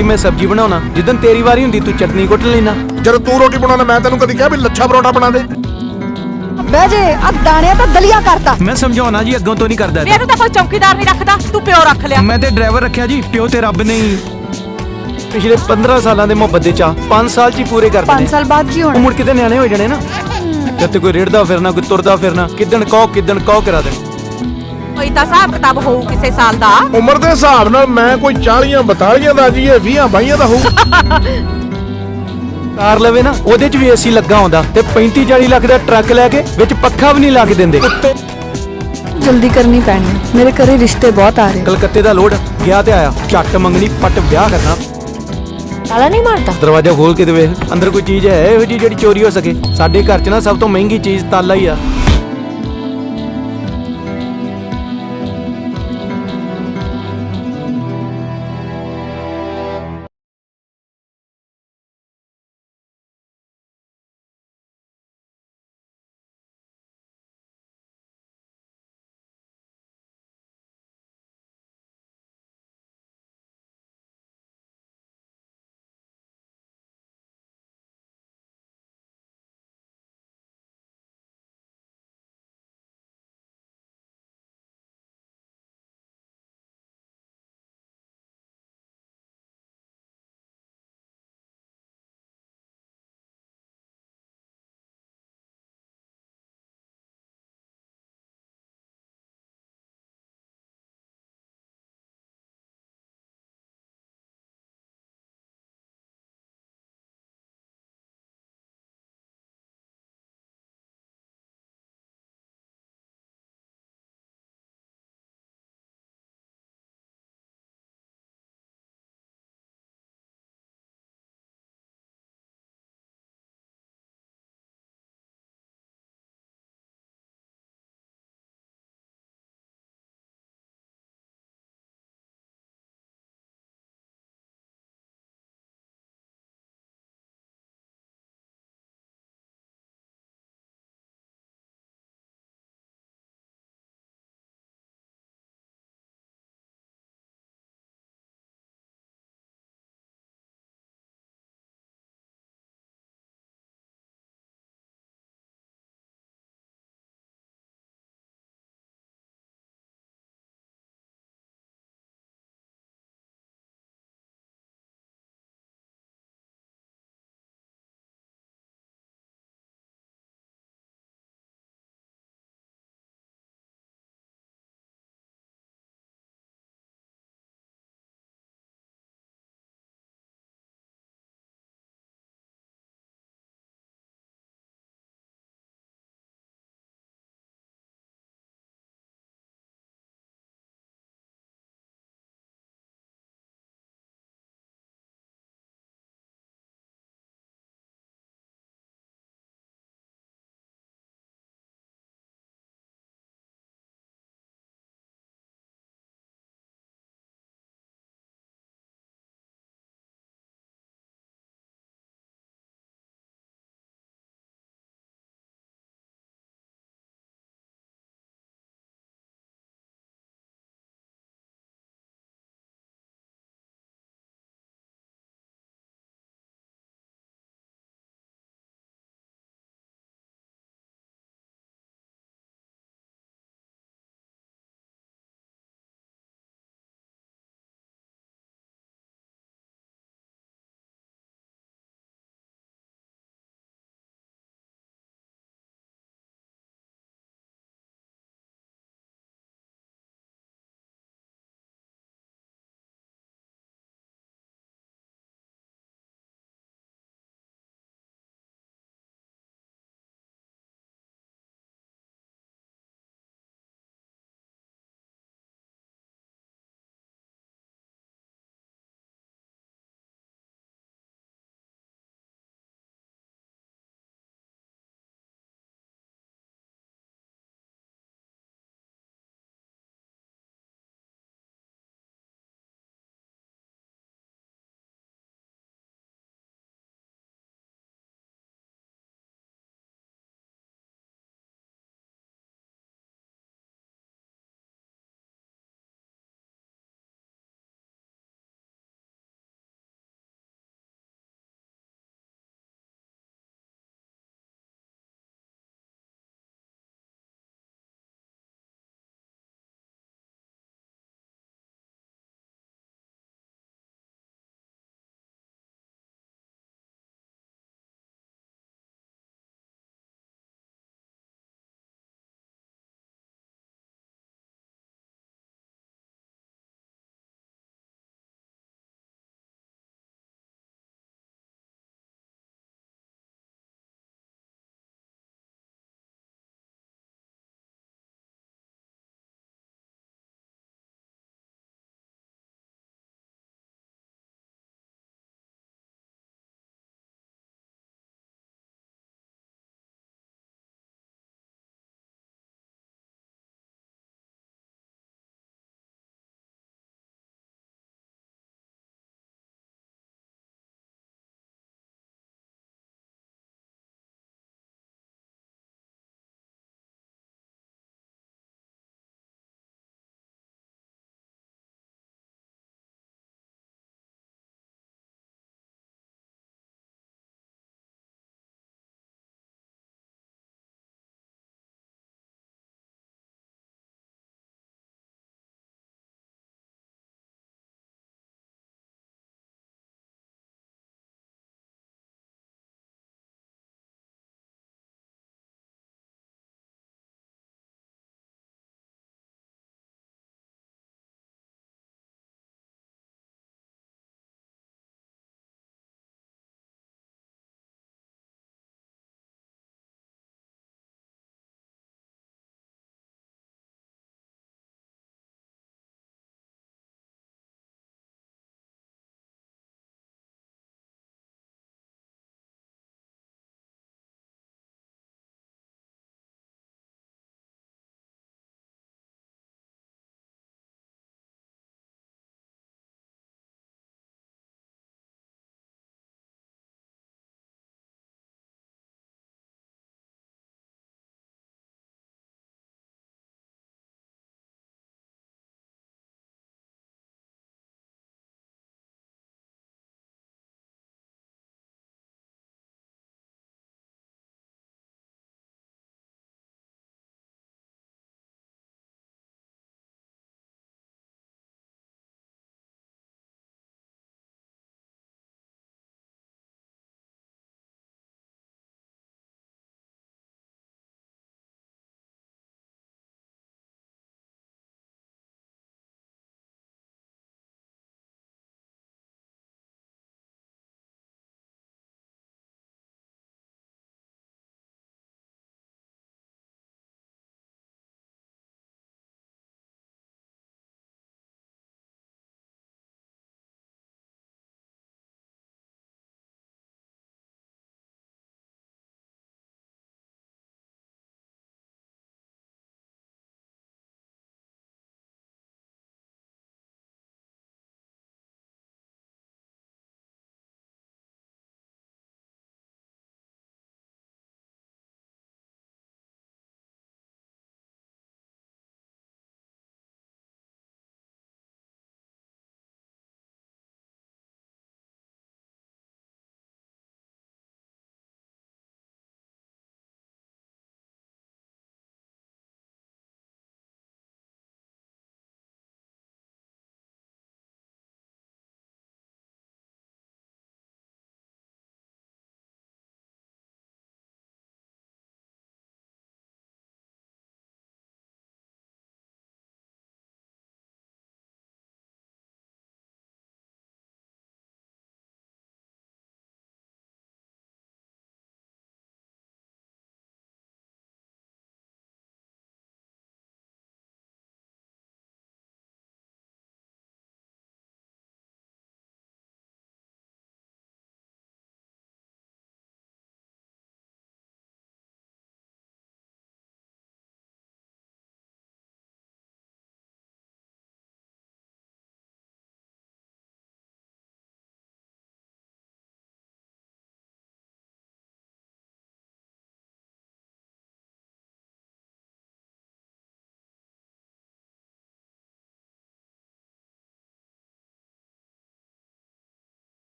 ਦੀ ਮੈਂ ਸਬਜ਼ੀ ਬਣਾਉਣਾ, ਜਿੱਦਣ ਤੇਰੀ ਵਾਰੀ ਹੁੰਦੀ ਤੂੰ ਚਟਨੀ ਕੁੱਟ ਲੈਣਾ। ਜਦੋਂ ਤੂੰ ਰੋਟੀ ਬਣਾਉਣਾ ਮੈਂ ਤੈਨੂੰ ਕਦੀ ਕਿਹਾ ਵੀ ਲੱਛਾ ਪਰੌਂਠਾ ਬਣਾ ਦੇ? ਬਹਿ ਜੇ ਆ ਦਾਣਿਆਂ ਤਾਂ ਦਲੀਆ ਕਰਤਾ। ਮੈਂ ਸਮਝਾਉਣਾ ਜੀ, ਅੱਗੋਂ ਤੋਂ ਨਹੀਂ ਕਰਦਾ। ਮੈਨੂੰ ਤਾਂ ਕੋਈ ਚੌਕੀਦਾਰ ਨਹੀਂ ਰੱਖਦਾ, ਤੂੰ ਪਿਓ ਰੱਖ ਲਿਆ। ਮੈਂ ਤੇ ਡਰਾਈਵਰ ਰੱਖਿਆ ਜੀ, ਪਿਓ ਤੇ ਰੱਬ ਨੇ ਹੀ। ਪਿਛਲੇ 15 ਸਾਲਾਂ ਦੇ ਮੁਹੱਬਤ ਦੇ ਚਾਹ 5 ਸਾਲ ਚ ਹੀ ਪੂਰੇ ਕਰ 5 ਦੇਣੇ। ਸਾਲ ਬਾਅਦ ਕੀ ਉਹ ਹੋਣਾ? ਮੁੜ ਕਿਤੇ ਨਿਆਣੇ ਹੋ ਜਾਣੇ ਨਾ। ਜਦ ਤੇ ਕੋਈ ਰੇੜਦਾ ਫਿਰਨਾ, ਕੋਈ ਤੁਰਦਾ ਫਿਰਨਾ, ਕਿੱਦਣ ਕਹੋ ਕਰਾ ਦੇ। ਕੋਈ ਤਾਂ ਹਿਸਾਬ ਕਿਤਾਬ ਹੋਊ ਕਿਸੇ ਸਾਲ ਦਾ। ਉਮਰ ਦੇ ਹਿਸਾਬ ਨਾਲ ਮੈਂ ਕੋਈ 40 42 ਦਾ ਜੀ, ਇਹ 20 22 ਦਾ ਹੋਊ। ਕਾਰ ਲਵੇ ਨਾ, ਉਹਦੇ ਚ ਵੀ ਏਸੀ ਲੱਗਾ ਹੁੰਦਾ, ਤੇ 35 40 ਲੱਖ ਦਾ ਟਰੱਕ ਲੈ ਕੇ ਵਿੱਚ ਪੱਖਾ ਵੀ ਨਹੀਂ ਲਾ ਕੇ ਦਿੰਦੇ। ਜਲਦੀ ਕਰਨੀ ਪੈਣੀ, ਮੇਰੇ ਘਰੇ ਰਿਸ਼ਤੇ ਬਹੁਤ ਆ ਰਹੇ। ਕਲਕੱਤੇ ਦਾ ਲੋਡ ਗਿਆ ਤੇ ਆਇਆ, ਝੱਟ ਮੰਗਣੀ ਪੱਟ ਵਿਆਹ ਕਰਨਾ। ਤਾਲਾ ਨਹੀਂ ਮਾਰਦਾ? ਦਰਵਾਜ਼ਾ ਖੋਲ ਕੇ ਤੇ ਵੇਖ, ਅੰਦਰ ਕੋਈ ਚੀਜ਼ ਹੈ ਇਹੋ ਜਿਹੀ ਜਿਹੜੀ ਚੋਰੀ ਹੋ ਸਕੇ। ਸਾਡੇ ਘਰ 'ਚ ਨਾ ਸਭ ਤੋਂ ਮਹਿੰਗੀ ਚੀਜ਼ ਤਾਲਾ ਹੀ ਆ।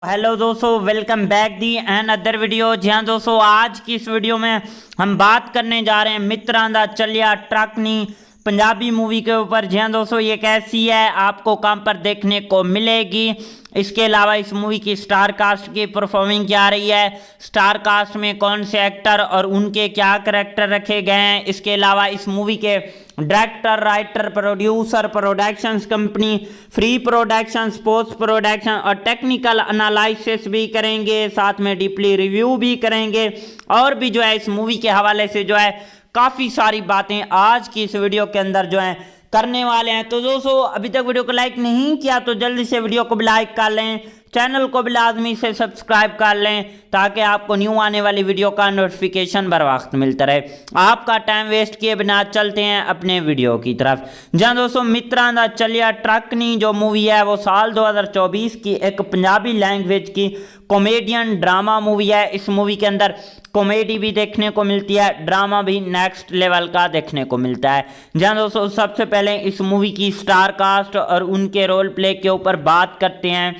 हेलो दोस्तों, welcome back the and other video. जी हाँ दोस्तों, आज की इस वीडियो में हम बात करने जा रहे हैं मित्रां दा चलिया ट्रक नी पंजाबी मूवी के ऊपर। जी हाँ दोस्तों, ये कैसी है, आपको कहाँ पर देखने को मिलेगी, इसके अलावा इस मूवी की स्टार कास्ट की परफॉर्मिंग क्या रही है, स्टार कास्ट में कौन से एक्टर और उनके क्या करैक्टर रखे गए हैं, इसके अलावा इस मूवी के director, writer, producer, productions company, free production, post production और टेक्निकल एनालिसिस भी करेंगे, साथ में डीपली रिव्यू भी करेंगे और भी जो है इस मूवी के हवाले से जो है काफ़ी सारी बातें आज की इस वीडियो के अंदर जो है करने वाले हैं। तो दोस्तों, अभी तक वीडियो को लाइक नहीं किया तो जल्दी से वीडियो को भी लाइक कर लें, चैनल को भी लाजमी से सब्सक्राइब कर लें ताकि आपको न्यू आने वाली वीडियो का नोटिफिकेशन बर वक्त मिलता रहे। आपका टाइम वेस्ट किए बिना चलते हैं अपने वीडियो की तरफ। जहाँ दोस्तों, मित्रां दा चलिया ट्रक नी जो मूवी है वो साल 2024 की एक पंजाबी लैंग्वेज की कॉमेडियन ड्रामा मूवी है। इस मूवी के अंदर कॉमेडी भी देखने को मिलती है, ड्रामा भी नेक्स्ट लेवल का देखने को मिलता है। जहाँ दोस्तों, सबसे पहले इस मूवी की स्टार कास्ट और उनके रोल प्ले के ऊपर बात करते हैं।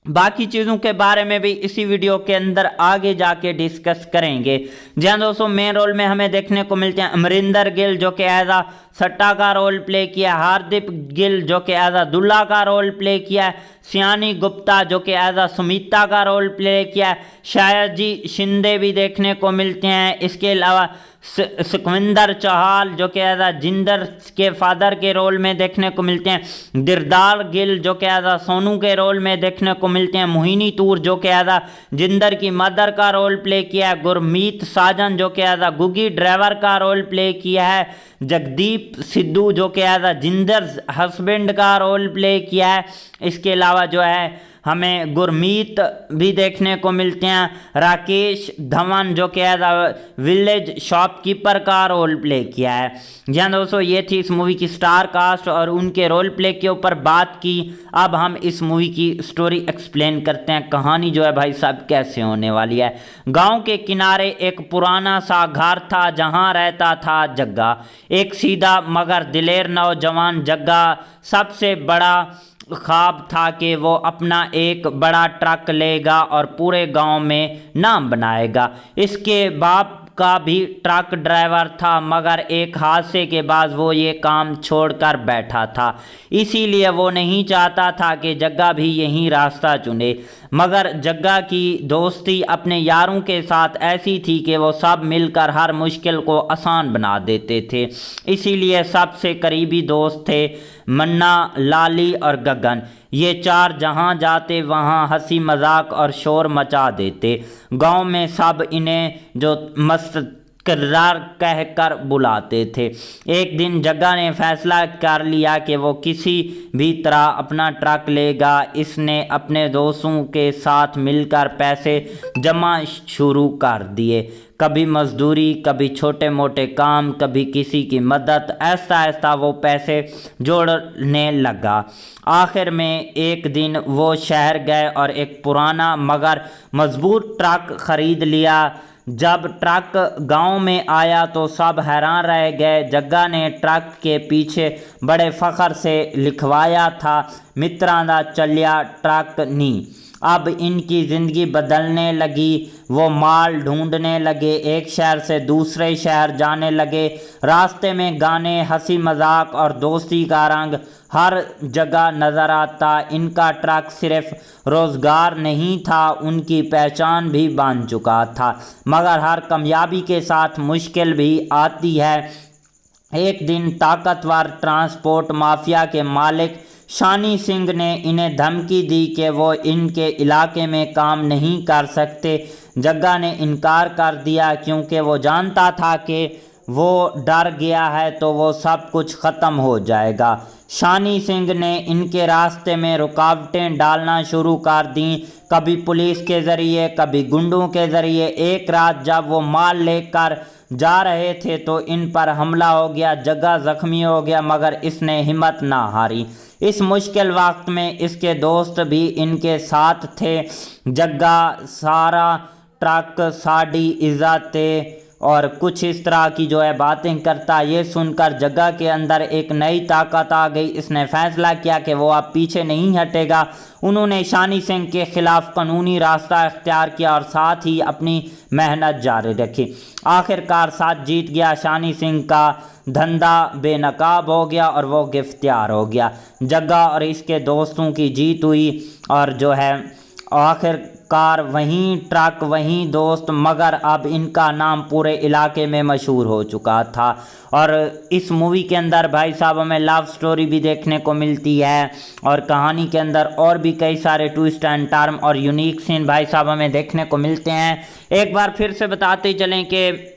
बाकी चीज़ों के बारे में भी इसी वीडियो के अंदर आगे जाके डिस्कस करेंगे। जहाँ दोस्तों, मेन रोल में हमें देखने को मिलते हैं अमरिंदर गिल जो कि एज आ सट्टा का रोल प्ले किया, हार्दिक गिल जो कि एज आ दुल्ला का रोल प्ले किया, सियानी गुप्ता जो कि एज आ सुमिता का रोल प्ले किया, शायद जी शिंदे भी देखने को मिलते हैं। इसके अलावा सुखविंदर चौहान जो कि एज आ जिंदर के फादर के रोल में देखने को मिलते हैं, दिरदार गिल जो कि एज आ सोनू के रोल में देखने को मिलते हैं, मोहिनी तूर जो कि एज आ जिंदर की मदर का रोल प्ले किया है, गुरमीत साजन जो कि एज आ गुगी ड्राइवर का रोल प्ले किया है, जगदीप सिद्धू जो कि एज आ जिंदर हस्बैंड का रोल प्ले किया है। इसके अलावा जो है हमें गुरमीत भी देखने को मिलते हैं, राकेश धवन जो कि एज आ विलेज शॉपकीपर का रोल प्ले किया है। जहाँ दोस्तों, ये थी इस मूवी की स्टार कास्ट और उनके रोल प्ले के ऊपर बात की। अब हम इस मूवी की स्टोरी एक्सप्लेन करते हैं, कहानी जो है भाई साहब कैसे होने वाली है। गांव के किनारे एक पुराना सा घर था जहां रहता था जग्गा, एक सीधा मगर दिलेर नौजवान। जग्गा सबसे बड़ा ख्वाब था कि वो अपना एक बड़ा ट्रक लेगा और पूरे गांव में नाम बनाएगा। इसके बाप का भी ट्रक ड्राइवर था, मगर एक हादसे के बाद वो ये काम छोड़कर बैठा था। इसीलिए वो नहीं चाहता था कि जग्गा भी यही रास्ता चुने। मगर जग्गा की दोस्ती अपने यारों के साथ ऐसी थी कि वो सब मिलकर हर मुश्किल को आसान बना देते थे। इसीलिए सबसे करीबी दोस्त थे मन्ना, लाली और गगन। ये चार जहाँ जाते वहाँ हंसी मजाक और शोर मचा देते। गांव में सब इन्हें जो मस्त किरदार कहकर बुलाते थे। एक दिन जग्गा ने फैसला कर लिया कि वो किसी भी तरह अपना ट्रक लेगा। इसने अपने दोस्तों के साथ मिलकर पैसे जमा शुरू कर दिए, कभी मजदूरी, कभी छोटे मोटे काम, कभी किसी की मदद। ऐसा ऐसा वो पैसे जोड़ने लगा। आखिर में एक दिन वो शहर गए और एक पुराना मगर मजबूत ट्रक खरीद लिया। जब ट्रक गांव में आया तो सब हैरान रह गए। जग्गा ने ट्रक के पीछे बड़े फख्र से लिखवाया था, मित्रां दा चलिया ट्रक नी। अब इनकी ज़िंदगी बदलने लगी। वो माल ढूंढने लगे, एक शहर से दूसरे शहर जाने लगे। रास्ते में गाने, हंसी मजाक और दोस्ती का रंग हर जगह नज़र आता। इनका ट्रक सिर्फ रोज़गार नहीं था, उनकी पहचान भी बन चुका था। मगर हर कामयाबी के साथ मुश्किल भी आती है। एक दिन ताकतवर ट्रांसपोर्ट माफिया के मालिक शानी सिंह ने इन्हें धमकी दी कि वो इनके इलाके में काम नहीं कर सकते। जग्गा ने इनकार कर दिया क्योंकि वो जानता था कि वो डर गया है तो वो सब कुछ ख़त्म हो जाएगा। शानी सिंह ने इनके रास्ते में रुकावटें डालना शुरू कर दी, कभी पुलिस के ज़रिए, कभी गुंडों के ज़रिए। एक रात जब वो माल लेकर जा रहे थे तो इन पर हमला हो गया। जग्गा ज़ख्मी हो गया मगर इसने हिम्मत ना हारी। इस मुश्किल वक्त में इसके दोस्त भी इनके साथ थे। जग्गा सारा ट्रक साड़ी इज़्ज़त और कुछ इस तरह की जो है बातें करता। ये सुनकर जग्गा के अंदर एक नई ताकत आ गई। इसने फैसला किया कि वो अब पीछे नहीं हटेगा। उन्होंने शानी सिंह के खिलाफ कानूनी रास्ता इख्तियार किया और साथ ही अपनी मेहनत जारी रखी। आखिरकार साथ जीत गया। शानी सिंह का धंधा बेनकाब हो गया और वो गिरफ्तार हो गया। जग्गा और इसके दोस्तों की जीत हुई और जो है आखिरकार वहीं ट्रक वहीं दोस्त, मगर अब इनका नाम पूरे इलाके में मशहूर हो चुका था। और इस मूवी के अंदर भाई साहब हमें लव स्टोरी भी देखने को मिलती है और कहानी के अंदर और भी कई सारे ट्विस्ट एंड टर्न और यूनिक सीन भाई साहब हमें देखने को मिलते हैं। एक बार फिर से बताते चलें कि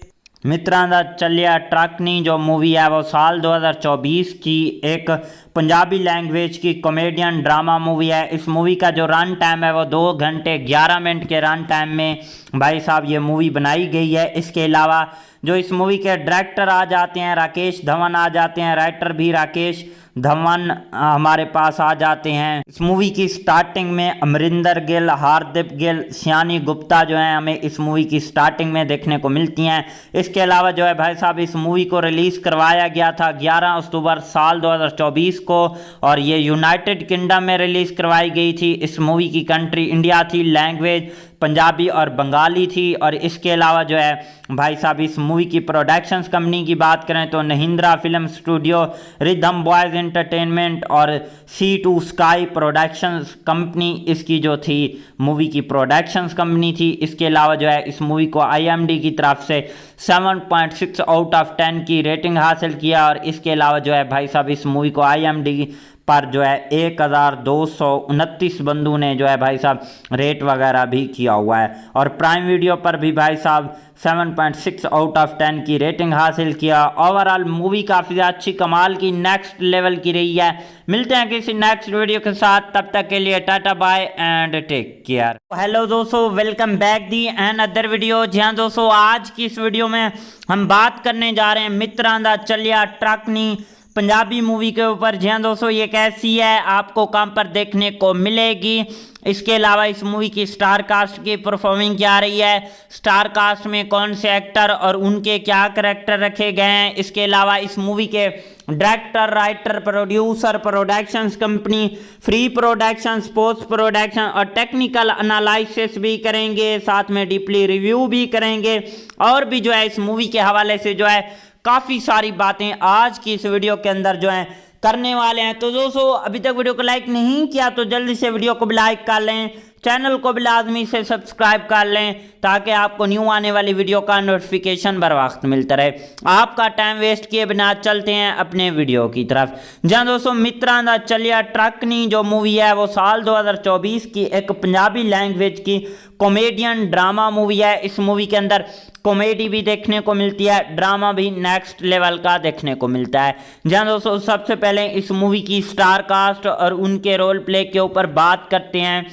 मित्रां दा चलिया ट्रकनी जो मूवी है वो साल 2024 की एक पंजाबी लैंग्वेज की कॉमेडियन ड्रामा मूवी है। इस मूवी का जो रन टाइम है वो 2 घंटे 11 मिनट के रन टाइम में भाई साहब ये मूवी बनाई गई है। इसके अलावा जो इस मूवी के डायरेक्टर आ जाते हैं राकेश धवन आ जाते हैं, राइटर भी राकेश धवन हमारे पास आ जाते हैं। इस मूवी की स्टार्टिंग में अमरिंदर गिल, हार्दिक गिल, सियानी गुप्ता जो हैं हमें इस मूवी की स्टार्टिंग में देखने को मिलती हैं। इसके अलावा जो है भाई साहब इस मूवी को रिलीज़ करवाया गया था 11 अक्टूबर साल 2024 को और ये यूनाइटेड किंगडम में रिलीज़ करवाई गई थी। इस मूवी की कंट्री इंडिया थी, लैंग्वेज पंजाबी और बंगाली थी। और इसके अलावा जो है भाई साहब इस मूवी की प्रोडक्शंस कंपनी की बात करें तो Mahindra film studio, rhythm boys entertainment और C2 स्काई प्रोडक्शंस कंपनी इसकी जो थी मूवी की प्रोडक्शंस कंपनी थी। इसके अलावा जो है इस मूवी को IMDb की तरफ से 7.6 आउट ऑफ 10 की रेटिंग हासिल किया। और इसके अलावा जो है भाई साहब इस मूवी को IMDb पर जो है 1229 बंदों ने जो है भाई साहब रेट वगैरह भी किया हुआ है। और प्राइम वीडियो पर भी भाई साहब 7.6 आउट ऑफ 10 की रेटिंग हासिल किया। ओवरऑल मूवी काफ़ी अच्छी कमाल की नेक्स्ट लेवल की रही है। मिलते हैं किसी नेक्स्ट वीडियो के साथ, तब तक के लिए tata bye and take care. Hello दोस्तों, welcome back the and other video. जी हाँ दोस्तों, आज की इस वीडियो में हम बात करने जा रहे हैं मित्रां दा चलिया ट्रकनी पंजाबी मूवी के ऊपर। जी हाँ दोस्तों, ये कैसी है, आपको कहाँ पर देखने को मिलेगी। इसके अलावा इस मूवी की स्टार कास्ट की परफॉर्मिंग क्या रही है, स्टार कास्ट में कौन से एक्टर और उनके क्या करैक्टर रखे गए हैं। इसके अलावा इस मूवी के director, writer, producer, productions company, free production, post production और टेक्निकल एनालिसिस भी करेंगे, साथ में डीपली रिव्यू भी करेंगे और भी जो है इस मूवी के हवाले से जो है काफ़ी सारी बातें आज की इस वीडियो के अंदर जो है करने वाले हैं। तो दोस्तों अभी तक वीडियो को लाइक नहीं किया तो जल्दी से वीडियो को भी लाइक कर लें, चैनल को भी लाजमी से सब्सक्राइब कर लें ताकि आपको न्यू आने वाली वीडियो का नोटिफिकेशन बर वक्त मिलता रहे। आपका टाइम वेस्ट किए बिना चलते हैं अपने वीडियो की तरफ। जहाँ दोस्तों मित्रां दा चलिया ट्रकनी जो मूवी है वो साल 2024 की एक पंजाबी लैंग्वेज की कॉमेडियन ड्रामा मूवी है। इस मूवी के अंदर कॉमेडी भी देखने को मिलती है, ड्रामा भी नेक्स्ट लेवल का देखने को मिलता है। जहाँ दोस्तों सबसे पहले इस मूवी की स्टार कास्ट और उनके रोल प्ले के ऊपर बात करते हैं।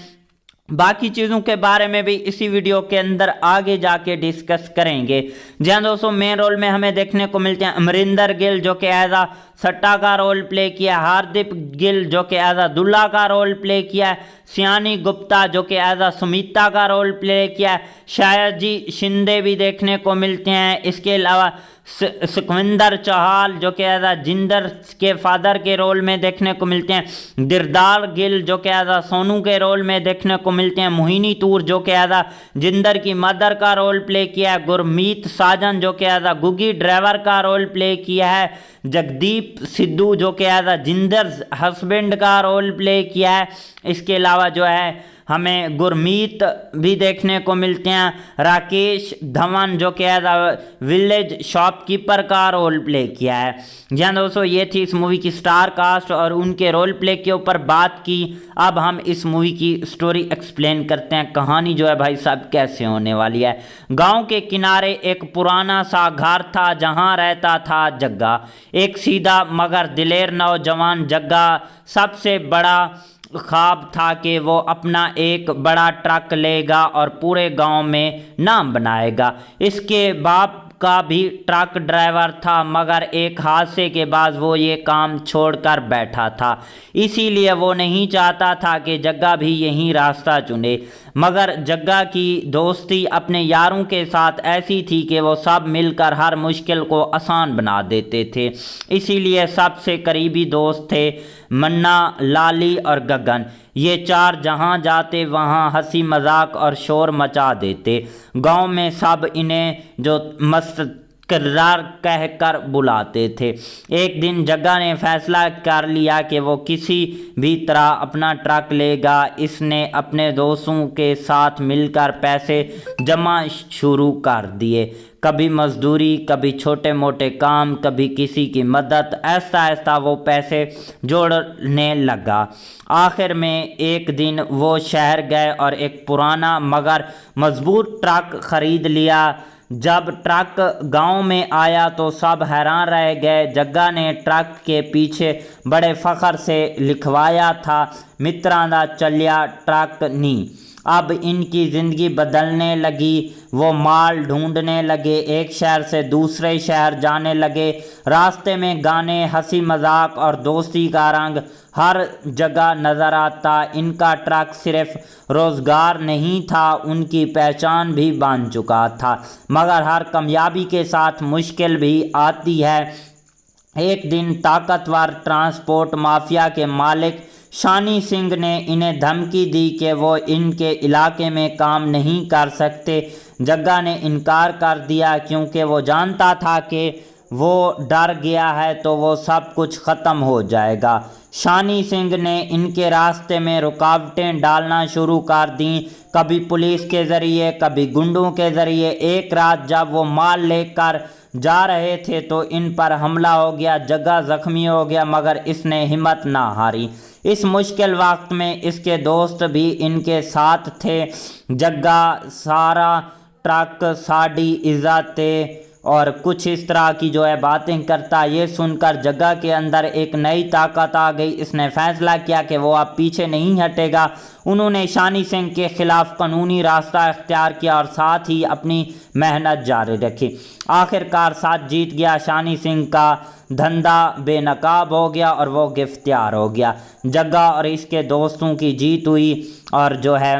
बाकी चीज़ों के बारे में भी इसी वीडियो के अंदर आगे जाके डिस्कस करेंगे। जहाँ दोस्तों मेन रोल में हमें देखने को मिलते हैं अमरिंदर गिल जो कि एज आ सट्टा का रोल प्ले किया, हार्दिक गिल जो कि एज आ दुल्ला का रोल प्ले किया, सियानी गुप्ता जो कि एज आ सुमिता का रोल प्ले किया, शायद जी शिंदे भी देखने को मिलते हैं। इसके अलावा सुखविंदर चौहान जो कि एज आ जिंदर के फादर के रोल में देखने को मिलते हैं, दिरदार गिल जो कि एज आ सोनू के रोल में देखने को मिलते हैं, मोहिनी तूर जो कि एज आ जिंदर की मदर का रोल प्ले किया है, गुरमीत साजन जो कि एज आ गुगी ड्राइवर का रोल प्ले किया है, जगदीप सिद्धू जो कि एज आ जिंदर हस्बैंड का रोल प्ले किया है। इसके अलावा जो है हमें गुरमीत भी देखने को मिलते हैं, राकेश धवन जो कि एज आ विलेज शॉपकीपर का रोल प्ले किया है। जहाँ दोस्तों ये थी इस मूवी की स्टार कास्ट और उनके रोल प्ले के ऊपर बात की। अब हम इस मूवी की स्टोरी एक्सप्लेन करते हैं, कहानी जो है भाई साहब कैसे होने वाली है। गांव के किनारे एक पुराना सा घर था जहां रहता था जग्गा, एक सीधा मगर दिलेर नौजवान। जग्गा सबसे बड़ा ख्वाब था कि वो अपना एक बड़ा ट्रक लेगा और पूरे गांव में नाम बनाएगा। इसके बाप का भी ट्रक ड्राइवर था, मगर एक हादसे के बाद वो ये काम छोड़कर बैठा था। इसीलिए वो नहीं चाहता था कि जग्गा भी यही रास्ता चुने। मगर जग्गा की दोस्ती अपने यारों के साथ ऐसी थी कि वो सब मिलकर हर मुश्किल को आसान बना देते थे। इसीलिए सबसे करीबी दोस्त थे मन्ना, लाली और गगन। ये चार जहाँ जाते वहाँ हंसी मजाक और शोर मचा देते। गांव में सब इन्हें जो मस्त किरदार कहकर बुलाते थे। एक दिन जग्गा ने फैसला कर लिया कि वो किसी भी तरह अपना ट्रक लेगा। इसने अपने दोस्तों के साथ मिलकर पैसे जमा शुरू कर दिए। कभी मजदूरी, कभी छोटे मोटे काम, कभी किसी की मदद। ऐसा ऐसा वो पैसे जोड़ने लगा। आखिर में एक दिन वो शहर गए और एक पुराना मगर मजबूत ट्रक खरीद लिया। जब ट्रक गांव में आया तो सब हैरान रह गए। जग्गा ने ट्रक के पीछे बड़े फख्र से लिखवाया था, मित्रां दा चलिया ट्रक नी। अब इनकी ज़िंदगी बदलने लगी। वो माल ढूंढने लगे, एक शहर से दूसरे शहर जाने लगे। रास्ते में गाने, हंसी मजाक और दोस्ती का रंग हर जगह नज़र आता। इनका ट्रक सिर्फ रोज़गार नहीं था, उनकी पहचान भी बन चुका था। मगर हर कामयाबी के साथ मुश्किल भी आती है। एक दिन ताकतवर ट्रांसपोर्ट माफिया के मालिक शानी सिंह ने इन्हें धमकी दी कि वो इनके इलाके में काम नहीं कर सकते। जग्गा ने इनकार कर दिया क्योंकि वो जानता था कि वो डर गया है तो वो सब कुछ ख़त्म हो जाएगा। शानी सिंह ने इनके रास्ते में रुकावटें डालना शुरू कर दी, कभी पुलिस के ज़रिए, कभी गुंडों के ज़रिए। एक रात जब वो माल लेकर जा रहे थे तो इन पर हमला हो गया। जग्गा ज़ख्मी हो गया मगर इसने हिम्मत ना हारी। इस मुश्किल वक्त में इसके दोस्त भी इनके साथ थे। जग्गा सारा ट्रक साड़ी इज़्ज़त और कुछ इस तरह की जो है बातें करता। ये सुनकर जग्गा के अंदर एक नई ताकत आ गई। इसने फैसला किया कि वो अब पीछे नहीं हटेगा। उन्होंने शानी सिंह के खिलाफ कानूनी रास्ता इख्तियार किया और साथ ही अपनी मेहनत जारी रखी। आखिरकार साथ जीत गया। शानी सिंह का धंधा बेनकाब हो गया और वो गिरफ्तार हो गया। जग्गा और इसके दोस्तों की जीत हुई और जो है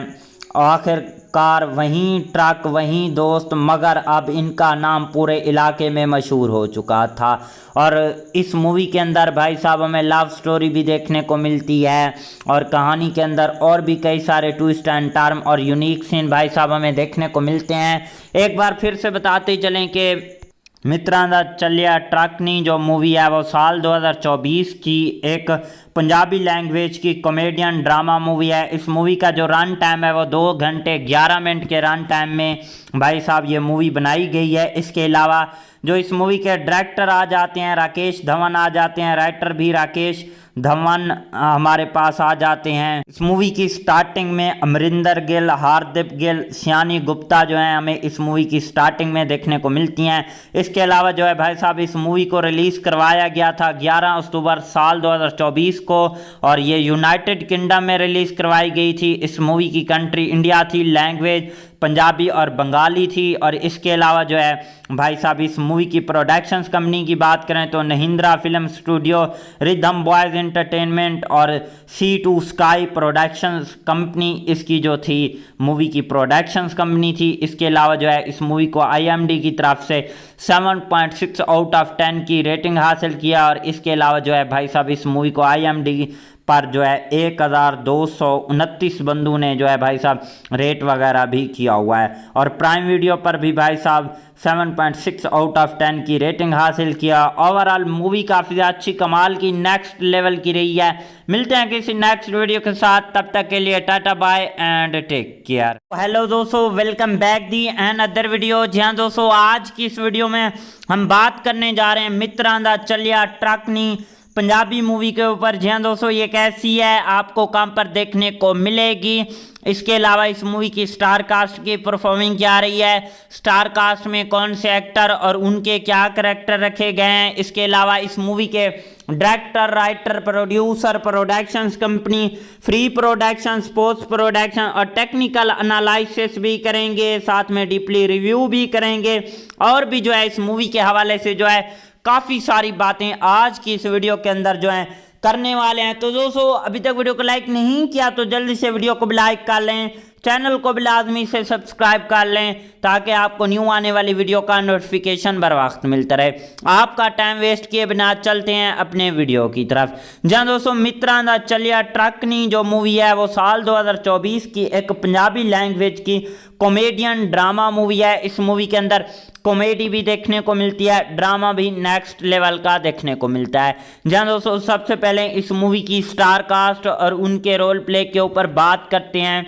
आखिरकार वहीं ट्रक, वहीं दोस्त, मगर अब इनका नाम पूरे इलाके में मशहूर हो चुका था। और इस मूवी के अंदर भाई साहब हमें लव स्टोरी भी देखने को मिलती है और कहानी के अंदर और भी कई सारे ट्विस्ट एंड टर्न और यूनिक सीन भाई साहब हमें देखने को मिलते हैं। एक बार फिर से बताते चलें कि मित्रां दा चलिया ट्रक नी जो मूवी है वो साल 2024 की एक पंजाबी लैंग्वेज की कॉमेडियन ड्रामा मूवी है। इस मूवी का जो रन टाइम है वो 2 घंटे 11 मिनट के रन टाइम में भाई साहब ये मूवी बनाई गई है। इसके अलावा जो इस मूवी के डायरेक्टर आ जाते हैं राकेश धवन आ जाते हैं, राइटर भी राकेश धवन हमारे पास आ जाते हैं। इस मूवी की स्टार्टिंग में अमरिंदर गिल, हार्दिक गिल, श्यानी गुप्ता जो हैं हमें इस मूवी की स्टार्टिंग में देखने को मिलती हैं। इसके अलावा जो है भाई साहब इस मूवी को रिलीज़ करवाया गया था 11 अक्टूबर साल 2024 को और ये यूनाइटेड किंगडम में रिलीज़ करवाई गई थी। इस मूवी की कंट्री इंडिया थी, लैंग्वेज पंजाबी और बंगाली थी। और इसके अलावा जो है भाई साहब इस मूवी की प्रोडक्शंस कंपनी की बात करें तो Mahindra film studio, rhythm boys entertainment और C2 स्काई प्रोडक्शंस कंपनी इसकी जो थी मूवी की प्रोडक्शंस कंपनी थी। इसके अलावा जो है इस मूवी को IMDb की तरफ से 7.6 आउट ऑफ 10 की रेटिंग हासिल किया। और इसके अलावा जो है भाई साहब इस मूवी को IMDb पर जो है 1229 बंदों ने जो है भाई साहब रेट वगैरह भी किया हुआ है। और प्राइम वीडियो पर भी भाई साहब 7.6 आउट ऑफ 10 की रेटिंग हासिल किया। ओवरऑल मूवी काफ़ी अच्छी कमाल की नेक्स्ट लेवल की रही है। मिलते हैं किसी नेक्स्ट वीडियो के साथ, तब तक के लिए tata bye and take care. Hello दोस्तों, welcome back the and other video. जी हाँ दोस्तों, आज की इस वीडियो में हम बात करने जा रहे हैं मित्रां दा चलिया ट्रक नी पंजाबी मूवी के ऊपर। जी हाँ दोस्तों, ये कैसी है, आपको कहाँ पर देखने को मिलेगी। इसके अलावा इस मूवी की स्टार कास्ट की परफॉर्मिंग क्या रही है, स्टार कास्ट में कौन से एक्टर और उनके क्या करैक्टर रखे गए हैं। इसके अलावा इस मूवी के director, writer, producer, productions company, free productions, post production और टेक्निकल एनालिसिस भी करेंगे, साथ में डीपली रिव्यू भी करेंगे और भी जो है इस मूवी के हवाले से जो है काफ़ी सारी बातें आज की इस वीडियो के अंदर जो है करने वाले हैं। तो दोस्तों अभी तक वीडियो को लाइक नहीं किया तो जल्दी से वीडियो को भी लाइक कर लें, चैनल को भी लाजमी से सब्सक्राइब कर लें ताकि आपको न्यू आने वाली वीडियो का नोटिफिकेशन बर वक्त मिलता रहे। आपका टाइम वेस्ट किए बिना चलते हैं अपने वीडियो की तरफ। जहाँ दोस्तों मित्रां दा चलिया ट्रकनी जो मूवी है वो साल 2024 की एक पंजाबी लैंग्वेज की कॉमेडियन ड्रामा मूवी है। इस मूवी के अंदर कॉमेडी भी देखने को मिलती है, ड्रामा भी नेक्स्ट लेवल का देखने को मिलता है। जहाँ दोस्तों सबसे पहले इस मूवी की स्टार कास्ट और उनके रोल प्ले के ऊपर बात करते हैं।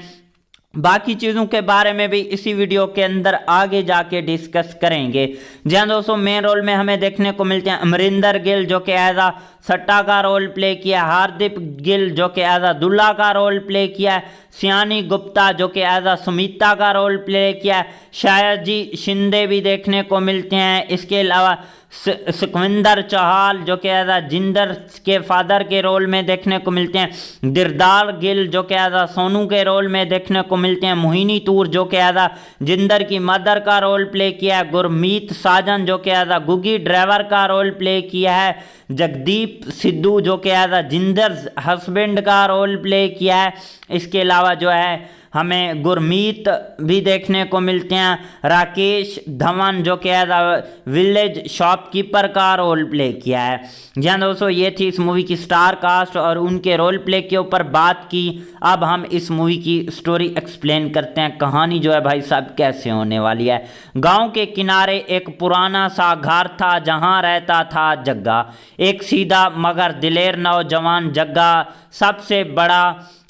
बाकी चीज़ों के बारे में भी इसी वीडियो के अंदर आगे जाके डिस्कस करेंगे। जहाँ दोस्तों मेन रोल में हमें देखने को मिलते हैं अमरिंदर गिल जो कि एज आ सट्टा का रोल प्ले किया, हार्दिक गिल जो कि एज आ दुल्ला का रोल प्ले किया, सियानी गुप्ता जो कि एज आ सुमिता का रोल प्ले किया, शायजी शिंदे भी देखने को मिलते हैं। इसके अलावा सुखविंदर चौहान जो कि एज आ जिंदर के फादर के रोल में देखने को मिलते हैं, दिरदार गिल जो कि एज आ सोनू के रोल में देखने को मिलते हैं, मोहिनी तूर जो कि एज आ जिंदर की मदर का रोल प्ले किया है, गुरमीत साजन जो कि एज आ गुगी ड्राइवर का रोल प्ले किया है, जगदीप सिद्धू जो कि एज आ जिंदर हस्बैंड का रोल प्ले किया है। इसके अलावा जो है हमें गुरमीत भी देखने को मिलते हैं, राकेश धवन जो कि एज आ विलेज शॉपकीपर का रोल प्ले किया है। जहाँ दोस्तों ये थी इस मूवी की स्टार कास्ट और उनके रोल प्ले के ऊपर बात की। अब हम इस मूवी की स्टोरी एक्सप्लेन करते हैं। कहानी जो है भाई साहब कैसे होने वाली है। गांव के किनारे एक पुराना सा घर था जहां रहता था जग्गा, एक सीधा मगर दिलेर नौजवान। जग्गा सबसे बड़ा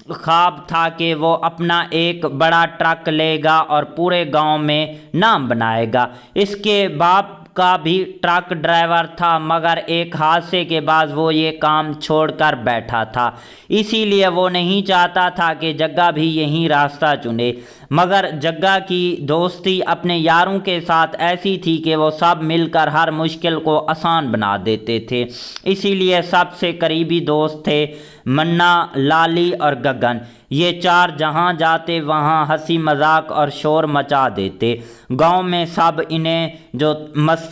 ख्वाब था कि वो अपना एक बड़ा ट्रक लेगा और पूरे गांव में नाम बनाएगा। इसके बाप का भी ट्रक ड्राइवर था मगर एक हादसे के बाद वो ये काम छोड़कर बैठा था, इसीलिए वो नहीं चाहता था कि जग्गा भी यही रास्ता चुने। मगर जग्गा की दोस्ती अपने यारों के साथ ऐसी थी कि वो सब मिलकर हर मुश्किल को आसान बना देते थे, इसीलिए सबसे करीबी दोस्त थे मन्ना, लाली और गगन। ये चार जहाँ जाते वहाँ हंसी मजाक और शोर मचा देते। गांव में सब इन्हें जो मस्त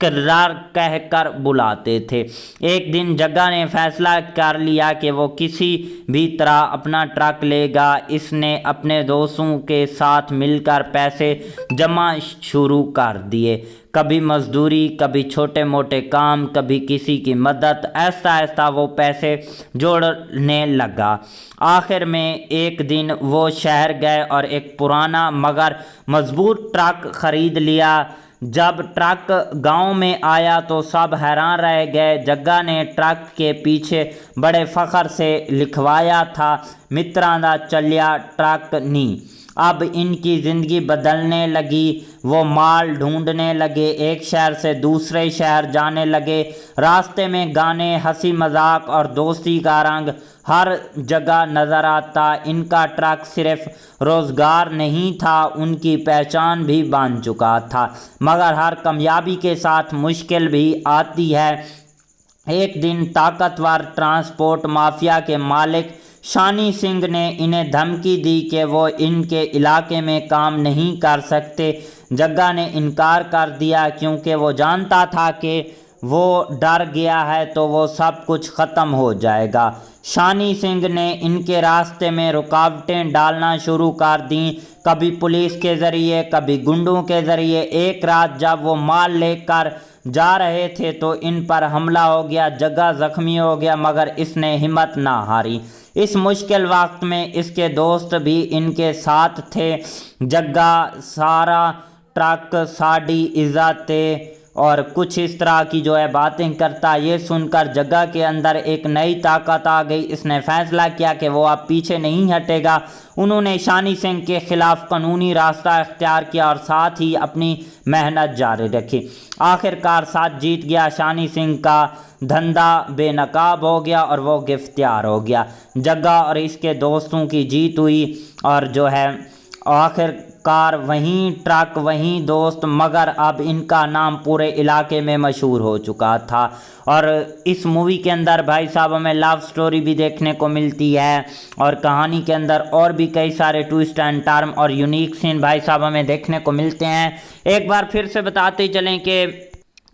किरदार कहकर बुलाते थे। एक दिन जग्गा ने फैसला कर लिया कि वो किसी भी तरह अपना ट्रक लेगा। इसने अपने दोस्तों के साथ मिलकर पैसे जमा शुरू कर दिए, कभी मजदूरी, कभी छोटे मोटे काम, कभी किसी की मदद। ऐसा ऐसा वो पैसे जोड़ने लगा। आखिर में एक दिन वो शहर गए और एक पुराना मगर मजबूत ट्रक खरीद लिया। जब ट्रक गांव में आया तो सब हैरान रह गए। जग्गा ने ट्रक के पीछे बड़े फख्र से लिखवाया था, मित्रां दा चलिया ट्रक नी। अब इनकी ज़िंदगी बदलने लगी। वो माल ढूंढने लगे, एक शहर से दूसरे शहर जाने लगे। रास्ते में गाने, हंसी मजाक और दोस्ती का रंग हर जगह नज़र आता। इनका ट्रक सिर्फ रोज़गार नहीं था, उनकी पहचान भी बन चुका था। मगर हर कामयाबी के साथ मुश्किल भी आती है। एक दिन ताकतवर ट्रांसपोर्ट माफिया के मालिक शानी सिंह ने इन्हें धमकी दी कि वो इनके इलाके में काम नहीं कर सकते। जग्गा ने इनकार कर दिया क्योंकि वो जानता था कि वो डर गया है तो वो सब कुछ ख़त्म हो जाएगा। शानी सिंह ने इनके रास्ते में रुकावटें डालना शुरू कर दी, कभी पुलिस के ज़रिए, कभी गुंडों के ज़रिए। एक रात जब वो माल लेकर जा रहे थे तो इन पर हमला हो गया। जग्गा जख्मी हो गया मगर इसने हिम्मत ना हारी। इस मुश्किल वक्त में इसके दोस्त भी इनके साथ थे। जग्गा सारा ट्रक साड़ी इज़्ज़त और कुछ इस तरह की जो है बातें करता। ये सुनकर जग्गा के अंदर एक नई ताकत आ गई। इसने फैसला किया कि वो अब पीछे नहीं हटेगा। उन्होंने शानी सिंह के खिलाफ कानूनी रास्ता इख्तियार किया और साथ ही अपनी मेहनत जारी रखी। आखिरकार साथ जीत गया। शानी सिंह का धंधा बेनकाब हो गया और वो गिरफ्तार हो गया। जग्गा और इसके दोस्तों की जीत हुई और जो है आखिर कार वहीं, ट्रक वहीं दोस्त, मगर अब इनका नाम पूरे इलाके में मशहूर हो चुका था। और इस मूवी के अंदर भाई साहब हमें लव स्टोरी भी देखने को मिलती है और कहानी के अंदर और भी कई सारे ट्विस्ट एंड टर्न और यूनिक सीन भाई साहब हमें देखने को मिलते हैं। एक बार फिर से बताते चलें कि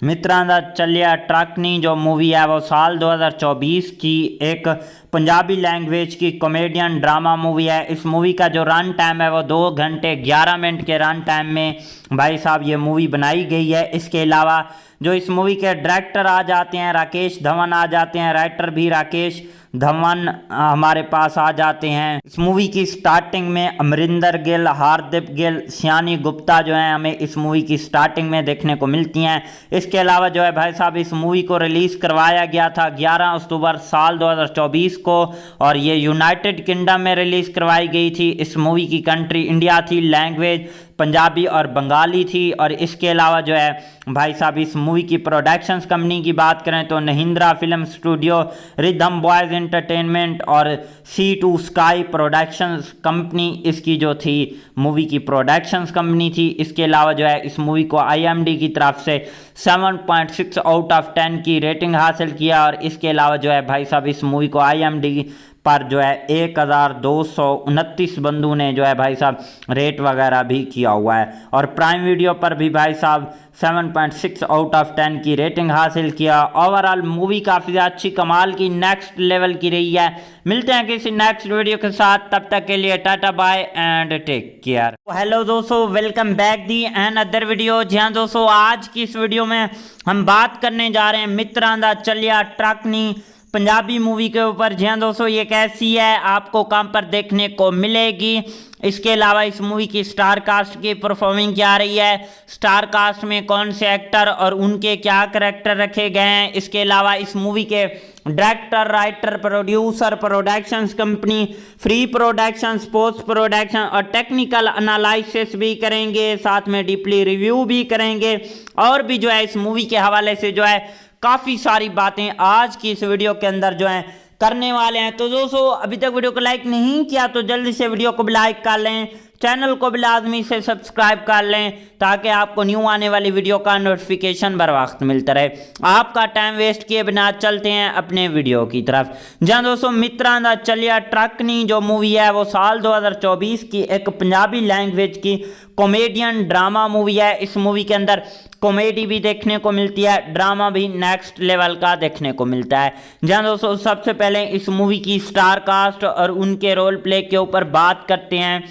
मित्रां दा चलिया ट्रकनी जो मूवी है वो साल 2024 की एक पंजाबी लैंग्वेज की कॉमेडियन ड्रामा मूवी है। इस मूवी का जो रन टाइम है वो 2 घंटे 11 मिनट के रन टाइम में भाई साहब ये मूवी बनाई गई है। इसके अलावा जो इस मूवी के डायरेक्टर आ जाते हैं राकेश धवन आ जाते हैं, राइटर भी राकेश धवन हमारे पास आ जाते हैं। इस मूवी की स्टार्टिंग में अमरिंदर गिल, हार्दिक गिल, सियानी गुप्ता जो है हमें इस मूवी की स्टार्टिंग में देखने को मिलती हैं। इसके अलावा जो है भाई साहब इस मूवी को रिलीज़ करवाया गया था 11 अक्टूबर साल 2024 को और ये यूनाइटेड किंगडम में रिलीज़ करवाई गई थी। इस मूवी की कंट्री इंडिया थी, लैंग्वेज पंजाबी और बंगाली थी। और इसके अलावा जो है भाई साहब इस मूवी की प्रोडक्शंस कंपनी की बात करें तो Mahindra film studio, rhythm boys entertainment और C2 स्काई प्रोडक्शंस कंपनी इसकी जो थी मूवी की प्रोडक्शंस कंपनी थी। इसके अलावा जो है इस मूवी को IMDb की तरफ से 7.6 आउट ऑफ 10 की रेटिंग हासिल किया। और इसके अलावा जो है भाई साहब इस मूवी को IMDb पर जो है 1229 बंदों ने जो है भाई साहब रेट वगैरह भी किया हुआ है। और प्राइम वीडियो पर भी भाई साहब 7.6 आउट ऑफ 10 की रेटिंग हासिल किया। ओवरऑल मूवी काफ़ी अच्छी कमाल की नेक्स्ट लेवल की रही है। मिलते हैं किसी नेक्स्ट वीडियो के साथ, तब तक के लिए tata bye and take care. Hello दोस्तों, welcome back the and other video. जी हाँ दोस्तों, आज की इस वीडियो में हम बात करने जा रहे हैं मित्रां दा चलिया ट्रकनी पंजाबी मूवी के ऊपर। जी हाँ दोस्तों, ये कैसी है आपको कहाँ पर देखने को मिलेगी। इसके अलावा इस मूवी की स्टार कास्ट की परफॉर्मिंग क्या रही है, स्टार कास्ट में कौन से एक्टर और उनके क्या करैक्टर रखे गए हैं। इसके अलावा इस मूवी के director, writer, producer, productions company, free production, post production और टेक्निकल एनालिसिस भी करेंगे, साथ में डीपली रिव्यू भी करेंगे और भी जो है इस मूवी के हवाले से जो है काफ़ी सारी बातें आज की इस वीडियो के अंदर जो है करने वाले हैं। तो दोस्तों अभी तक वीडियो को लाइक नहीं किया तो जल्दी से वीडियो को भी लाइक कर लें, चैनल को भी लाजमी से सब्सक्राइब कर लें ताकि आपको न्यू आने वाली वीडियो का नोटिफिकेशन बर वक्त मिलता रहे। आपका टाइम वेस्ट किए बिना चलते हैं अपने वीडियो की तरफ। जहाँ दोस्तों मित्रां दा चलिया ट्रकनी जो मूवी है वो साल 2024 की एक पंजाबी लैंग्वेज की कॉमेडियन ड्रामा मूवी है। इस मूवी के अंदर कॉमेडी भी देखने को मिलती है, ड्रामा भी नेक्स्ट लेवल का देखने को मिलता है। जहाँ दोस्तों सबसे पहले इस मूवी की स्टार कास्ट और उनके रोल प्ले के ऊपर बात करते हैं।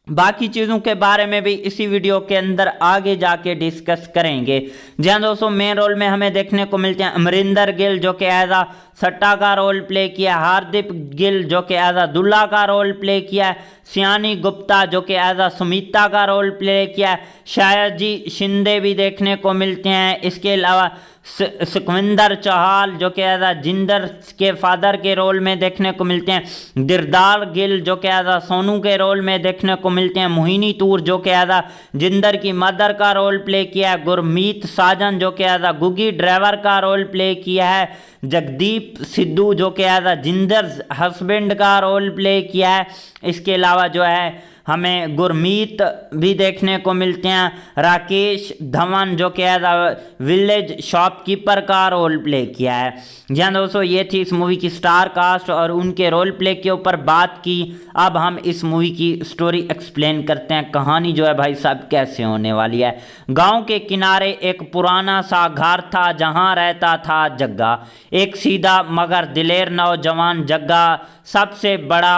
बाकी चीज़ों के बारे में भी इसी वीडियो के अंदर आगे जाके डिस्कस करेंगे। जहाँ दोस्तों मेन रोल में हमें देखने को मिलते हैं अमरिंदर गिल जो कि एज आ सट्टा का रोल प्ले किया, हार्दिक गिल जो कि एज आ दुल्ला का रोल प्ले किया, सियानी गुप्ता जो कि एज आ सुमिता का रोल प्ले किया, शायद जी शिंदे भी देखने को मिलते हैं। इसके अलावा सुखविंदर चौहान जो कि एज आ जिंदर के फादर के रोल में देखने को मिलते हैं, दिरदार गिल जो कि एज आ सोनू के रोल में देखने को मिलते हैं, मोहिनी तूर जो कि एज आ जिंदर की मदर का रोल प्ले किया है, गुरमीत साजन जो कि एज आ गुगी ड्राइवर का रोल प्ले किया है, जगदीप सिद्धू जो कि एज आ जिंदर हस्बैंड का रोल प्ले किया है। इसके अलावा जो है हमें गुरमीत भी देखने को मिलते हैं, राकेश धवन जो कि एज आ विलेज शॉपकीपर का रोल प्ले किया है। जहाँ दोस्तों ये थी इस मूवी की स्टार कास्ट और उनके रोल प्ले के ऊपर बात की। अब हम इस मूवी की स्टोरी एक्सप्लेन करते हैं, कहानी जो है भाई साहब कैसे होने वाली है। गांव के किनारे एक पुराना सा घर था जहां रहता था जग्गा, एक सीधा मगर दिलेर नौजवान। जग्गा सबसे बड़ा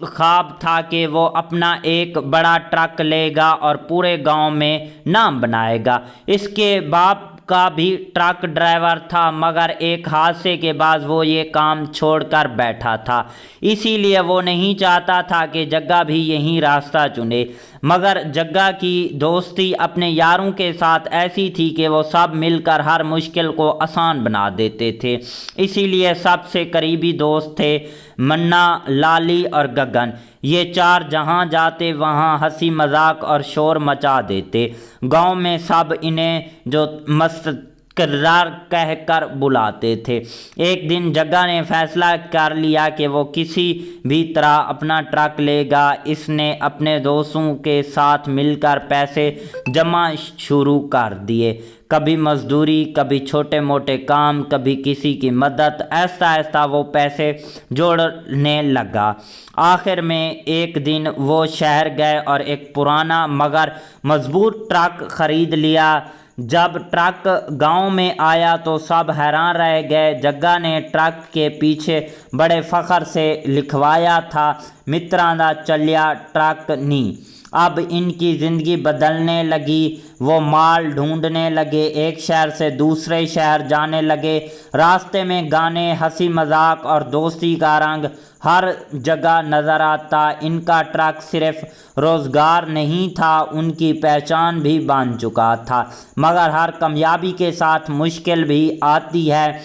ख्वाब था कि वो अपना एक बड़ा ट्रक लेगा और पूरे गांव में नाम बनाएगा। इसके बाप का भी ट्रक ड्राइवर था मगर एक हादसे के बाद वो ये काम छोड़कर बैठा था, इसीलिए वो नहीं चाहता था कि जग्गा भी यही रास्ता चुने। मगर जग्गा की दोस्ती अपने यारों के साथ ऐसी थी कि वो सब मिलकर हर मुश्किल को आसान बना देते थे, इसीलिए सबसे करीबी दोस्त थे मन्ना, लाली और गगन। ये चार जहाँ जाते वहाँ हंसी मजाक और शोर मचा देते। गांव में सब इन्हें जो मस्त किरदार कहकर बुलाते थे। एक दिन जग्गा ने फैसला कर लिया कि वो किसी भी तरह अपना ट्रक लेगा। इसने अपने दोस्तों के साथ मिलकर पैसे जमा शुरू कर दिए, कभी मजदूरी, कभी छोटे मोटे काम, कभी किसी की मदद। ऐसा ऐसा वो पैसे जोड़ने लगा। आखिर में एक दिन वो शहर गए और एक पुराना मगर मजबूत ट्रक खरीद लिया। जब ट्रक गांव में आया तो सब हैरान रह गए। जग्गा ने ट्रक के पीछे बड़े फख्र से लिखवाया था, मित्रां दा चलिया ट्रक नी। अब इनकी ज़िंदगी बदलने लगी। वो माल ढूंढने लगे, एक शहर से दूसरे शहर जाने लगे। रास्ते में गाने, हंसी मजाक और दोस्ती का रंग हर जगह नज़र आता। इनका ट्रक सिर्फ रोज़गार नहीं था, उनकी पहचान भी बन चुका था। मगर हर कामयाबी के साथ मुश्किल भी आती है।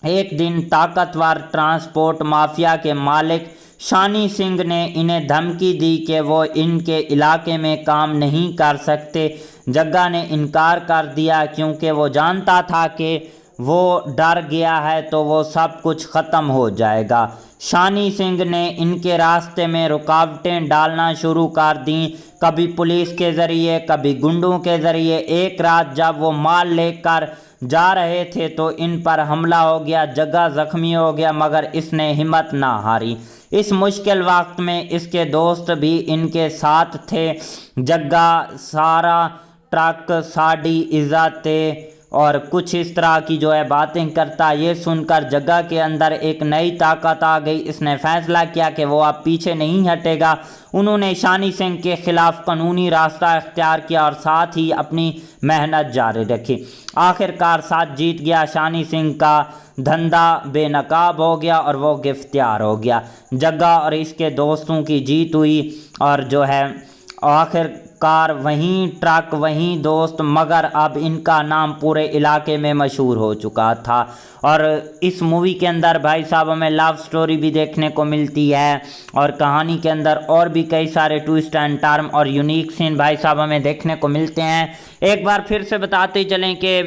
एक दिन ताकतवर ट्रांसपोर्ट माफिया के मालिक शानी सिंह ने इन्हें धमकी दी कि वो इनके इलाके में काम नहीं कर सकते। जग्गा ने इनकार कर दिया क्योंकि वो जानता था कि वो डर गया है तो वो सब कुछ ख़त्म हो जाएगा। शानी सिंह ने इनके रास्ते में रुकावटें डालना शुरू कर दी, कभी पुलिस के ज़रिए, कभी गुंडों के ज़रिए। एक रात जब वो माल लेकर जा रहे थे तो इन पर हमला हो गया। जग्गा ज़ख्मी हो गया मगर इसने हिम्मत ना हारी। इस मुश्किल वक्त में इसके दोस्त भी इनके साथ थे। जग्गा सारा ट्रक साड़ी इज़्ज़त और कुछ इस तरह की जो है बातें करता। ये सुनकर जग्गा के अंदर एक नई ताकत आ गई। इसने फैसला किया कि वो अब पीछे नहीं हटेगा। उन्होंने शानी सिंह के खिलाफ कानूनी रास्ता इख्तियार किया और साथ ही अपनी मेहनत जारी रखी। आखिरकार साथ जीत गया। शानी सिंह का धंधा बेनकाब हो गया और वो गिरफ्तार हो गया। जग्गा और इसके दोस्तों की जीत हुई और जो है आखिरकार वहीं ट्रक वहीं दोस्त, मगर अब इनका नाम पूरे इलाके में मशहूर हो चुका था। और इस मूवी के अंदर भाई साहब हमें लव स्टोरी भी देखने को मिलती है और कहानी के अंदर और भी कई सारे ट्विस्ट एंड टर्न और यूनिक सीन भाई साहब हमें देखने को मिलते हैं। एक बार फिर से बताते चलें कि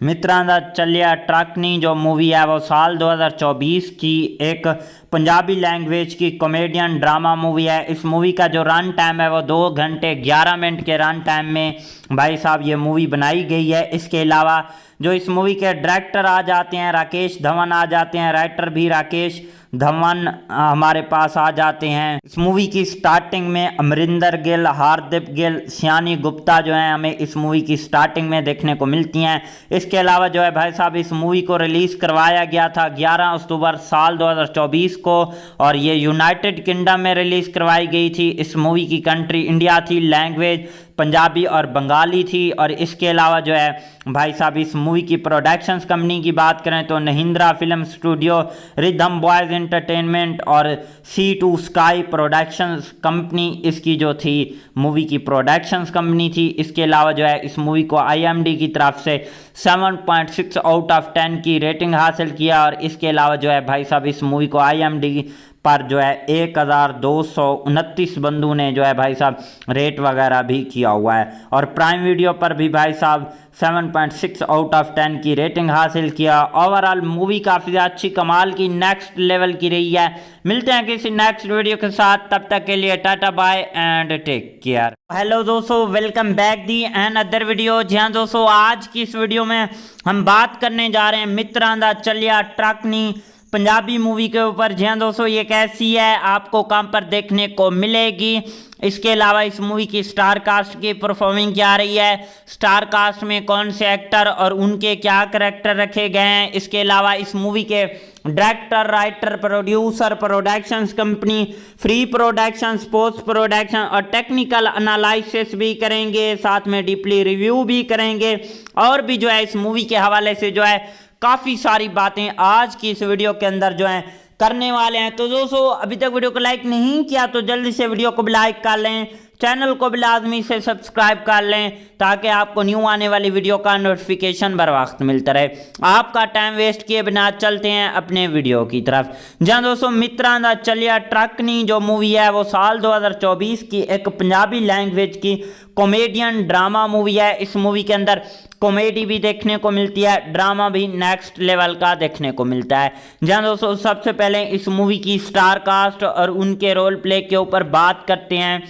मित्रां दा चलिया ट्रक नी जो मूवी है वो साल 2024 की एक पंजाबी लैंग्वेज की कॉमेडियन ड्रामा मूवी है। इस मूवी का जो रन टाइम है वो 2 घंटे 11 मिनट के रन टाइम में भाई साहब ये मूवी बनाई गई है। इसके अलावा जो इस मूवी के डायरेक्टर आ जाते हैं राकेश धवन आ जाते हैं, राइटर भी राकेश धवन हमारे पास आ जाते हैं। इस मूवी की स्टार्टिंग में अमरिंदर गिल, हार्दिक गिल, सियानी गुप्ता जो हैं हमें इस मूवी की स्टार्टिंग में देखने को मिलती हैं। इसके अलावा जो है भाई साहब इस मूवी को रिलीज़ करवाया गया था 11 अक्टूबर साल 2024 को और ये यूनाइटेड किंगडम में रिलीज़ करवाई गई थी। इस मूवी की कंट्री इंडिया थी, लैंग्वेज पंजाबी और बंगाली थी। और इसके अलावा जो है भाई साहब इस मूवी की प्रोडक्शंस कंपनी की बात करें तो Mahindra film studio, rhythm boys entertainment और C2 स्काई प्रोडक्शंस कंपनी इसकी जो थी मूवी की प्रोडक्शंस कंपनी थी। इसके अलावा जो है इस मूवी को IMDb की तरफ से 7.6 आउट ऑफ 10 की रेटिंग हासिल किया। और इसके अलावा जो है भाई साहब इस मूवी को IMDb पर जो है 1229 बंदों ने जो है भाई साहब रेट वगैरह भी किया हुआ है। और प्राइम वीडियो पर भी भाई साहब 7.6 आउट ऑफ 10 की रेटिंग हासिल किया। ओवरऑल मूवी काफ़ी अच्छी कमाल की नेक्स्ट लेवल की रही है। मिलते हैं किसी नेक्स्ट वीडियो के साथ, तब तक के लिए tata bye and take care. Hello दोस्तों, welcome back the and other video. जी हाँ दोस्तों, आज की इस वीडियो में हम बात करने जा रहे हैं मित्रां दा चलिया ट्रक नी पंजाबी मूवी के ऊपर। जी हाँ दोस्तों, ये कैसी है, आपको कहाँ पर देखने को मिलेगी। इसके अलावा इस मूवी की स्टार कास्ट की परफॉर्मिंग क्या रही है, स्टार कास्ट में कौन से एक्टर और उनके क्या करैक्टर रखे गए हैं। इसके अलावा इस मूवी के director, writer, producer, productions company, free production, post production और टेक्निकल एनालिसिस भी करेंगे, साथ में डीपली रिव्यू भी करेंगे। और भी जो है इस मूवी के हवाले से जो है काफ़ी सारी बातें आज की इस वीडियो के अंदर जो है करने वाले हैं। तो दोस्तों अभी तक वीडियो को लाइक नहीं किया तो जल्दी से वीडियो को भी लाइक कर लें, चैनल को भी लाजमी से सब्सक्राइब कर लें ताकि आपको न्यू आने वाली वीडियो का नोटिफिकेशन बर वक्त मिलता रहे। आपका टाइम वेस्ट किए बिना चलते हैं अपने वीडियो की तरफ। जहाँ दोस्तों मित्रां दा चलिया ट्रकनी जो मूवी है वो साल 2024 की एक पंजाबी लैंग्वेज की कॉमेडियन ड्रामा मूवी है। इस मूवी के अंदर कॉमेडी भी देखने को मिलती है, ड्रामा भी नेक्स्ट लेवल का देखने को मिलता है। जहाँ दोस्तों सबसे पहले इस मूवी की स्टार कास्ट और उनके रोल प्ले के ऊपर बात करते हैं।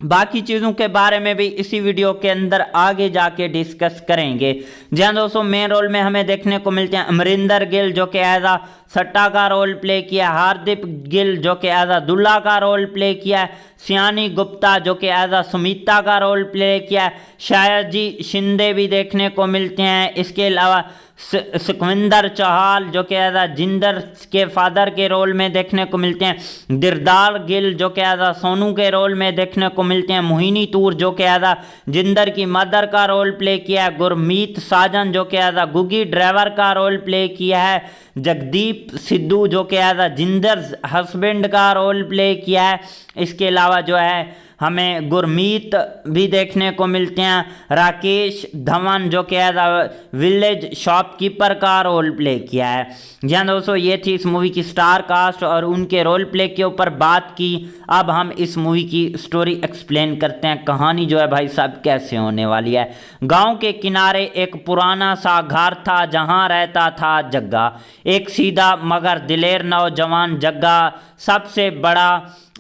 बाकी चीज़ों के बारे में भी इसी वीडियो के अंदर आगे जाके डिस्कस करेंगे। जहाँ दोस्तों मेन रोल में हमें देखने को मिलते हैं अमरिंदर गिल जो कि एज आ सट्टा का रोल प्ले किया, हार्दिक गिल जो कि एज आ दुल्ला का रोल प्ले किया है, सियानी गुप्ता जो कि एज आ सुमिता का रोल प्ले किया है, शायद जी शिंदे भी देखने को मिलते हैं। इसके अलावा सुखविंदर चौहान जो कि एज आ जिंदर के फादर के रोल में देखने को मिलते हैं, दिरदार गिल जो कि एज आ सोनू के रोल में देखने को मिलते हैं, मोहिनी तूर जो कि एज आ जिंदर की मदर का रोल प्ले किया है, गुरमीत साजन जो कि एज आ गुगी ड्राइवर का रोल प्ले किया है, जगदीप सिद्धू जो कि एज आ जिंदर हस्बैंड का रोल प्ले किया है। इसके अलावा जो है हमें गुरमीत भी देखने को मिलते हैं, राकेश धवन जो कि एज आ विलेज शॉपकीपर का रोल प्ले किया है। जहाँ दोस्तों ये थी इस मूवी की स्टार कास्ट और उनके रोल प्ले के ऊपर बात की। अब हम इस मूवी की स्टोरी एक्सप्लेन करते हैं। कहानी जो है भाई साहब कैसे होने वाली है। गांव के किनारे एक पुराना सा घर था जहां रहता था जग्गा, एक सीधा मगर दिलेर नौजवान। जग्गा सबसे बड़ा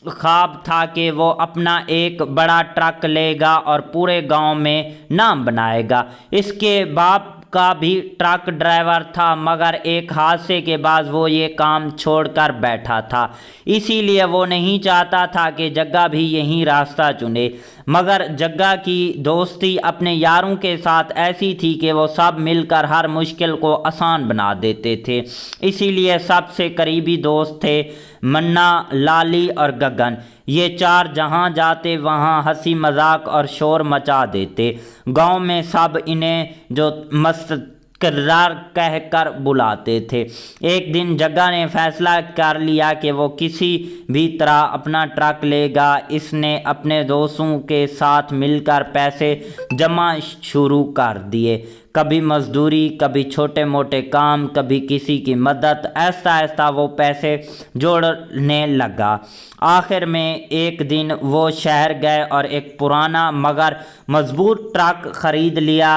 ख्वाब था कि वो अपना एक बड़ा ट्रक लेगा और पूरे गांव में नाम बनाएगा। इसके बाप का भी ट्रक ड्राइवर था मगर एक हादसे के बाद वो ये काम छोड़कर बैठा था, इसीलिए वो नहीं चाहता था कि जग्गा भी यही रास्ता चुने। मगर जग्गा की दोस्ती अपने यारों के साथ ऐसी थी कि वो सब मिलकर हर मुश्किल को आसान बना देते थे, इसीलिए सबसे करीबी दोस्त थे मन्ना, लाली और गगन। ये चार जहाँ जाते वहाँ हंसी मजाक और शोर मचा देते। गांव में सब इन्हें जो मस्त किरदार कहकर बुलाते थे। एक दिन जग्गा ने फैसला कर लिया कि वो किसी भी तरह अपना ट्रक लेगा। इसने अपने दोस्तों के साथ मिलकर पैसे जमा शुरू कर दिए, कभी मजदूरी, कभी छोटे मोटे काम, कभी किसी की मदद। ऐसा ऐसा वो पैसे जोड़ने लगा। आखिर में एक दिन वो शहर गए और एक पुराना मगर मजबूत ट्रक खरीद लिया।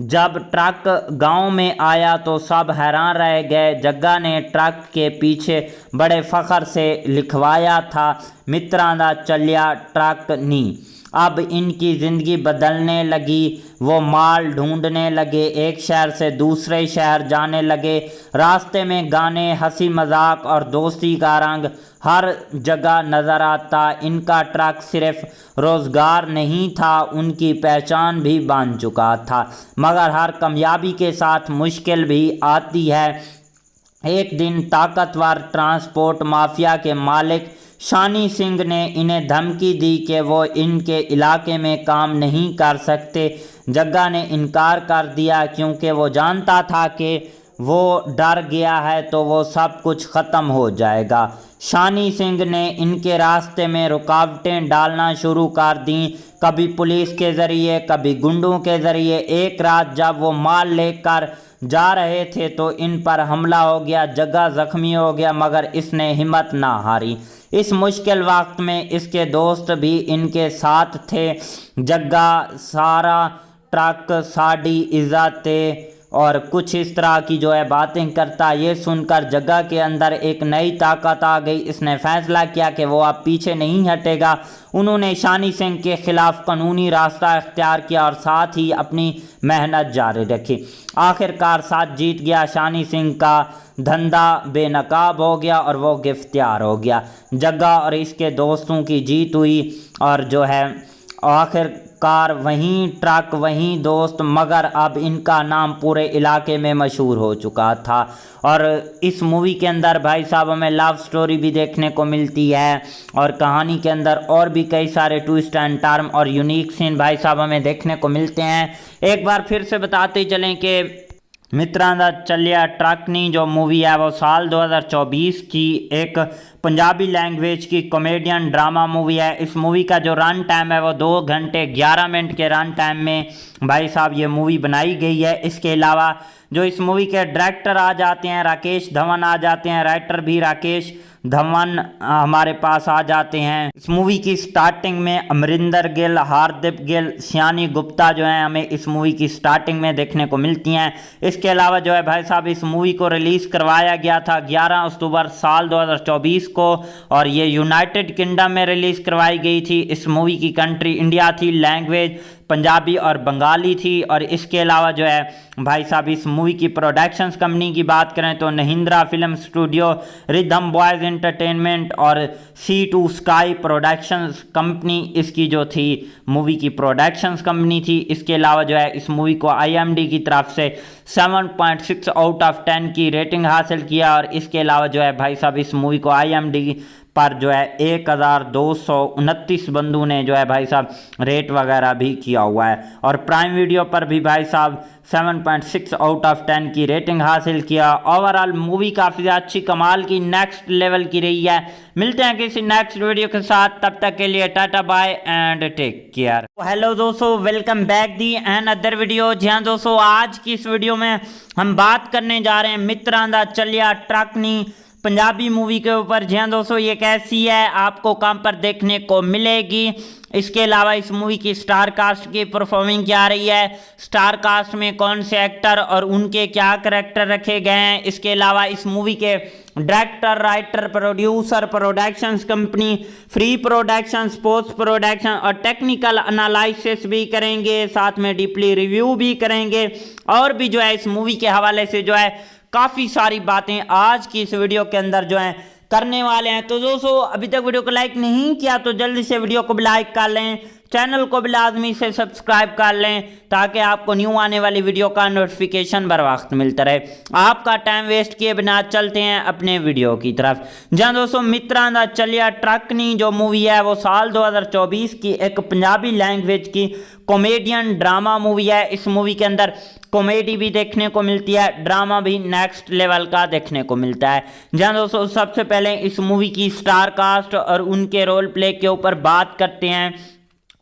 जब ट्रक गांव में आया तो सब हैरान रह गए। जग्गा ने ट्रक के पीछे बड़े फख्र से लिखवाया था, मित्रां दा चलिया ट्रक नी। अब इनकी ज़िंदगी बदलने लगी। वो माल ढूंढने लगे, एक शहर से दूसरे शहर जाने लगे। रास्ते में गाने, हंसी मजाक और दोस्ती का रंग हर जगह नज़र आता। इनका ट्रक सिर्फ रोज़गार नहीं था, उनकी पहचान भी बन चुका था। मगर हर कामयाबी के साथ मुश्किल भी आती है। एक दिन ताकतवर ट्रांसपोर्ट माफिया के मालिक शानी सिंह ने इन्हें धमकी दी कि वो इनके इलाके में काम नहीं कर सकते। जग्गा ने इनकार कर दिया क्योंकि वो जानता था कि वो डर गया है तो वो सब कुछ ख़त्म हो जाएगा। शानी सिंह ने इनके रास्ते में रुकावटें डालना शुरू कर दी, कभी पुलिस के ज़रिए, कभी गुंडों के ज़रिए। एक रात जब वो माल लेकर जा रहे थे तो इन पर हमला हो गया। जग्गा ज़ख्मी हो गया मगर इसने हिम्मत ना हारी। इस मुश्किल वक्त में इसके दोस्त भी इनके साथ थे। जग्गा सारा ट्रक साड़ी इज़्ज़त और कुछ इस तरह की जो है बातें करता। ये सुनकर जग्गा के अंदर एक नई ताकत आ गई। इसने फैसला किया कि वो अब पीछे नहीं हटेगा। उन्होंने शानी सिंह के खिलाफ कानूनी रास्ता इख्तियार किया और साथ ही अपनी मेहनत जारी रखी। आखिरकार साथ जीत गया। शानी सिंह का धंधा बेनकाब हो गया और वो गिरफ्तार हो गया। जग्गा और इसके दोस्तों की जीत हुई और जो है आखिरकार वहीं ट्रक वहीं दोस्त, मगर अब इनका नाम पूरे इलाके में मशहूर हो चुका था। और इस मूवी के अंदर भाई साहब हमें लव स्टोरी भी देखने को मिलती है और कहानी के अंदर और भी कई सारे ट्विस्ट एंड टर्न और यूनिक सीन भाई साहब हमें देखने को मिलते हैं। एक बार फिर से बताते चलें कि मित्रां दा चलिया ट्रकनी जो मूवी है वो साल 2024 की एक पंजाबी लैंग्वेज की कॉमेडियन ड्रामा मूवी है। इस मूवी का जो रन टाइम है वो 2 घंटे 11 मिनट के रन टाइम में भाई साहब ये मूवी बनाई गई है। इसके अलावा जो इस मूवी के डायरेक्टर आ जाते हैं राकेश धवन आ जाते हैं, राइटर भी राकेश धवन हमारे पास आ जाते हैं। इस मूवी की स्टार्टिंग में अमरिंदर गिल, हार्दिक गिल, सियानी गुप्ता जो है हमें इस मूवी की स्टार्टिंग में देखने को मिलती हैं। इसके अलावा जो है भाई साहब इस मूवी को रिलीज़ करवाया गया था 11 अक्टूबर साल 2024 को और ये यूनाइटेड किंगडम में रिलीज़ करवाई गई थी। इस मूवी की कंट्री इंडिया थी, लैंग्वेज पंजाबी और बंगाली थी। और इसके अलावा जो है भाई साहब इस मूवी की प्रोडक्शंस कंपनी की बात करें तो Mahindra film studio, rhythm boys entertainment और C2 स्काई प्रोडक्शंस कंपनी इसकी जो थी मूवी की प्रोडक्शंस कंपनी थी। इसके अलावा जो है इस मूवी को IMDb की तरफ से 7.6 आउट ऑफ 10 की रेटिंग हासिल किया। और इसके अलावा जो है भाई साहब इस मूवी को IMDb पर जो है 1229 बंदों ने जो है भाई साहब रेट वगैरह भी किया हुआ है। और प्राइम वीडियो पर भी भाई साहब 7.6 आउट ऑफ 10 की रेटिंग हासिल किया। ओवरऑल मूवी काफ़ी अच्छी कमाल की नेक्स्ट लेवल की रही है। मिलते हैं किसी नेक्स्ट वीडियो के साथ, तब तक के लिए tata bye and take care. Hello दोस्तों, welcome back the and other video. जी हाँ दोस्तों, आज की इस वीडियो में हम बात करने जा रहे हैं मित्रां दा चलिया ट्रकनी पंजाबी मूवी के ऊपर। जी हाँ दोस्तों, ये कैसी है, आपको कहाँ पर देखने को मिलेगी। इसके अलावा इस मूवी की स्टार कास्ट की परफॉर्मिंग क्या रही है, स्टार कास्ट में कौन से एक्टर और उनके क्या करैक्टर रखे गए हैं। इसके अलावा इस मूवी के director, writer, producer, productions company, free production, post production और टेक्निकल एनालिसिस भी करेंगे, साथ में डीपली रिव्यू भी करेंगे। और भी जो है इस मूवी के हवाले से जो है काफ़ी सारी बातें आज की इस वीडियो के अंदर जो है करने वाले हैं। तो दोस्तों अभी तक वीडियो को लाइक नहीं किया तो जल्दी से वीडियो को भी लाइक कर लें, चैनल को भी लाजमी से सब्सक्राइब कर लें ताकि आपको न्यू आने वाली वीडियो का नोटिफिकेशन बर वक्त मिलता रहे। आपका टाइम वेस्ट किए बिना चलते हैं अपने वीडियो की तरफ। जहाँ दोस्तों मित्रां दा चलिया ट्रकनी जो मूवी है वो साल 2024 की एक पंजाबी लैंग्वेज की कॉमेडियन ड्रामा मूवी है। इस मूवी के अंदर कॉमेडी भी देखने को मिलती है, ड्रामा भी नेक्स्ट लेवल का देखने को मिलता है। जहाँ दोस्तों सबसे पहले इस मूवी की स्टार कास्ट और उनके रोल प्ले के ऊपर बात करते हैं।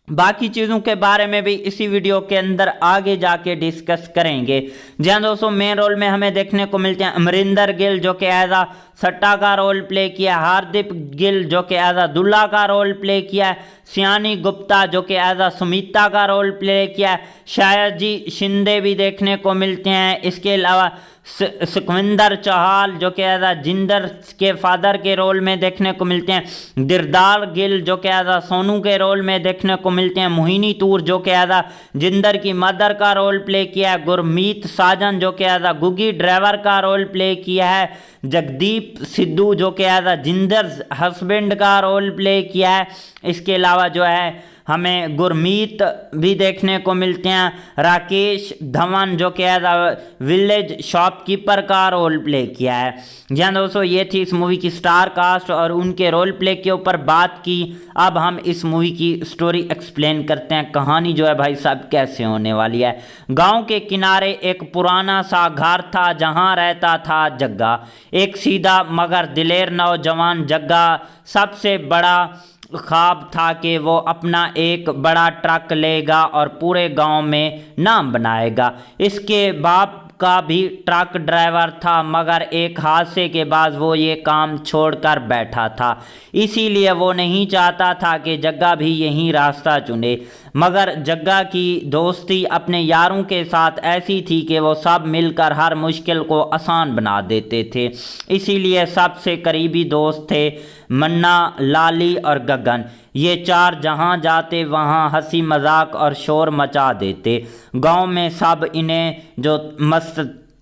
बाकी चीज़ों के बारे में भी इसी वीडियो के अंदर आगे जाके डिस्कस करेंगे। जहाँ दोस्तों मेन रोल में हमें देखने को मिलते हैं अमरिंदर गिल जो कि एज आ सट्टा का रोल प्ले किया, हार्दिक गिल जो कि एज आ दुल्ला का रोल प्ले किया, सियानी गुप्ता जो कि एज आ सुमिता का रोल प्ले किया, शायजी शिंदे भी देखने को मिलते हैं। इसके अलावा सुखविंदर चौहान जो कि एज आ जिंदर के फादर के रोल में देखने को मिलते हैं, दिरदार गिल जो कि एज आ सोनू के रोल में देखने को मिलते हैं, मोहिनी तूर जो कि एज आ जिंदर की मदर का रोल प्ले किया है, गुरमीत साजन जो कि एज आ गुगी ड्राइवर का रोल प्ले किया है, जगदीप सिद्धू जो कि एज आ जिंदर हस्बैंड का रोल प्ले किया है। इसके अलावा जो है हमें गुरमीत भी देखने को मिलते हैं, राकेश धवन जो कि एज आ विलेज शॉपकीपर का रोल प्ले किया है। जहाँ दोस्तों ये थी इस मूवी की स्टार कास्ट और उनके रोल प्ले के ऊपर बात की। अब हम इस मूवी की स्टोरी एक्सप्लेन करते हैं, कहानी जो है भाई साहब कैसे होने वाली है। गांव के किनारे एक पुराना सा घर था जहां रहता था जग्गा, एक सीधा मगर दिलेर नौजवान। जग्गा सबसे बड़ा ख्वाब था कि वो अपना एक बड़ा ट्रक लेगा और पूरे गांव में नाम बनाएगा। इसके बाप का भी ट्रक ड्राइवर था मगर एक हादसे के बाद वो ये काम छोड़कर बैठा था, इसीलिए वो नहीं चाहता था कि जग्गा भी यही रास्ता चुने। मगर जग्गा की दोस्ती अपने यारों के साथ ऐसी थी कि वो सब मिलकर हर मुश्किल को आसान बना देते थे, इसीलिए सबसे करीबी दोस्त थे मन्ना, लाली और गगन। ये चार जहाँ जाते वहाँ हंसी मजाक और शोर मचा देते। गांव में सब इन्हें जो मस्त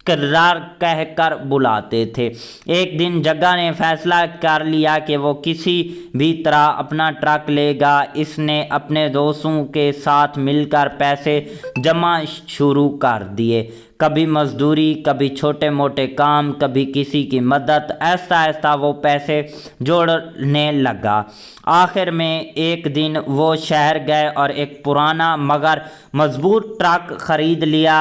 किरदार कहकर बुलाते थे। एक दिन जग्गा ने फैसला कर लिया कि वो किसी भी तरह अपना ट्रक लेगा। इसने अपने दोस्तों के साथ मिलकर पैसे जमा शुरू कर दिए, कभी मजदूरी, कभी छोटे मोटे काम, कभी किसी की मदद। ऐसा ऐसा वो पैसे जोड़ने लगा। आखिर में एक दिन वो शहर गए और एक पुराना मगर मजबूत ट्रक खरीद लिया।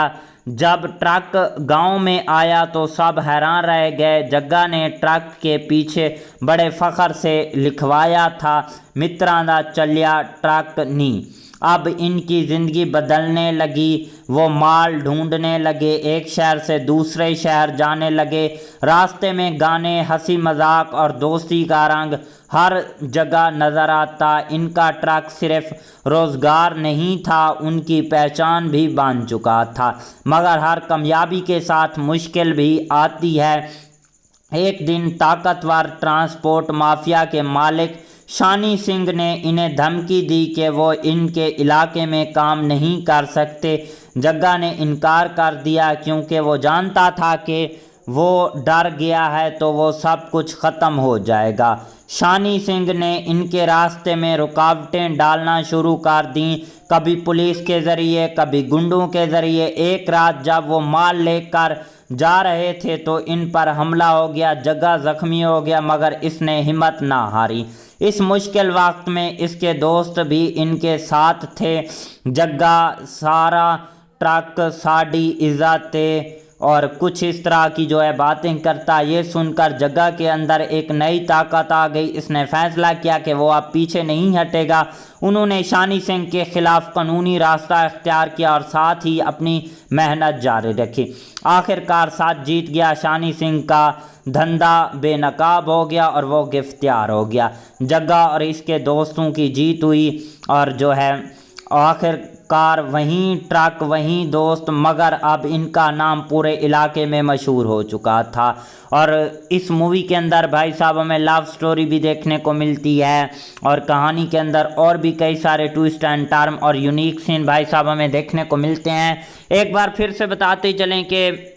जब ट्रक गांव में आया तो सब हैरान रह गए। जग्गा ने ट्रक के पीछे बड़े फख्र से लिखवाया था, मित्रां दा चलिया ट्रक नी। अब इनकी ज़िंदगी बदलने लगी। वो माल ढूंढने लगे, एक शहर से दूसरे शहर जाने लगे। रास्ते में गाने, हंसी मजाक और दोस्ती का रंग हर जगह नज़र आता। इनका ट्रक सिर्फ रोज़गार नहीं था, उनकी पहचान भी बन चुका था। मगर हर कामयाबी के साथ मुश्किल भी आती है। एक दिन ताकतवर ट्रांसपोर्ट माफिया के मालिक शानी सिंह ने इन्हें धमकी दी कि वो इनके इलाके में काम नहीं कर सकते। जग्गा ने इनकार कर दिया क्योंकि वो जानता था कि वो डर गया है तो वो सब कुछ ख़त्म हो जाएगा। शानी सिंह ने इनके रास्ते में रुकावटें डालना शुरू कर दी, कभी पुलिस के ज़रिए, कभी गुंडों के ज़रिए। एक रात जब वो माल लेकर जा रहे थे तो इन पर हमला हो गया। जग्गा ज़ख्मी हो गया मगर इसने हिम्मत ना हारी। इस मुश्किल वक्त में इसके दोस्त भी इनके साथ थे। जग्गा सारा ट्रक साड़ी इज़्ज़त और कुछ इस तरह की जो है बातें करता। ये सुनकर जग्गा के अंदर एक नई ताकत आ गई। इसने फैसला किया कि वो अब पीछे नहीं हटेगा। उन्होंने शानी सिंह के खिलाफ कानूनी रास्ता इख्तियार किया और साथ ही अपनी मेहनत जारी रखी। आखिरकार साथ जीत गया। शानी सिंह का धंधा बेनकाब हो गया और वो गिरफ्तार हो गया। जग्गा और इसके दोस्तों की जीत हुई और जो है आखिरकार वहीं ट्रक वहीं दोस्त, मगर अब इनका नाम पूरे इलाके में मशहूर हो चुका था। और इस मूवी के अंदर भाई साहब हमें लव स्टोरी भी देखने को मिलती है और कहानी के अंदर और भी कई सारे ट्विस्ट एंड टर्न और यूनिक सीन भाई साहब हमें देखने को मिलते हैं। एक बार फिर से बताते चलें कि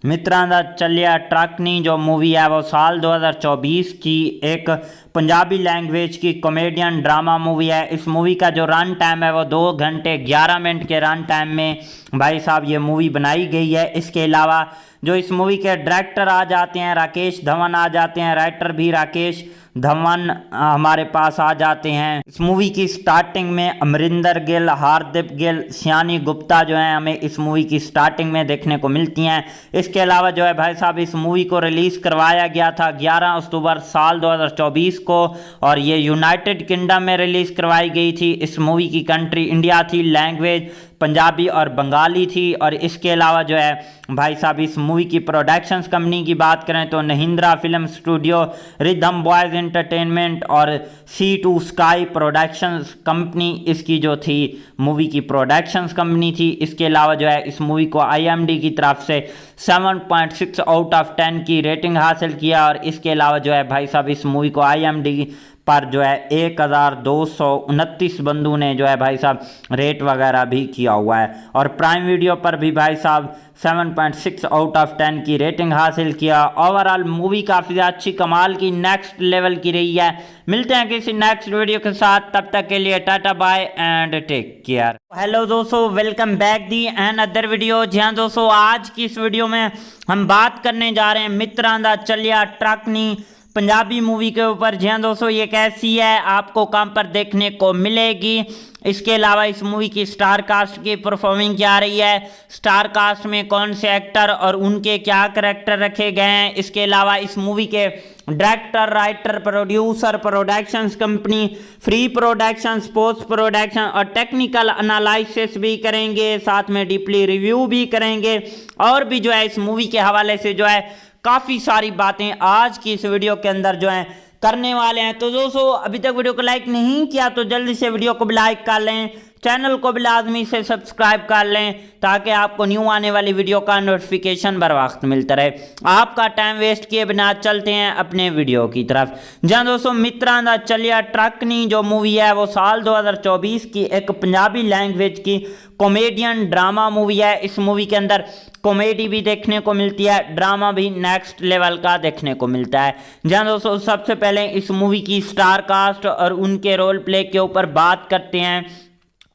मित्रां दा चलिया ट्रक नी जो मूवी है वो साल 2024 की एक पंजाबी लैंग्वेज की कॉमेडियन ड्रामा मूवी है। इस मूवी का जो रन टाइम है वो 2 घंटे 11 मिनट के रन टाइम में भाई साहब ये मूवी बनाई गई है। इसके अलावा जो इस मूवी के डायरेक्टर आ जाते हैं राकेश धवन आ जाते हैं, राइटर भी राकेश धवन हमारे पास आ जाते हैं। इस मूवी की स्टार्टिंग में अमरिंदर गिल, हार्दिक गिल, सियानी गुप्ता जो है हमें इस मूवी की स्टार्टिंग में देखने को मिलती हैं। इसके अलावा जो है भाई साहब इस मूवी को रिलीज़ करवाया गया था 11 अक्टूबर साल 2024 को और ये यूनाइटेड किंगडम में रिलीज़ करवाई गई थी। इस मूवी की कंट्री इंडिया थी, लैंग्वेज पंजाबी और बंगाली थी। और इसके अलावा जो है भाई साहब इस मूवी की प्रोडक्शंस कंपनी की बात करें तो Mahindra film studio, rhythm boys entertainment और C2 स्काई प्रोडक्शंस कंपनी इसकी जो थी मूवी की प्रोडक्शंस कंपनी थी। इसके अलावा जो है इस मूवी को IMDb की तरफ से 7.6 आउट ऑफ 10 की रेटिंग हासिल किया। और इसके अलावा जो है भाई साहब इस मूवी को IMDb पर जो है 1229 बंदों ने जो है भाई साहब रेट वगैरह भी किया हुआ है। और प्राइम वीडियो पर भी भाई साहब 7.6 आउट ऑफ 10 की रेटिंग हासिल किया। ओवरऑल मूवी काफ़ी अच्छी कमाल की नेक्स्ट लेवल की रही है। मिलते हैं किसी नेक्स्ट वीडियो के साथ, तब तक के लिए tata bye and take care. Hello दोस्तों, welcome back the and other video. जी हाँ दोस्तों, आज की इस वीडियो में हम बात करने जा रहे हैं मित्रां दा चलिया ट्रक नी पंजाबी मूवी के ऊपर। जी हाँ दोस्तों, ये कैसी है आपको कहाँ पर देखने को मिलेगी। इसके अलावा इस मूवी की स्टार कास्ट की परफॉर्मिंग क्या रही है, स्टार कास्ट में कौन से एक्टर और उनके क्या करैक्टर रखे गए हैं। इसके अलावा इस मूवी के director, writer, producer, productions company, free production, post production और टेक्निकल एनालिसिस भी करेंगे, साथ में डीपली रिव्यू भी करेंगे और भी जो है इस मूवी के हवाले से जो है काफ़ी सारी बातें आज की इस वीडियो के अंदर जो है करने वाले हैं। तो दोस्तों अभी तक वीडियो को लाइक नहीं किया तो जल्दी से वीडियो को भी लाइक कर लें, चैनल को भी लाजमी से सब्सक्राइब कर लें ताकि आपको न्यू आने वाली वीडियो का नोटिफिकेशन बर वक्त मिलता रहे। आपका टाइम वेस्ट किए बिना चलते हैं अपने वीडियो की तरफ। जहाँ दोस्तों मित्रां दा चलिया ट्रक नी जो मूवी है वो साल 2024 की एक पंजाबी लैंग्वेज की कॉमेडियन ड्रामा मूवी है। इस मूवी के अंदर कॉमेडी भी देखने को मिलती है, ड्रामा भी नेक्स्ट लेवल का देखने को मिलता है। जहाँ दोस्तों सबसे पहले इस मूवी की स्टार कास्ट और उनके रोल प्ले के ऊपर बात करते हैं।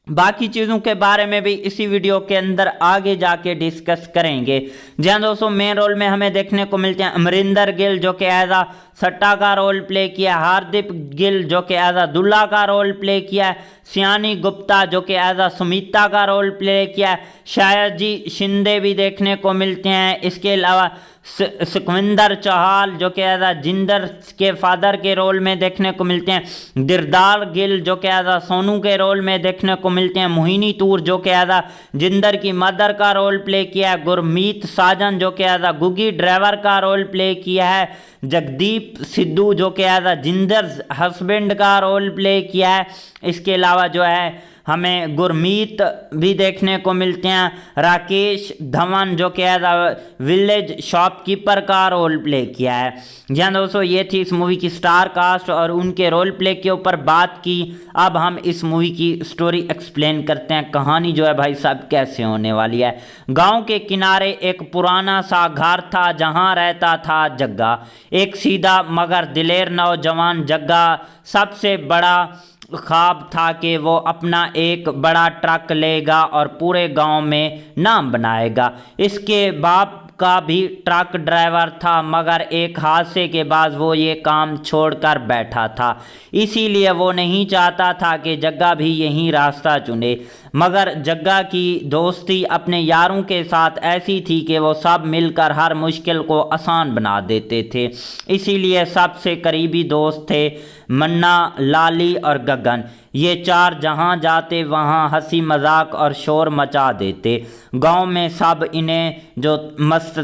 बाकी चीज़ों के बारे में भी इसी वीडियो के अंदर आगे जाके डिस्कस करेंगे। जहाँ दोस्तों मेन रोल में हमें देखने को मिलते हैं अमरिंदर गिल जो कि एज अ सट्टा का रोल प्ले किया, हार्दिक गिल जो कि एज अ दुल्ला का रोल प्ले किया है, सियानी गुप्ता जो कि एज अ सुमिता का रोल प्ले किया है, शायद जी शिंदे भी देखने को मिलते हैं। इसके अलावा सुखविंदर चौहान जो कि एज अ जिंदर के फादर के रोल में देखने को मिलते हैं, दिलदार गिल जो कि एज अ सोनू के रोल में देखने को मिलते हैं, मोहिनी तूर जो कि एज अ जिंदर की मदर का रोल प्ले किया है, गुरमीत साजन जो कि एज अ गुगी ड्राइवर का रोल प्ले किया है, जगदीप सिद्धू जो कि एज अ जिंदर हस्बैंड का रोल प्ले किया है। इसके अलावा जो है हमें गुरमीत भी देखने को मिलते हैं, राकेश धवन जो कि एज अ विलेज शॉपकीपर का रोल प्ले किया है। जी हाँ दोस्तों, ये थी इस मूवी की स्टार कास्ट और उनके रोल प्ले के ऊपर बात की। अब हम इस मूवी की स्टोरी एक्सप्लेन करते हैं, कहानी जो है भाई साहब कैसे होने वाली है। गांव के किनारे एक पुराना सा घर था जहां रहता था जग्गा, एक सीधा मगर दिलेर नौजवान। जग्गा सबसे बड़ा ख्वाब था कि वो अपना एक बड़ा ट्रक लेगा और पूरे गांव में नाम बनाएगा। इसके बाप का भी ट्रक ड्राइवर था, मगर एक हादसे के बाद वो ये काम छोड़कर बैठा था। इसीलिए वो नहीं चाहता था कि जग्गा भी यही रास्ता चुने। मगर जग्गा की दोस्ती अपने यारों के साथ ऐसी थी कि वो सब मिलकर हर मुश्किल को आसान बना देते थे। इसीलिए सबसे करीबी दोस्त थे मन्ना, लाली और गगन। ये चार जहाँ जाते वहाँ हंसी मजाक और शोर मचा देते। गांव में सब इन्हें जो मस्त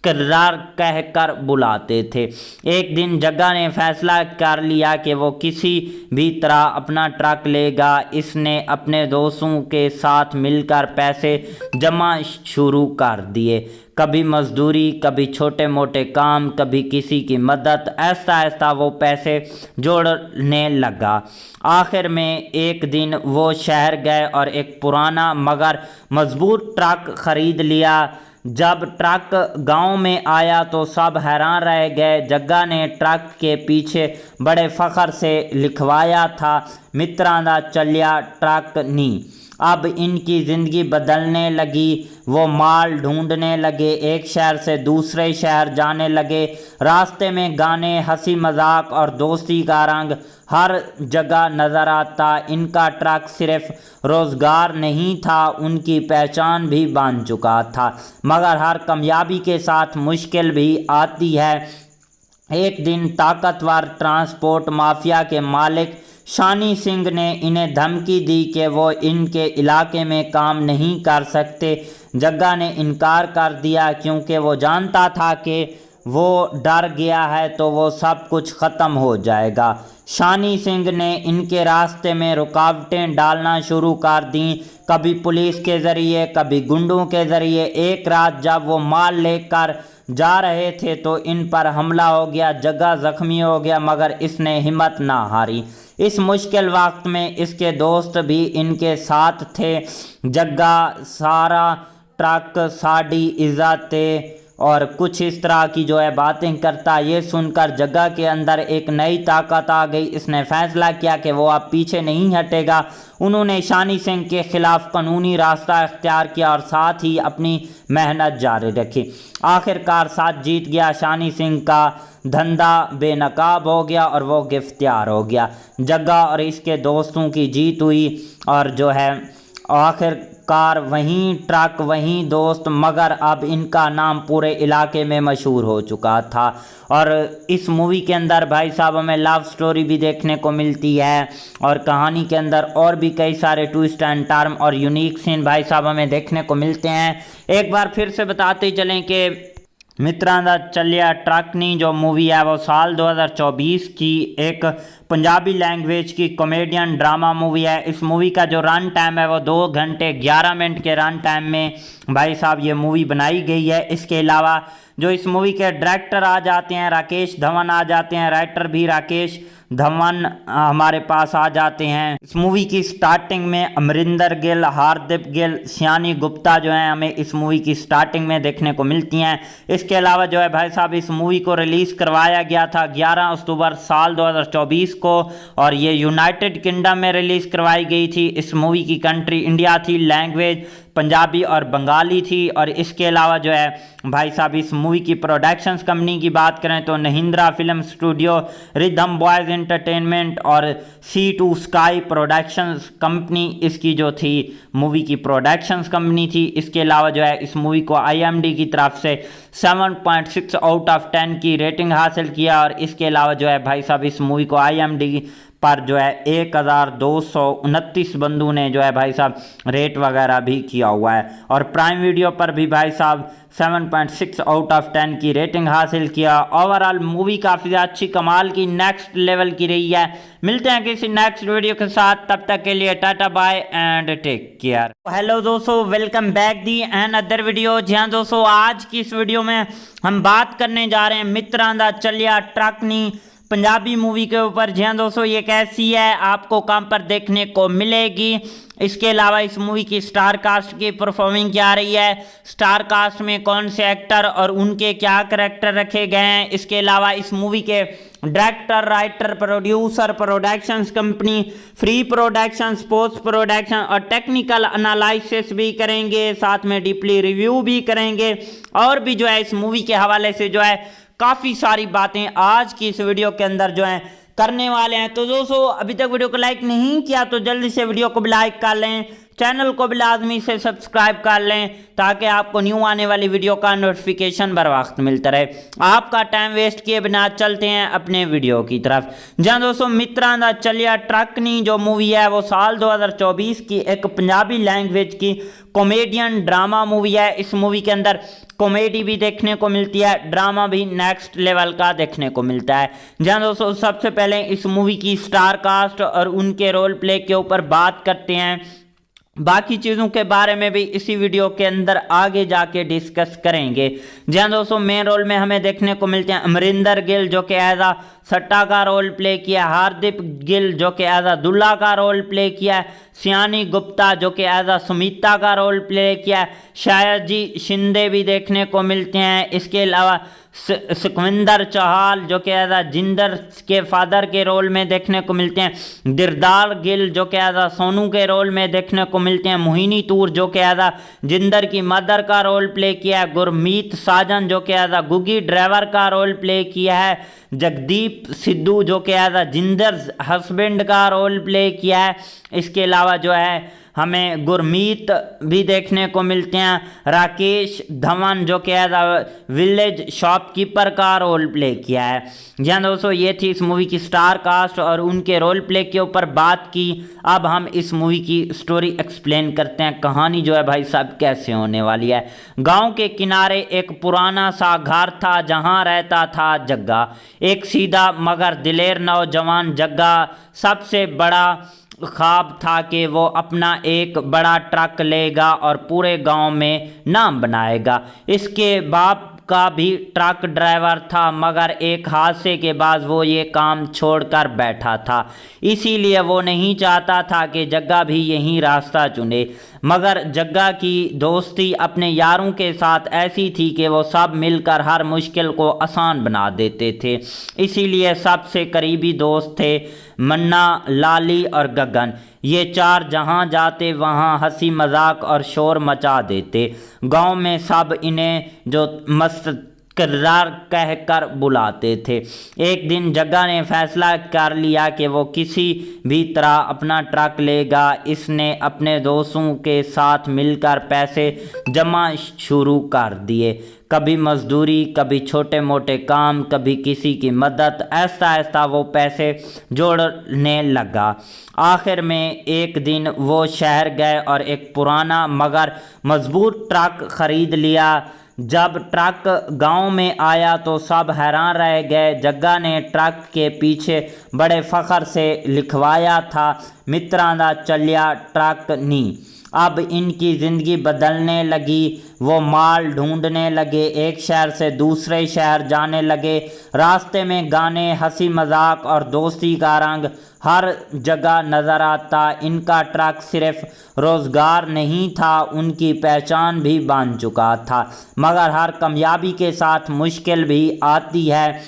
किरदार कहकर बुलाते थे। एक दिन जग्गा ने फैसला कर लिया कि वो किसी भी तरह अपना ट्रक लेगा। इसने अपने दोस्तों के साथ मिलकर पैसे जमा शुरू कर दिए, कभी मजदूरी, कभी छोटे मोटे काम, कभी किसी की मदद। ऐसा ऐसा वो पैसे जोड़ने लगा। आखिर में एक दिन वो शहर गए और एक पुराना मगर मजबूत ट्रक खरीद लिया। जब ट्रक गांव में आया तो सब हैरान रह गए। जग्गा ने ट्रक के पीछे बड़े फख्र से लिखवाया था, मित्रां दा चलिया ट्रक नी। अब इनकी ज़िंदगी बदलने लगी। वो माल ढूंढने लगे, एक शहर से दूसरे शहर जाने लगे। रास्ते में गाने, हंसी मजाक और दोस्ती का रंग हर जगह नज़र आता। इनका ट्रक सिर्फ रोज़गार नहीं था, उनकी पहचान भी बन चुका था। मगर हर कामयाबी के साथ मुश्किल भी आती है। एक दिन ताकतवर ट्रांसपोर्ट माफिया के मालिक शानी सिंह ने इन्हें धमकी दी कि वो इनके इलाके में काम नहीं कर सकते। जग्गा ने इनकार कर दिया क्योंकि वो जानता था कि वो डर गया है तो वो सब कुछ ख़त्म हो जाएगा। शानी सिंह ने इनके रास्ते में रुकावटें डालना शुरू कर दी, कभी पुलिस के ज़रिए, कभी गुंडों के ज़रिए। एक रात जब वो माल लेकर जा रहे थे तो इन पर हमला हो गया। जग्गा जख्मी हो गया मगर इसने हिम्मत ना हारी। इस मुश्किल वक्त में इसके दोस्त भी इनके साथ थे। जग्गा सारा ट्रक साड़ी इज़्ज़त और कुछ इस तरह की जो है बातें करता। ये सुनकर जग्गा के अंदर एक नई ताकत आ गई। इसने फैसला किया कि वो अब पीछे नहीं हटेगा। उन्होंने शानी सिंह के खिलाफ कानूनी रास्ता इख्तियार किया और साथ ही अपनी मेहनत जारी रखी। आखिरकार साथ जीत गया। शानी सिंह का धंधा बेनकाब हो गया और वो गिरफ्तार हो गया। जग्गा और इसके दोस्तों की जीत हुई और जो है आखिरकार वहीं ट्रक वहीं दोस्त, मगर अब इनका नाम पूरे इलाके में मशहूर हो चुका था। और इस मूवी के अंदर भाई साहब हमें लव स्टोरी भी देखने को मिलती है और कहानी के अंदर और भी कई सारे ट्विस्ट एंड टर्न और यूनिक सीन भाई साहब हमें देखने को मिलते हैं। एक बार फिर से बताते चलें कि मित्रां दा चलिया ट्रक नी जो मूवी है वो साल 2024 की एक पंजाबी लैंग्वेज की कॉमेडियन ड्रामा मूवी है। इस मूवी का जो रन टाइम है वो 2 घंटे 11 मिनट के रन टाइम में भाई साहब ये मूवी बनाई गई है। इसके अलावा जो इस मूवी के डायरेक्टर आ जाते हैं राकेश धवन आ जाते हैं, राइटर भी राकेश धवन हमारे पास आ जाते हैं। इस मूवी की स्टार्टिंग में अमरिंदर गिल, हार्दिक गिल, सियानी गुप्ता जो हैं हमें इस मूवी की स्टार्टिंग में देखने को मिलती हैं। इसके अलावा जो है भाई साहब इस मूवी को रिलीज़ करवाया गया था 11 अक्टूबर साल 2024 को और ये यूनाइटेड किंगडम में रिलीज़ करवाई गई थी। इस मूवी की कंट्री इंडिया थी, लैंग्वेज पंजाबी और बंगाली थी। और इसके अलावा जो है भाई साहब इस मूवी की प्रोडक्शंस कंपनी की बात करें तो Mahindra film studio, rhythm boys entertainment और C2 स्काई प्रोडक्शंस कंपनी इसकी जो थी मूवी की प्रोडक्शंस कंपनी थी। इसके अलावा जो है इस मूवी को IMDb की तरफ से 7.6 आउट ऑफ 10 की रेटिंग हासिल किया। और इसके अलावा जो है भाई साहब इस मूवी को IMDb पर जो है 1229 बंदों ने जो है भाई साहब रेट वगैरह भी किया हुआ है। और प्राइम वीडियो पर भी भाई साहब 7.6 आउट ऑफ 10 की रेटिंग हासिल किया। ओवरऑल मूवी काफ़ी अच्छी कमाल की नेक्स्ट लेवल की रही है। मिलते हैं किसी नेक्स्ट वीडियो के साथ, तब तक के लिए tata bye and take care. Hello दोस्तों, welcome back the and other video. जी हाँ दोस्तों, आज की इस वीडियो में हम बात करने जा रहे हैं मित्रां दा चलिया ट्रकनी पंजाबी मूवी के ऊपर। जी हाँ दोस्तों, ये कैसी है, आपको कहाँ पर देखने को मिलेगी। इसके अलावा इस मूवी की स्टार कास्ट की परफॉर्मिंग क्या रही है, स्टार कास्ट में कौन से एक्टर और उनके क्या करैक्टर रखे गए हैं। इसके अलावा इस मूवी के director, writer, producer, productions company, free production, post production और टेक्निकल एनालिसिस भी करेंगे, साथ में डीपली रिव्यू भी करेंगे। और भी जो है इस मूवी के हवाले से जो है काफ़ी सारी बातें आज की इस वीडियो के अंदर जो है करने वाले हैं। तो दोस्तों, अभी तक वीडियो को लाइक नहीं किया तो जल्दी से वीडियो को भी लाइक कर लें, चैनल को भी लाजमी से सब्सक्राइब कर लें ताकि आपको न्यू आने वाली वीडियो का नोटिफिकेशन बर वक्त मिलता रहे। आपका टाइम वेस्ट किए बिना चलते हैं अपने वीडियो की तरफ। जहाँ दोस्तों मित्रां दा चलिया ट्रकनी जो मूवी है वो साल 2024 की एक पंजाबी लैंग्वेज की कॉमेडियन ड्रामा मूवी है। इस मूवी के अंदर कॉमेडी भी देखने को मिलती है, ड्रामा भी नेक्स्ट लेवल का देखने को मिलता है। जहाँ दोस्तों सबसे पहले इस मूवी की स्टार कास्ट और उनके रोल प्ले के ऊपर बात करते हैं। बाकी चीज़ों के बारे में भी इसी वीडियो के अंदर आगे जाके डिस्कस करेंगे। जहाँ दोस्तों मेन रोल में हमें देखने को मिलते हैं अमरिंदर गिल जो कि एज आ सट्टा का रोल प्ले किया, हार्दिक गिल जो कि एज आ दुल्ला का रोल प्ले किया, सियानी गुप्ता जो कि एज आ सुमिता का रोल प्ले किया, शायद जी शिंदे भी देखने को मिलते हैं। इसके अलावा सुखविंदर चौहान जो कि एज आ जिंदर के फादर के रोल में देखने को मिलते हैं, दिरदार गिल जो कि एज आ सोनू के रोल में देखने को मिलते हैं, मोहिनी तूर जो कि एज आ जिंदर की मदर का रोल प्ले किया है, गुरमीत साजन जो कि एज आ गुगी ड्राइवर का रोल प्ले किया है, जगदीप सिद्धू जो कि एज आ जिंदर हस्बैंड का रोल प्ले किया है। इसके अलावा जो है हमें गुरमीत भी देखने को मिलते हैं, राकेश धवन जो कि एज आ विलेज शॉपकीपर का रोल प्ले किया है। जहाँ दोस्तों ये थी इस मूवी की स्टार कास्ट और उनके रोल प्ले के ऊपर बात की। अब हम इस मूवी की स्टोरी एक्सप्लेन करते हैं, कहानी जो है भाई साहब कैसे होने वाली है। गांव के किनारे एक पुराना सा घर था जहां रहता था जग्गा, एक सीधा मगर दिलेर नौजवान। जग्गा सबसे बड़ा ख्वाब था कि वो अपना एक बड़ा ट्रक लेगा और पूरे गांव में नाम बनाएगा। इसके बाप का भी ट्रक ड्राइवर था, मगर एक हादसे के बाद वो ये काम छोड़कर बैठा था। इसीलिए वो नहीं चाहता था कि जग्गा भी यही रास्ता चुने। मगर जग्गा की दोस्ती अपने यारों के साथ ऐसी थी कि वो सब मिलकर हर मुश्किल को आसान बना देते थे। इसीलिए सबसे करीबी दोस्त थे मन्ना, लाली और गगन। ये चार जहाँ जाते वहाँ हंसी मजाक और शोर मचा देते। गांव में सब इन्हें जो मस्त किरदार कहकर बुलाते थे। एक दिन जग्गा ने फैसला कर लिया कि वो किसी भी तरह अपना ट्रक लेगा। इसने अपने दोस्तों के साथ मिलकर पैसे जमा शुरू कर दिए, कभी मजदूरी, कभी छोटे मोटे काम, कभी किसी की मदद। ऐसा ऐसा वो पैसे जोड़ने लगा। आखिर में एक दिन वो शहर गए और एक पुराना मगर मजबूत ट्रक खरीद लिया। जब ट्रक गांव में आया तो सब हैरान रह गए। जग्गा ने ट्रक के पीछे बड़े फख्र से लिखवाया था मित्रां दा चलिया ट्रकनी। अब इनकी ज़िंदगी बदलने लगी। वो माल ढूंढने लगे, एक शहर से दूसरे शहर जाने लगे। रास्ते में गाने, हंसी मजाक और दोस्ती का रंग हर जगह नज़र आता। इनका ट्रक सिर्फ रोज़गार नहीं था, उनकी पहचान भी बन चुका था। मगर हर कामयाबी के साथ मुश्किल भी आती है।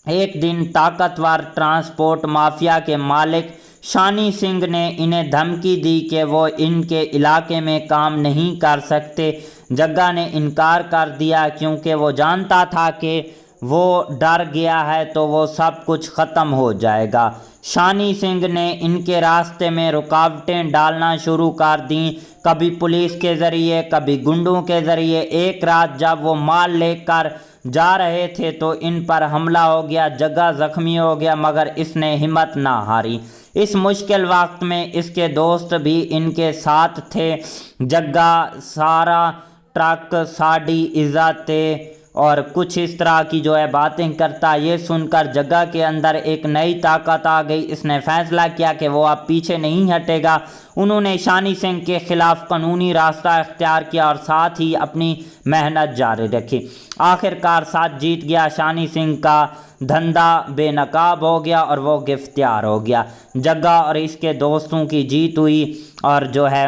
एक दिन ताकतवर ट्रांसपोर्ट माफिया के मालिक शानी सिंह ने इन्हें धमकी दी कि वो इनके इलाके में काम नहीं कर सकते। जग्गा ने इनकार कर दिया क्योंकि वो जानता था कि वो डर गया है तो वो सब कुछ ख़त्म हो जाएगा। शानी सिंह ने इनके रास्ते में रुकावटें डालना शुरू कर दी, कभी पुलिस के ज़रिए कभी गुंडों के ज़रिए। एक रात जब वो माल लेकर जा रहे थे तो इन पर हमला हो गया, जग्गा ज़ख्मी हो गया मगर इसने हिम्मत ना हारी। इस मुश्किल वक्त में इसके दोस्त भी इनके साथ थे। जग्गा सारा ट्रक साड़ी इज़्ज़त और कुछ इस तरह की जो है बातें करता। ये सुनकर जग्गा के अंदर एक नई ताकत आ गई। इसने फैसला किया कि वो अब पीछे नहीं हटेगा। उन्होंने शानी सिंह के खिलाफ कानूनी रास्ता इख्तियार किया और साथ ही अपनी मेहनत जारी रखी। आखिरकार साथ जीत गया। शानी सिंह का धंधा बेनकाब हो गया और वो गिरफ्तार हो गया। जग्गा और इसके दोस्तों की जीत हुई और जो है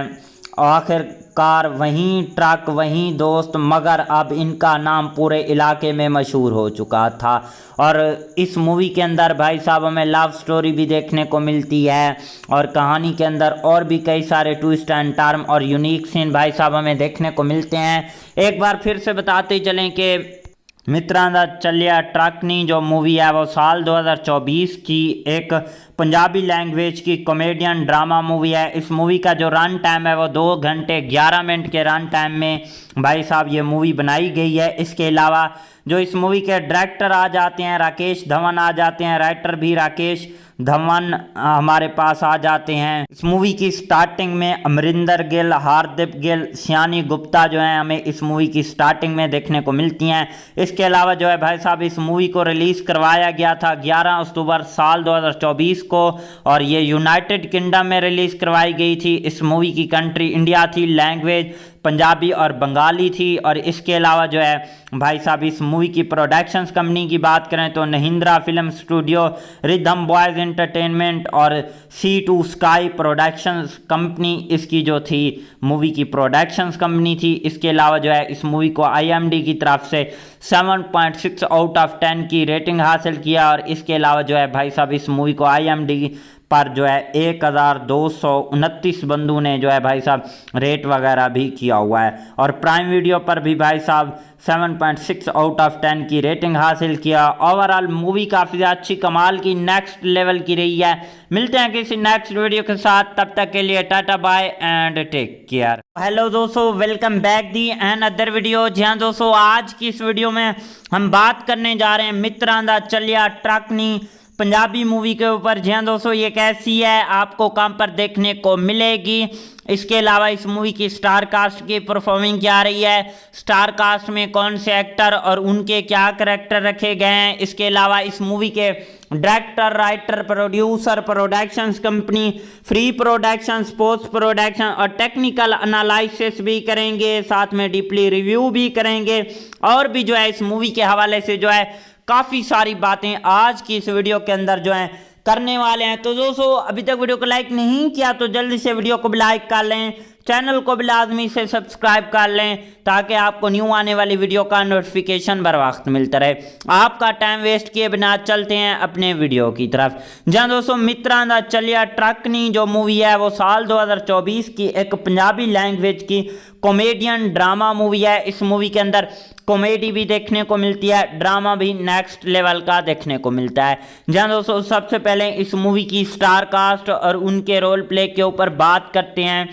आखिरकार वहीं ट्रक वहीं दोस्त, मगर अब इनका नाम पूरे इलाके में मशहूर हो चुका था। और इस मूवी के अंदर भाई साहब हमें लव स्टोरी भी देखने को मिलती है और कहानी के अंदर और भी कई सारे ट्विस्ट एंड टर्न और यूनिक सीन भाई साहब हमें देखने को मिलते हैं। एक बार फिर से बताते चलें कि मित्रां दा चलिया ट्रकनी जो मूवी है वो साल 2024 की एक पंजाबी लैंग्वेज की कॉमेडियन ड्रामा मूवी है। इस मूवी का जो रन टाइम है वो 2 घंटे 11 मिनट के रन टाइम में भाई साहब ये मूवी बनाई गई है। इसके अलावा जो इस मूवी के डायरेक्टर आ जाते हैं राकेश धवन आ जाते हैं, राइटर भी राकेश धवन हमारे पास आ जाते हैं। इस मूवी की स्टार्टिंग में अमरिंदर गिल, हार्दिक गिल, सियानी गुप्ता जो हैं हमें इस मूवी की स्टार्टिंग में देखने को मिलती हैं। इसके अलावा जो है भाई साहब इस मूवी को रिलीज़ करवाया गया था 11 अक्टूबर साल 2024 को और ये यूनाइटेड किंगडम में रिलीज़ करवाई गई थी। इस मूवी की कंट्री इंडिया थी, लैंग्वेज पंजाबी और बंगाली थी। और इसके अलावा जो है भाई साहब इस मूवी की प्रोडक्शंस कंपनी की बात करें तो Mahindra film studio, rhythm boys entertainment और C2 स्काई प्रोडक्शंस कंपनी इसकी जो थी मूवी की प्रोडक्शंस कंपनी थी। इसके अलावा जो है इस मूवी को IMDb की तरफ से 7.6 आउट ऑफ 10 की रेटिंग हासिल किया। और इसके अलावा जो है भाई साहब इस मूवी को IMDb पर जो है 1229 बंदों ने जो है भाई साहब रेट वगैरह भी किया हुआ है। और प्राइम वीडियो पर भी भाई साहब 7.6 आउट ऑफ 10 की रेटिंग हासिल किया। ओवरऑल मूवी काफ़ी अच्छी कमाल की नेक्स्ट लेवल की रही है। मिलते हैं किसी नेक्स्ट वीडियो के साथ, तब तक के लिए tata bye and take care. Hello दोस्तों, welcome back the and other video. जी हाँ दोस्तों, आज की इस वीडियो में हम बात करने जा रहे हैं मित्रां दा चलिया ट्रकनी पंजाबी मूवी के ऊपर। जी हाँ दोस्तों, ये कैसी है, आपको कहाँ पर देखने को मिलेगी। इसके अलावा इस मूवी की स्टार कास्ट की परफॉर्मिंग क्या रही है, स्टार कास्ट में कौन से एक्टर और उनके क्या करैक्टर रखे गए हैं। इसके अलावा इस मूवी के director, writer, producer, productions company, free production, post production और टेक्निकल एनालिसिस भी करेंगे, साथ में डीपली रिव्यू भी करेंगे और भी जो है इस मूवी के हवाले से जो है काफ़ी सारी बातें आज की इस वीडियो के अंदर जो है करने वाले हैं। तो दोस्तों अभी तक वीडियो को लाइक नहीं किया तो जल्दी से वीडियो को भी लाइक कर लें, चैनल को भी लाजमी से सब्सक्राइब कर लें ताकि आपको न्यू आने वाली वीडियो का नोटिफिकेशन बर वक्त मिलता रहे। आपका टाइम वेस्ट किए बिना चलते हैं अपने वीडियो की तरफ। जहाँ दोस्तों मित्रां दा चलिया ट्रकनी जो मूवी है वो साल 2024 की एक पंजाबी लैंग्वेज की कॉमेडियन ड्रामा मूवी है। इस मूवी के अंदर कॉमेडी भी देखने को मिलती है, ड्रामा भी नेक्स्ट लेवल का देखने को मिलता है। जहाँ दोस्तों सबसे पहले इस मूवी की स्टार कास्ट और उनके रोल प्ले के ऊपर बात करते हैं।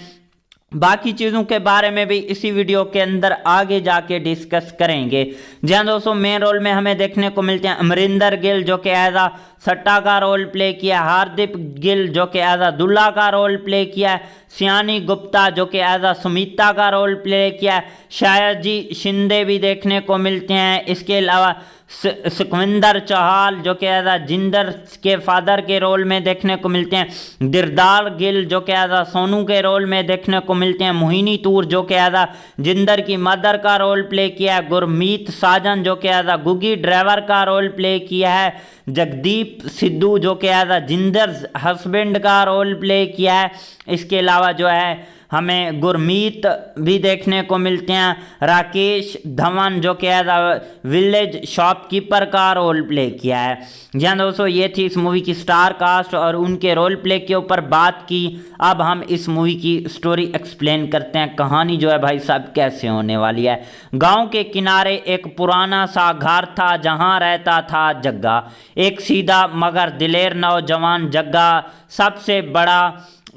बाकी चीज़ों के बारे में भी इसी वीडियो के अंदर आगे जाके डिस्कस करेंगे। जहाँ दोस्तों मेन रोल में हमें देखने को मिलते हैं अमरिंदर गिल जो कि एज आ सट्टा का रोल प्ले किया, हार्दिक गिल जो कि एज आ दुल्ला का रोल प्ले किया, सियानी गुप्ता जो कि एज आ सुमिता का रोल प्ले किया, शायजी शिंदे भी देखने को मिलते हैं। इसके अलावा सुखविंदर चौहान जो कि एज आ जिंदर के फादर के रोल में देखने को मिलते हैं, दिरदार गिल जो कि एज आ सोनू के रोल में देखने को मिलते हैं, मोहिनी तूर जो कि एज आ जिंदर की मदर का रोल प्ले किया है, गुरमीत साजन जो कि एज आ गुगी ड्राइवर का रोल प्ले किया है, जगदीप सिद्धू जो कि एज आ जिंदर हस्बैंड का रोल प्ले किया है। इसके अलावा जो है हमें गुरमीत भी देखने को मिलते हैं, राकेश धवन जो कि एज अ विलेज शॉपकीपर का रोल प्ले किया है। जी हाँ दोस्तों, ये थी इस मूवी की स्टार कास्ट और उनके रोल प्ले के ऊपर बात की। अब हम इस मूवी की स्टोरी एक्सप्लेन करते हैं, कहानी जो है भाई साहब कैसे होने वाली है। गांव के किनारे एक पुराना सा घर था जहां रहता था जग्गा, एक सीधा मगर दिलेर नौजवान। जग्गा सबसे बड़ा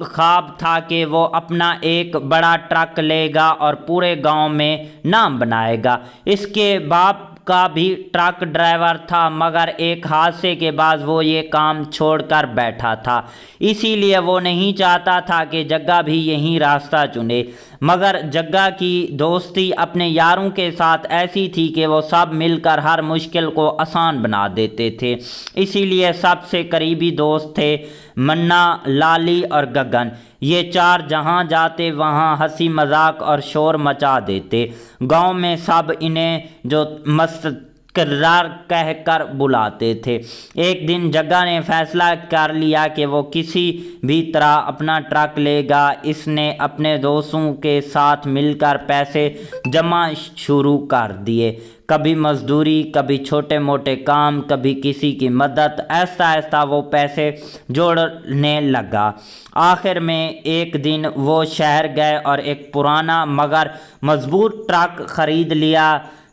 ख्वाब था कि वो अपना एक बड़ा ट्रक लेगा और पूरे गांव में नाम बनाएगा। इसके बाप का भी ट्रक ड्राइवर था, मगर एक हादसे के बाद वो ये काम छोड़कर बैठा था। इसीलिए वो नहीं चाहता था कि जग्गा भी यही रास्ता चुने। मगर जग्गा की दोस्ती अपने यारों के साथ ऐसी थी कि वो सब मिलकर हर मुश्किल को आसान बना देते थे। इसीलिए सबसे करीबी दोस्त थे मन्ना, लाली और गगन। ये चार जहां जाते वहां हंसी मजाक और शोर मचा देते। गांव में सब इन्हें जो मस्त किरदार कहकर बुलाते थे। एक दिन जग्गा ने फैसला कर लिया कि वो किसी भी तरह अपना ट्रक लेगा। इसने अपने दोस्तों के साथ मिलकर पैसे जमा शुरू कर दिए, कभी मजदूरी, कभी छोटे मोटे काम, कभी किसी की मदद। ऐसा ऐसा वो पैसे जोड़ने लगा। आखिर में एक दिन वो शहर गए और एक पुराना मगर मजबूत ट्रक खरीद लिया।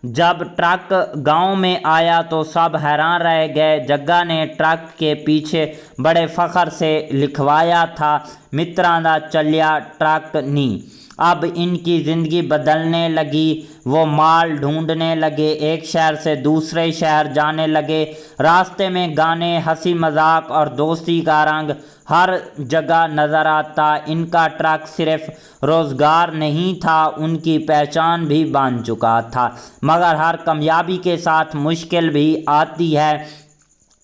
जब ट्रक गांव में आया तो सब हैरान रह गए। जग्गा ने ट्रक के पीछे बड़े फख्र से लिखवाया था, मित्रां दा चलिया ट्रक नी। अब इनकी ज़िंदगी बदलने लगी। वो माल ढूंढने लगे, एक शहर से दूसरे शहर जाने लगे। रास्ते में गाने, हंसी मजाक और दोस्ती का रंग हर जगह नज़र आता। इनका ट्रक सिर्फ रोज़गार नहीं था, उनकी पहचान भी बन चुका था। मगर हर कामयाबी के साथ मुश्किल भी आती है।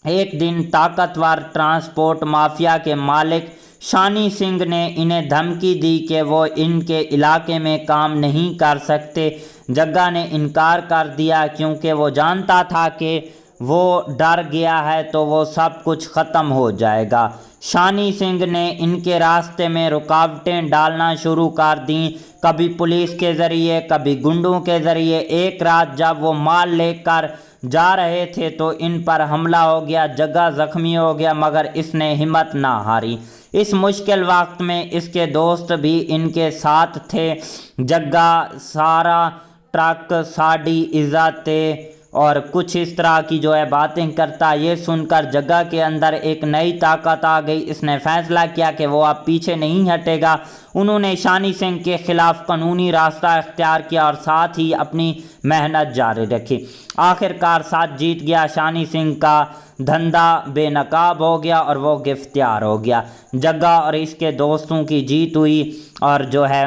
एक दिन ताकतवर ट्रांसपोर्ट माफिया के मालिक शानी सिंह ने इन्हें धमकी दी कि वो इनके इलाके में काम नहीं कर सकते। जग्गा ने इनकार कर दिया क्योंकि वो जानता था कि वो डर गया है तो वो सब कुछ ख़त्म हो जाएगा। शानी सिंह ने इनके रास्ते में रुकावटें डालना शुरू कर दी, कभी पुलिस के ज़रिए, कभी गुंडों के ज़रिए। एक रात जब वो माल लेकर जा रहे थे तो इन पर हमला हो गया। जग्गा जख्मी हो गया मगर इसने हिम्मत ना हारी। इस मुश्किल वक्त में इसके दोस्त भी इनके साथ थे। जग्गा सारा ट्रक साड़ी इज़्ज़त और कुछ इस तरह की जो है बातें करता। ये सुनकर जग्गा के अंदर एक नई ताकत आ गई। इसने फैसला किया कि वो अब पीछे नहीं हटेगा। उन्होंने शानी सिंह के खिलाफ कानूनी रास्ता इख्तियार किया और साथ ही अपनी मेहनत जारी रखी। आखिरकार साथ जीत गया। शानी सिंह का धंधा बेनकाब हो गया और वो गिरफ्तार हो गया। जग्गा और इसके दोस्तों की जीत हुई और जो है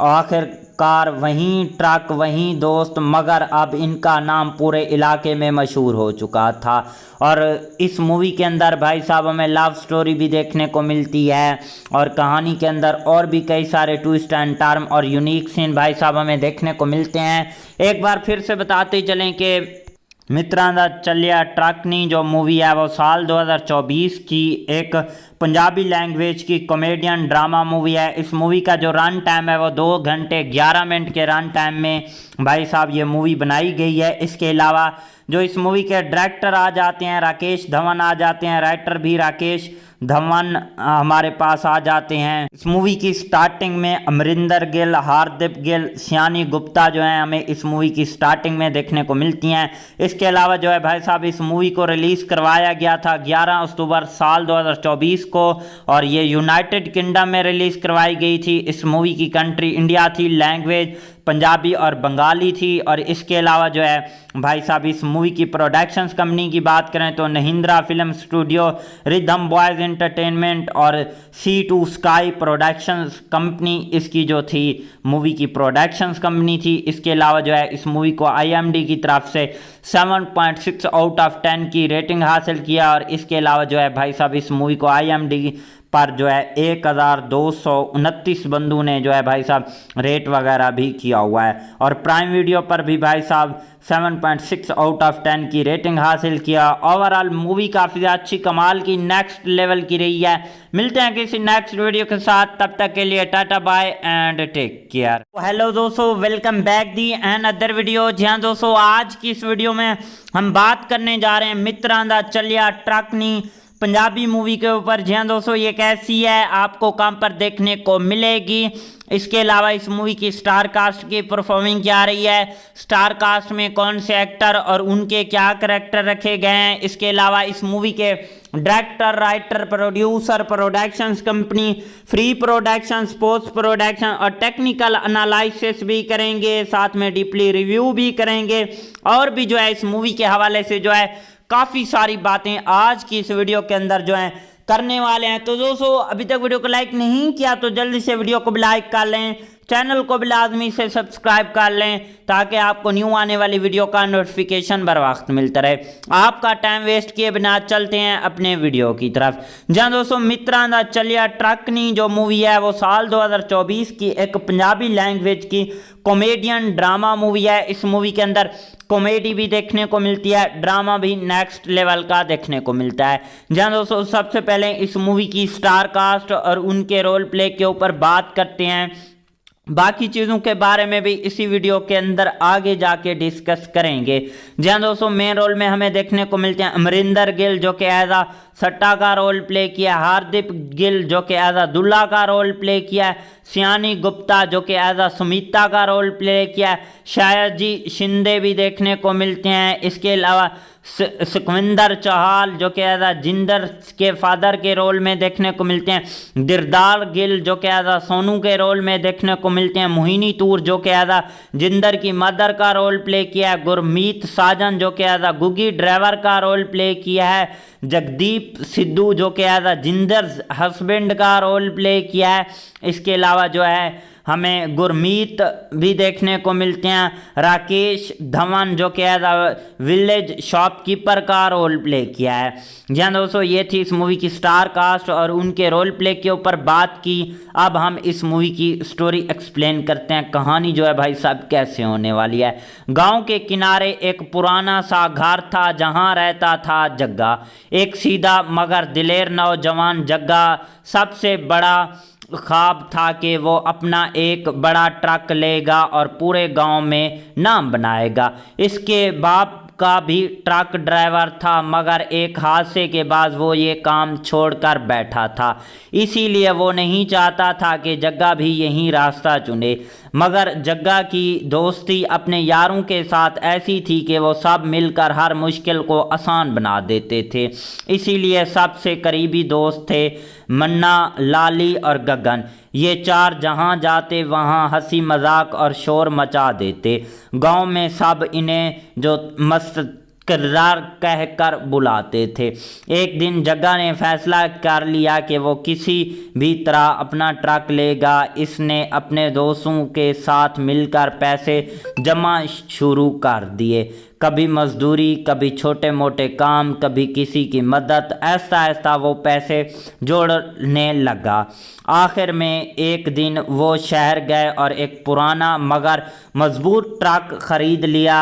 आखिरकार वहीं ट्रक वहीं दोस्त, मगर अब इनका नाम पूरे इलाके में मशहूर हो चुका था। और इस मूवी के अंदर भाई साहब हमें लव स्टोरी भी देखने को मिलती है और कहानी के अंदर और भी कई सारे ट्विस्ट एंड टर्न और यूनिक सीन भाई साहब हमें देखने को मिलते हैं। एक बार फिर से बताते चलें कि मित्रां दा चलिया ट्रक नी जो मूवी है वो साल 2024 की एक पंजाबी लैंग्वेज की कॉमेडियन ड्रामा मूवी है। इस मूवी का जो रन टाइम है वो 2 घंटे 11 मिनट के रन टाइम में भाई साहब ये मूवी बनाई गई है। इसके अलावा जो इस मूवी के डायरेक्टर आ जाते हैं राकेश धवन आ जाते हैं, राइटर भी राकेश धवन हमारे पास आ जाते हैं। इस मूवी की स्टार्टिंग में अमरिंदर गिल, हार्दिक गिल, सियानी गुप्ता जो है हमें इस मूवी की स्टार्टिंग में देखने को मिलती हैं। इसके अलावा जो है भाई साहब इस मूवी को रिलीज़ करवाया गया था 11 अक्टूबर साल 2024 को और ये यूनाइटेड किंगडम में रिलीज़ करवाई गई थी। इस मूवी की कंट्री इंडिया थी, लैंग्वेज पंजाबी और बंगाली थी। और इसके अलावा जो है भाई साहब इस मूवी की प्रोडक्शंस कंपनी की बात करें तो Mahindra film studio, rhythm boys entertainment और C2 स्काई प्रोडक्शंस कंपनी इसकी जो थी मूवी की प्रोडक्शंस कंपनी थी। इसके अलावा जो है इस मूवी को IMDb की तरफ से 7.6 आउट ऑफ 10 की रेटिंग हासिल किया। और इसके अलावा जो है भाई साहब इस मूवी को IMDb पर जो है 1229 बंदों ने जो है भाई साहब रेट वगैरह भी किया हुआ है। और प्राइम वीडियो पर भी भाई साहब 7.6 आउट ऑफ 10 की रेटिंग हासिल किया। ओवरऑल मूवी काफ़ी अच्छी कमाल की नेक्स्ट लेवल की रही है। मिलते हैं किसी नेक्स्ट वीडियो के साथ, तब तक के लिए tata bye and take care. Hello दोस्तों, welcome back the and other video. जी हाँ दोस्तों, आज की इस वीडियो में हम बात करने जा रहे हैं मित्रां दा चलिया ट्रकनी पंजाबी मूवी के ऊपर। जी हाँ दोस्तों, ये कैसी है, आपको कहाँ पर देखने को मिलेगी। इसके अलावा इस मूवी की स्टार कास्ट की परफॉर्मिंग क्या रही है, स्टार कास्ट में कौन से एक्टर और उनके क्या करैक्टर रखे गए हैं। इसके अलावा इस मूवी के director, writer, producer, productions company, free production, post production और टेक्निकल एनालिसिस भी करेंगे, साथ में डीपली रिव्यू भी करेंगे और भी जो है इस मूवी के हवाले से जो है काफ़ी सारी बातें आज की इस वीडियो के अंदर जो है करने वाले हैं। तो दोस्तों, अभी तक वीडियो को लाइक नहीं किया तो जल्दी से वीडियो को भी लाइक कर लें, चैनल को भी लाजमी से सब्सक्राइब कर लें ताकि आपको न्यू आने वाली वीडियो का नोटिफिकेशन बर वक्त मिलता रहे। आपका टाइम वेस्ट किए बिना चलते हैं अपने वीडियो की तरफ। जहाँ दोस्तों मित्रां दा चलिया ट्रकनी जो मूवी है वो साल 2024 की एक पंजाबी लैंग्वेज की कॉमेडियन ड्रामा मूवी है। इस मूवी के अंदर कॉमेडी भी देखने को मिलती है, ड्रामा भी नेक्स्ट लेवल का देखने को मिलता है। जहाँ दोस्तों सबसे पहले इस मूवी की स्टार कास्ट और उनके रोल प्ले के ऊपर बात करते हैं। बाकी चीज़ों के बारे में भी इसी वीडियो के अंदर आगे जाके डिस्कस करेंगे। जहाँ दोस्तों मेन रोल में हमें देखने को मिलते हैं अमरिंदर गिल जो कि एज आ सट्टा का रोल प्ले किया, हार्दिक गिल जो कि एज आ दुल्ला का रोल प्ले किया, सियानी गुप्ता जो कि एज आ सुमिता का रोल प्ले किया, शायद जी शिंदे भी देखने को मिलते हैं। इसके अलावा सुखविंदर चौहान जो कि एज आ जिंदर के फादर के रोल में देखने को मिलते हैं, दिरदार गिल जो कि एज आ सोनू के रोल में देखने को मिलते हैं, मोहिनी तूर जो कि एज आ जिंदर की मदर का रोल प्ले किया है, गुरमीत साजन जो कि एज आ गुगी ड्राइवर का रोल प्ले किया है, जगदीप सिद्धू जो कि एज आ जिंदर हस्बैंड का रोल प्ले किया है। इसके अलावा जो है हमें गुरमीत भी देखने को मिलते हैं, राकेश धवन जो कि एज आ विलेज शॉपकीपर का रोल प्ले किया है। जहाँ दोस्तों ये थी इस मूवी की स्टार कास्ट और उनके रोल प्ले के ऊपर बात की। अब हम इस मूवी की स्टोरी एक्सप्लेन करते हैं, कहानी जो है भाई साहब कैसे होने वाली है। गांव के किनारे एक पुराना सा घर था जहां रहता था जग्गा, एक सीधा मगर दिलेर नौजवान। जग्गा सबसे बड़ा ख्वाब था कि वो अपना एक बड़ा ट्रक लेगा और पूरे गांव में नाम बनाएगा। इसके बाप का भी ट्रक ड्राइवर था, मगर एक हादसे के बाद वो ये काम छोड़कर बैठा था। इसीलिए वो नहीं चाहता था कि जग्गा भी यही रास्ता चुने। मगर जग्गा की दोस्ती अपने यारों के साथ ऐसी थी कि वो सब मिलकर हर मुश्किल को आसान बना देते थे। इसीलिए सबसे करीबी दोस्त थे मन्ना, लाली और गगन। ये चार जहाँ जाते वहाँ हंसी मजाक और शोर मचा देते। गांव में सब इन्हें जो मस्त किरदार कहकर बुलाते थे। एक दिन जग्गा ने फैसला कर लिया कि वो किसी भी तरह अपना ट्रक लेगा। इसने अपने दोस्तों के साथ मिलकर पैसे जमा शुरू कर दिए, कभी मजदूरी, कभी छोटे मोटे काम, कभी किसी की मदद। ऐसा ऐसा वो पैसे जोड़ने लगा। आखिर में एक दिन वो शहर गए और एक पुराना मगर मजबूत ट्रक खरीद लिया।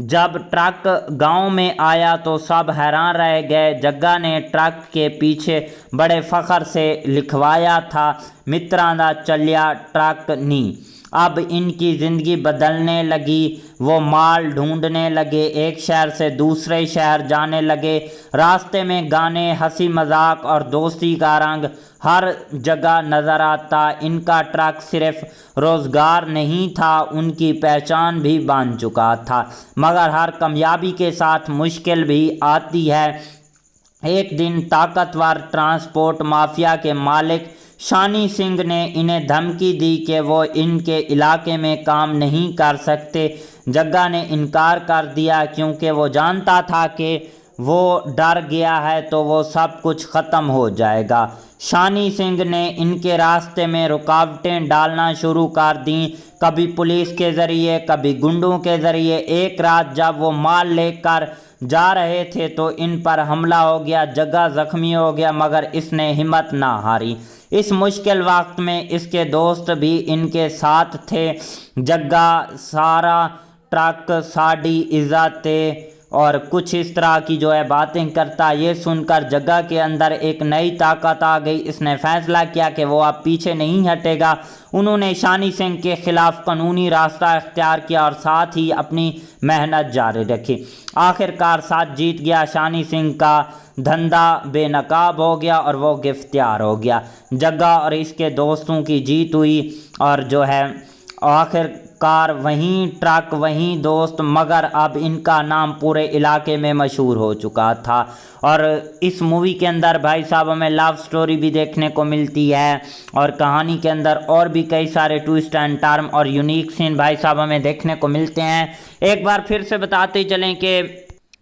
जब ट्रक गांव में आया तो सब हैरान रह गए। जग्गा ने ट्रक के पीछे बड़े फख्र से लिखवाया था, मित्रां दा चलिया ट्रकनी। अब इनकी ज़िंदगी बदलने लगी। वो माल ढूंढने लगे, एक शहर से दूसरे शहर जाने लगे। रास्ते में गाने, हंसी मजाक और दोस्ती का रंग हर जगह नज़र आता। इनका ट्रक सिर्फ रोज़गार नहीं था, उनकी पहचान भी बन चुका था। मगर हर कामयाबी के साथ मुश्किल भी आती है। एक दिन ताकतवर ट्रांसपोर्ट माफिया के मालिक शानी सिंह ने इन्हें धमकी दी कि वो इनके इलाके में काम नहीं कर सकते। जग्गा ने इनकार कर दिया क्योंकि वो जानता था कि वो डर गया है तो वो सब कुछ ख़त्म हो जाएगा। शानी सिंह ने इनके रास्ते में रुकावटें डालना शुरू कर दी, कभी पुलिस के ज़रिए, कभी गुंडों के ज़रिए। एक रात जब वो माल लेकर जा रहे थे तो इन पर हमला हो गया, जग्गा ज़ख्मी हो गया, मगर इसने हिम्मत ना हारी। इस मुश्किल वक्त में इसके दोस्त भी इनके साथ थे। जग्गा सारा ट्रक साड़ी इज़्ज़त और कुछ इस तरह की जो है बातें करता। ये सुनकर जग्गा के अंदर एक नई ताकत आ गई। इसने फैसला किया कि वो अब पीछे नहीं हटेगा। उन्होंने शानी सिंह के खिलाफ कानूनी रास्ता इख्तियार किया और साथ ही अपनी मेहनत जारी रखी। आखिरकार साथ जीत गया। शानी सिंह का धंधा बेनकाब हो गया और वो गिरफ्तार हो गया। जग्गा और इसके दोस्तों की जीत हुई और जो है आखिरकार वहीं ट्रक वहीं दोस्त, मगर अब इनका नाम पूरे इलाके में मशहूर हो चुका था। और इस मूवी के अंदर भाई साहब हमें लव स्टोरी भी देखने को मिलती है और कहानी के अंदर और भी कई सारे ट्विस्ट एंड टर्न और यूनिक सीन भाई साहब हमें देखने को मिलते हैं। एक बार फिर से बताते चलें कि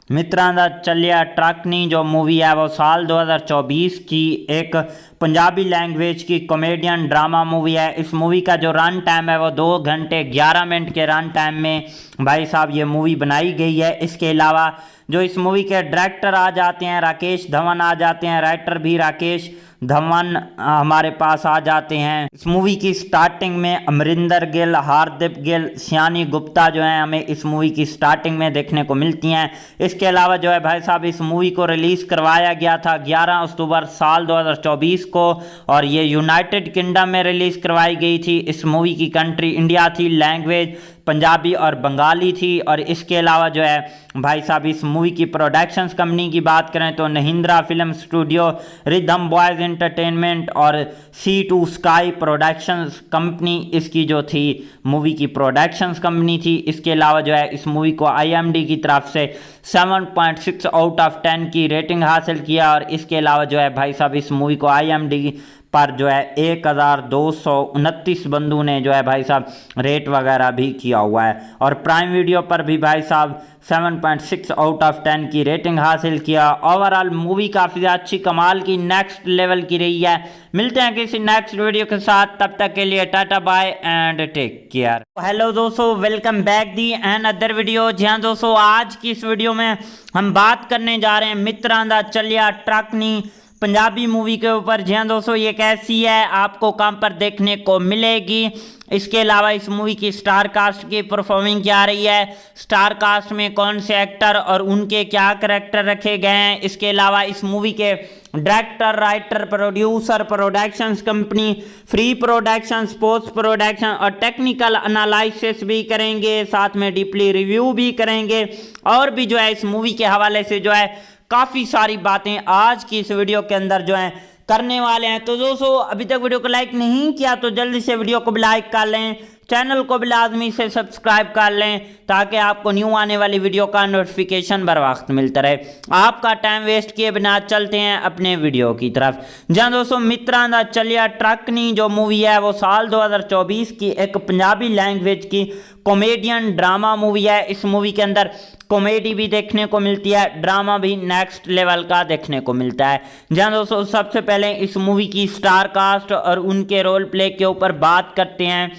मित्रां दा चलिया ट्रकनी जो मूवी है वो साल 2024 की एक पंजाबी लैंग्वेज की कॉमेडियन ड्रामा मूवी है। इस मूवी का जो रन टाइम है वो 2 घंटे 11 मिनट के रन टाइम में भाई साहब ये मूवी बनाई गई है। इसके अलावा जो इस मूवी के डायरेक्टर आ जाते हैं राकेश धवन आ जाते हैं, राइटर भी राकेश धवन हमारे पास आ जाते हैं। इस मूवी की स्टार्टिंग में अमरिंदर गिल, हार्दिक गिल, सियानी गुप्ता जो हैं हमें इस मूवी की स्टार्टिंग में देखने को मिलती हैं। इसके अलावा जो है भाई साहब इस मूवी को रिलीज़ करवाया गया था 11 अक्टूबर साल 2024 को और ये यूनाइटेड किंगडम में रिलीज़ करवाई गई थी। इस मूवी की कंट्री इंडिया थी, लैंग्वेज पंजाबी और बंगाली थी। और इसके अलावा जो है भाई साहब इस मूवी की प्रोडक्शंस कंपनी की बात करें तो Mahindra film studio, rhythm boys entertainment और C2 स्काई प्रोडक्शंस कंपनी इसकी जो थी मूवी की प्रोडक्शंस कंपनी थी। इसके अलावा जो है इस मूवी को IMDb की तरफ से 7.6 आउट ऑफ 10 की रेटिंग हासिल किया। और इसके अलावा जो है भाई साहब इस मूवी को IMDb पर जो है 1229 बंदों ने जो है भाई साहब रेट वगैरह भी किया हुआ है। और प्राइम वीडियो पर भी भाई साहब 7.6 आउट ऑफ 10 की रेटिंग हासिल किया। ओवरऑल मूवी काफ़ी अच्छी कमाल की नेक्स्ट लेवल की रही है। मिलते हैं किसी नेक्स्ट वीडियो के साथ, तब तक के लिए tata bye and take care. Hello दोस्तों, welcome back the and other video. जी हाँ दोस्तों, आज की इस वीडियो में हम बात करने जा रहे हैं मित्रां दा चलिया ट्रकनी पंजाबी मूवी के ऊपर। जी हाँ दोस्तों, ये कैसी है, आपको कहाँ पर देखने को मिलेगी। इसके अलावा इस मूवी की स्टार कास्ट की परफॉर्मिंग क्या रही है, स्टार कास्ट में कौन से एक्टर और उनके क्या करैक्टर रखे गए हैं। इसके अलावा इस मूवी के director, writer, producer, productions company, free production, post production और टेक्निकल एनालिसिस भी करेंगे, साथ में डीपली रिव्यू भी करेंगे। और भी जो है इस मूवी के हवाले से जो है काफ़ी सारी बातें आज की इस वीडियो के अंदर जो है करने वाले हैं। तो दोस्तों अभी तक वीडियो को लाइक नहीं किया तो जल्दी से वीडियो को भी लाइक कर लें, चैनल को भी लाजमी से सब्सक्राइब कर लें ताकि आपको न्यू आने वाली वीडियो का नोटिफिकेशन बर वक्त मिलता रहे। आपका टाइम वेस्ट किए बिना चलते हैं अपने वीडियो की तरफ। जहाँ दोस्तों मित्रां दा चलिया ट्रकनी जो मूवी है वो साल 2024 की एक पंजाबी लैंग्वेज की कॉमेडियन ड्रामा मूवी है। इस मूवी के अंदर कॉमेडी भी देखने को मिलती है, ड्रामा भी नेक्स्ट लेवल का देखने को मिलता है। जहाँ दोस्तों सबसे पहले इस मूवी की स्टार कास्ट और उनके रोल प्ले के ऊपर बात करते हैं।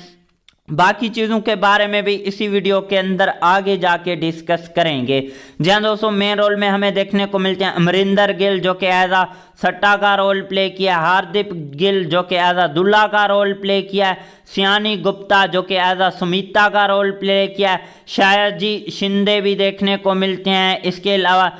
बाकी चीज़ों के बारे में भी इसी वीडियो के अंदर आगे जाके डिस्कस करेंगे। जहाँ दोस्तों मेन रोल में हमें देखने को मिलते हैं अमरिंदर गिल जो कि एज आ सट्टा का रोल प्ले किया, हार्दिक गिल जो कि एज आ दुल्ला का रोल प्ले किया, सियानी गुप्ता जो कि एज आ सुमिता का रोल प्ले किया, शायद जी शिंदे भी देखने को मिलते हैं। इसके अलावा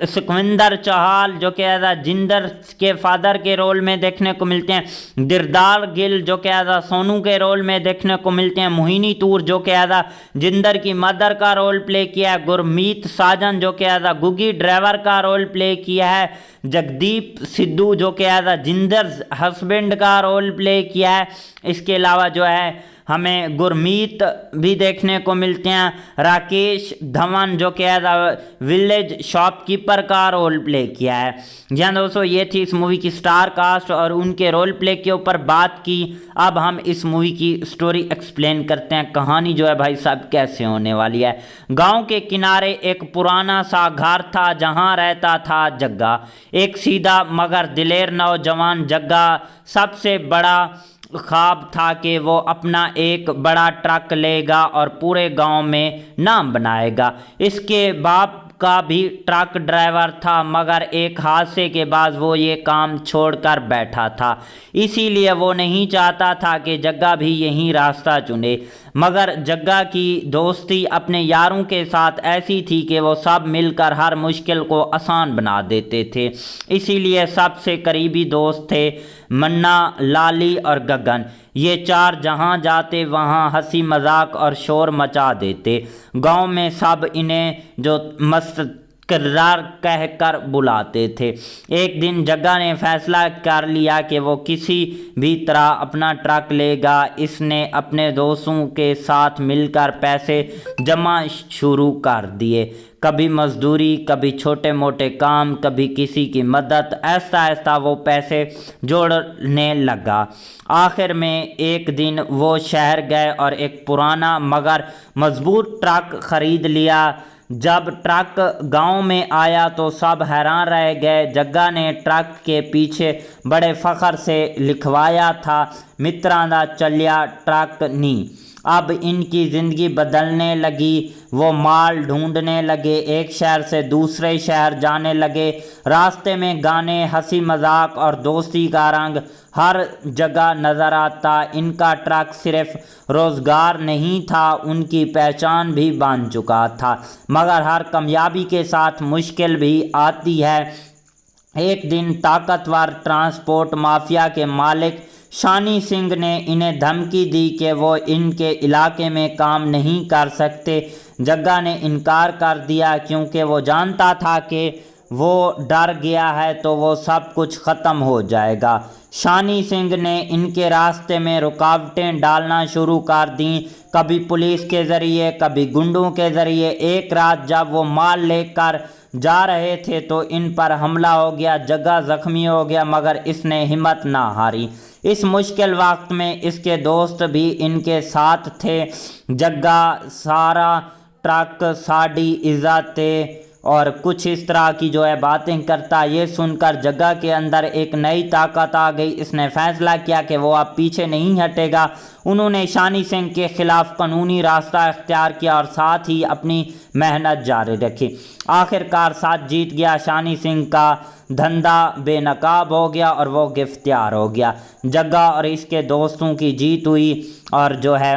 सुखविंदर चौहान जो कि एज आ जिंदर के फादर के रोल में देखने को मिलते हैं, गिरदार गिल जो कि एज आ सोनू के रोल में देखने को मिलते हैं, मोहिनी तूर जो कि एज आ जिंदर की मदर का रोल प्ले किया है, गुरमीत साजन जो कि एज आ गुगी ड्राइवर का रोल प्ले किया है, जगदीप सिद्धू जो कि एज आ जिंदर हस्बैंड का रोल प्ले किया है। इसके अलावा जो है हमें गुरमीत भी देखने को मिलते हैं, राकेश धवन जो कि एज विलेज शॉपकीपर का रोल प्ले किया है। जी हाँ दोस्तों, ये थी इस मूवी की स्टार कास्ट और उनके रोल प्ले के ऊपर बात की। अब हम इस मूवी की स्टोरी एक्सप्लेन करते हैं, कहानी जो है भाई साहब कैसे होने वाली है। गांव के किनारे एक पुराना सा घर था जहां रहता था जग्गा, एक सीधा मगर दिलेर नौजवान। जग्गा सबसे बड़ा ख्वाब था कि वो अपना एक बड़ा ट्रक लेगा और पूरे गांव में नाम बनाएगा। इसके बाप का भी ट्रक ड्राइवर था, मगर एक हादसे के बाद वो ये काम छोड़कर बैठा था। इसीलिए वो नहीं चाहता था कि जग्गा भी यही रास्ता चुने। मगर जग्गा की दोस्ती अपने यारों के साथ ऐसी थी कि वो सब मिलकर हर मुश्किल को आसान बना देते थे। इसीलिए सबसे करीबी दोस्त थे मन्ना, लाली और गगन। ये चार जहाँ जाते वहाँ हंसी मजाक और शोर मचा देते। गांव में सब इन्हें जो मस्त किरदार कहकर बुलाते थे। एक दिन जग्गा ने फैसला कर लिया कि वो किसी भी तरह अपना ट्रक लेगा। इसने अपने दोस्तों के साथ मिलकर पैसे जमा शुरू कर दिए, कभी मजदूरी, कभी छोटे मोटे काम, कभी किसी की मदद। ऐसा ऐसा वो पैसे जोड़ने लगा। आखिर में एक दिन वो शहर गए और एक पुराना मगर मजबूत ट्रक खरीद लिया। जब ट्रक गांव में आया तो सब हैरान रह गए। जग्गा ने ट्रक के पीछे बड़े फख्र से लिखवाया था, मित्रां दा चलिया ट्रक नी। अब इनकी ज़िंदगी बदलने लगी। वो माल ढूंढने लगे, एक शहर से दूसरे शहर जाने लगे। रास्ते में गाने, हंसी मजाक और दोस्ती का रंग हर जगह नज़र आता। इनका ट्रक सिर्फ रोज़गार नहीं था, उनकी पहचान भी बन चुका था। मगर हर कामयाबी के साथ मुश्किल भी आती है। एक दिन ताकतवर ट्रांसपोर्ट माफिया के मालिक शानी सिंह ने इन्हें धमकी दी कि वो इनके इलाके में काम नहीं कर सकते। जग्गा ने इनकार कर दिया क्योंकि वो जानता था कि वो डर गया है तो वो सब कुछ ख़त्म हो जाएगा। शानी सिंह ने इनके रास्ते में रुकावटें डालना शुरू कर दी, कभी पुलिस के ज़रिए, कभी गुंडों के ज़रिए। एक रात जब वो माल लेकर जा रहे थे तो इन पर हमला हो गया। जग्गा ज़ख्मी हो गया मगर इसने हिम्मत ना हारी। इस मुश्किल वक्त में इसके दोस्त भी इनके साथ थे। जग्गा सारा ट्रक साड़ी इज़्ज़त और कुछ इस तरह की जो है बातें करता। ये सुनकर जग्गा के अंदर एक नई ताकत आ गई। इसने फैसला किया कि वो अब पीछे नहीं हटेगा। उन्होंने शानी सिंह के खिलाफ कानूनी रास्ता इख्तियार किया और साथ ही अपनी मेहनत जारी रखी। आखिरकार साथ जीत गया। शानी सिंह का धंधा बेनकाब हो गया और वो गिरफ्तार हो गया। जग्गा और इसके दोस्तों की जीत हुई और जो है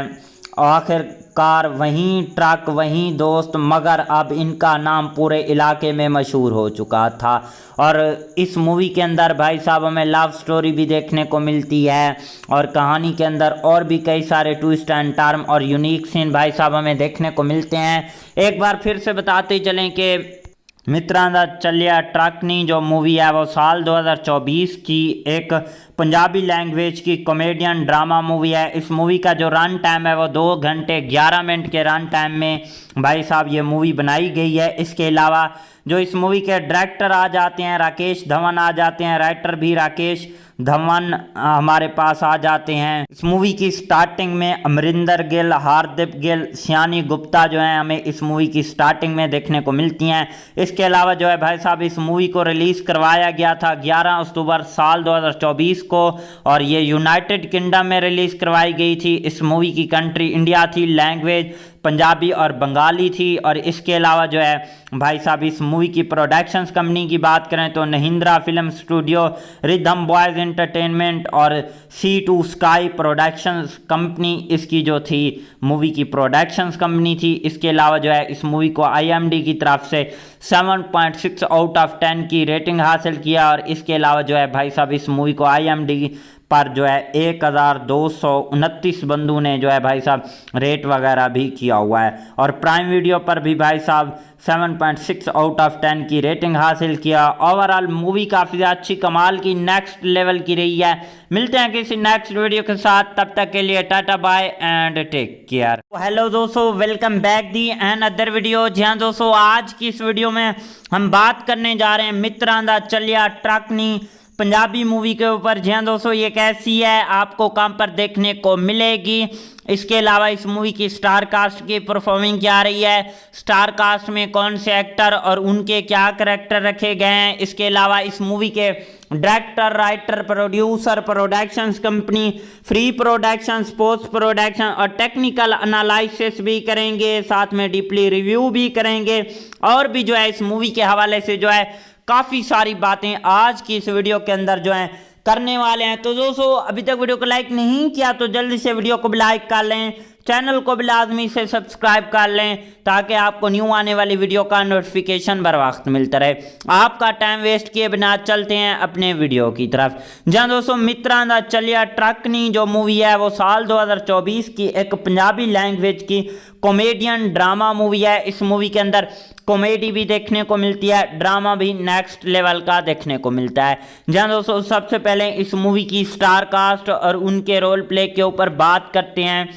आखिरकार वहीं ट्रक, वहीं दोस्त, मगर अब इनका नाम पूरे इलाके में मशहूर हो चुका था। और इस मूवी के अंदर भाई साहब हमें लव स्टोरी भी देखने को मिलती है और कहानी के अंदर और भी कई सारे ट्विस्ट एंड टर्न और यूनिक सीन भाई साहब हमें देखने को मिलते हैं। एक बार फिर से बताते चलें कि मित्रां दा चलिया ट्रक नी जो मूवी है वो साल 2024 की एक पंजाबी लैंग्वेज की कॉमेडियन ड्रामा मूवी है। इस मूवी का जो रन टाइम है वो 2 घंटे 11 मिनट के रन टाइम में भाई साहब ये मूवी बनाई गई है। इसके अलावा जो इस मूवी के डायरेक्टर आ जाते हैं राकेश धवन आ जाते हैं, राइटर भी राकेश धवन हमारे पास आ जाते हैं। इस मूवी की स्टार्टिंग में अमरिंदर गिल, हार्दिक गिल, सियानी गुप्ता जो हैं हमें इस मूवी की स्टार्टिंग में देखने को मिलती हैं। इसके अलावा जो है भाई साहब इस मूवी को रिलीज़ करवाया गया था 11 अक्टूबर साल 2024 को और ये यूनाइटेड किंगडम में रिलीज़ करवाई गई थी। इस मूवी की कंट्री इंडिया थी, लैंग्वेज पंजाबी और बंगाली थी। और इसके अलावा जो है भाई साहब इस मूवी की प्रोडक्शंस कंपनी की बात करें तो Mahindra film studio, rhythm boys entertainment और C2 स्काई प्रोडक्शंस कंपनी इसकी जो थी मूवी की प्रोडक्शंस कंपनी थी। इसके अलावा जो है इस मूवी को IMDb की तरफ से 7.6 आउट ऑफ 10 की रेटिंग हासिल किया और इसके अलावा जो है भाई साहब इस मूवी को IMDb पर जो है 1229 बंदों ने जो है भाई साहब रेट वगैरह भी किया हुआ है। और प्राइम वीडियो पर भी भाई साहब 7.6 आउट ऑफ 10 की रेटिंग हासिल किया। ओवरऑल मूवी काफ़ी अच्छी कमाल की नेक्स्ट लेवल की रही है। मिलते हैं किसी नेक्स्ट वीडियो के साथ, तब तक के लिए tata bye and take care. Hello दोस्तों, welcome back the and other video. जी हाँ दोस्तों, आज की इस वीडियो में हम बात करने जा रहे हैं मित्रां दा चलिया ट्रकनी पंजाबी मूवी के ऊपर। जी हाँ दोस्तों, ये कैसी है, आपको कहाँ पर देखने को मिलेगी, इसके अलावा इस मूवी की स्टार कास्ट की परफॉर्मिंग क्या रही है, स्टार कास्ट में कौन से एक्टर और उनके क्या करैक्टर रखे गए हैं, इसके अलावा इस मूवी के director, writer, producer, productions company, free productions, post production और टेक्निकल एनालिसिस भी करेंगे, साथ में डीपली रिव्यू भी करेंगे और भी जो है इस मूवी के हवाले से जो है काफ़ी सारी बातें आज की इस वीडियो के अंदर जो है करने वाले हैं। तो दोस्तों, अभी तक वीडियो को लाइक नहीं किया तो जल्दी से वीडियो को भी लाइक कर लें, चैनल को भी लाजमी से सब्सक्राइब कर लें ताकि आपको न्यू आने वाली वीडियो का नोटिफिकेशन बर वक्त मिलता रहे। आपका टाइम वेस्ट किए बिना चलते हैं अपने वीडियो की तरफ। जहाँ दोस्तों, मित्रां दा चलिया ट्रकनी जो मूवी है वो साल 2024 की एक पंजाबी लैंग्वेज की कॉमेडियन ड्रामा मूवी है। इस मूवी के अंदर कॉमेडी भी देखने को मिलती है, ड्रामा भी नेक्स्ट लेवल का देखने को मिलता है। जहाँ दोस्तों, सबसे पहले इस मूवी की स्टार कास्ट और उनके रोल प्ले के ऊपर बात करते हैं।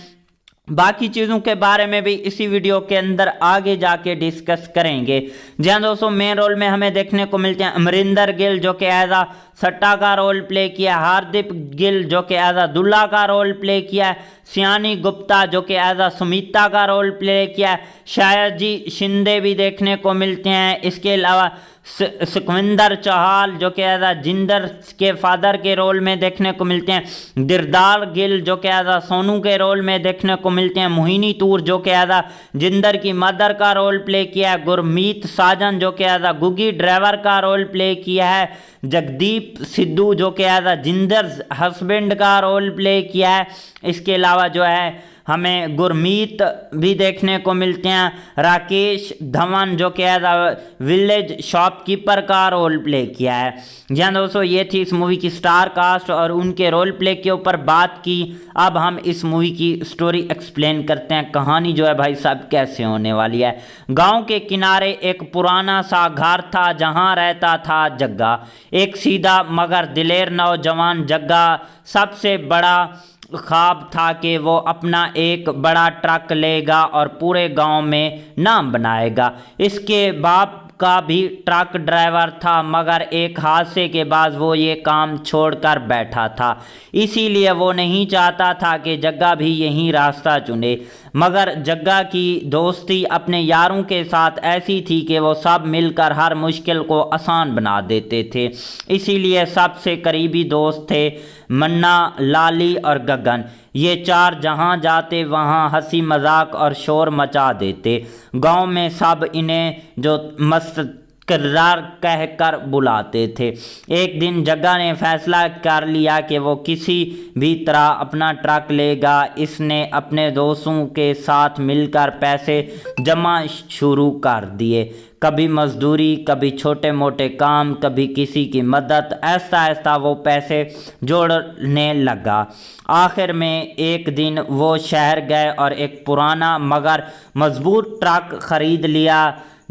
बाकी चीज़ों के बारे में भी इसी वीडियो के अंदर आगे जाके डिस्कस करेंगे। जहाँ दोस्तों, मेन रोल में हमें देखने को मिलते हैं अमरिंदर गिल जो कि एज आ सट्टा का रोल प्ले किया, हार्दिक गिल जो कि एज आ दुल्ला का रोल प्ले किया, सियानी गुप्ता जो कि एज आ सुमिता का रोल प्ले किया, शायजी शिंदे भी देखने को मिलते हैं। इसके अलावा सुखविंदर चौहान जो कि एज आ जिंदर के फादर के रोल में देखने को मिलते हैं, दिरदार गिल जो कि एज आ सोनू के रोल में देखने को मिलते हैं, मोहिनी तूर जो कि एज आ जिंदर की मदर का रोल प्ले किया है, गुरमीत साजन जो कि एज आ गुगी ड्राइवर का रोल प्ले किया है, जगदीप सिद्धू जो कि एज आ जिंदर हस्बैंड का रोल प्ले किया है। इसके अलावा जो है हमें गुरमीत भी देखने को मिलते हैं, राकेश धवन जो कि एज आ विलेज शॉपकीपर का रोल प्ले किया है। जहाँ दोस्तों, ये थी इस मूवी की स्टार कास्ट और उनके रोल प्ले के ऊपर बात की। अब हम इस मूवी की स्टोरी एक्सप्लेन करते हैं, कहानी जो है भाई साहब कैसे होने वाली है। गांव के किनारे एक पुराना सा घर था जहां रहता था जग्गा, एक सीधा मगर दिलेर नौजवान। जग्गा सबसे बड़ा ख्वाब था कि वो अपना एक बड़ा ट्रक लेगा और पूरे गांव में नाम बनाएगा। इसके बाप का भी ट्रक ड्राइवर था, मगर एक हादसे के बाद वो ये काम छोड़कर बैठा था। इसीलिए वो नहीं चाहता था कि जग्गा भी यही रास्ता चुने। मगर जग्गा की दोस्ती अपने यारों के साथ ऐसी थी कि वो सब मिलकर हर मुश्किल को आसान बना देते थे। इसीलिए सबसे करीबी दोस्त थे मन्ना, लाली और गगन। ये चार जहाँ जाते वहाँ हंसी मजाक और शोर मचा देते। गांव में सब इन्हें जो मस्त किरदार कहकर बुलाते थे। एक दिन जग्गा ने फैसला कर लिया कि वो किसी भी तरह अपना ट्रक लेगा। इसने अपने दोस्तों के साथ मिलकर पैसे जमा शुरू कर दिए, कभी मजदूरी, कभी छोटे मोटे काम, कभी किसी की मदद। ऐसा ऐसा वो पैसे जोड़ने लगा। आखिर में एक दिन वो शहर गए और एक पुराना मगर मजबूत ट्रक खरीद लिया।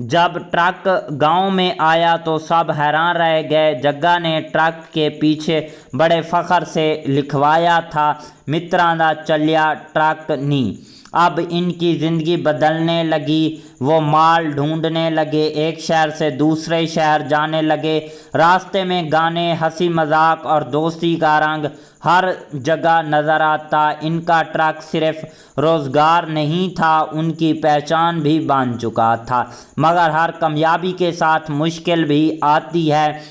जब ट्रक गांव में आया तो सब हैरान रह गए। जग्गा ने ट्रक के पीछे बड़े फख्र से लिखवाया था, मित्रां दा चलिया ट्रकनी। अब इनकी ज़िंदगी बदलने लगी। वो माल ढूंढने लगे, एक शहर से दूसरे शहर जाने लगे। रास्ते में गाने, हंसी मजाक और दोस्ती का रंग हर जगह नज़र आता। इनका ट्रक सिर्फ रोज़गार नहीं था, उनकी पहचान भी बन चुका था। मगर हर कामयाबी के साथ मुश्किल भी आती है।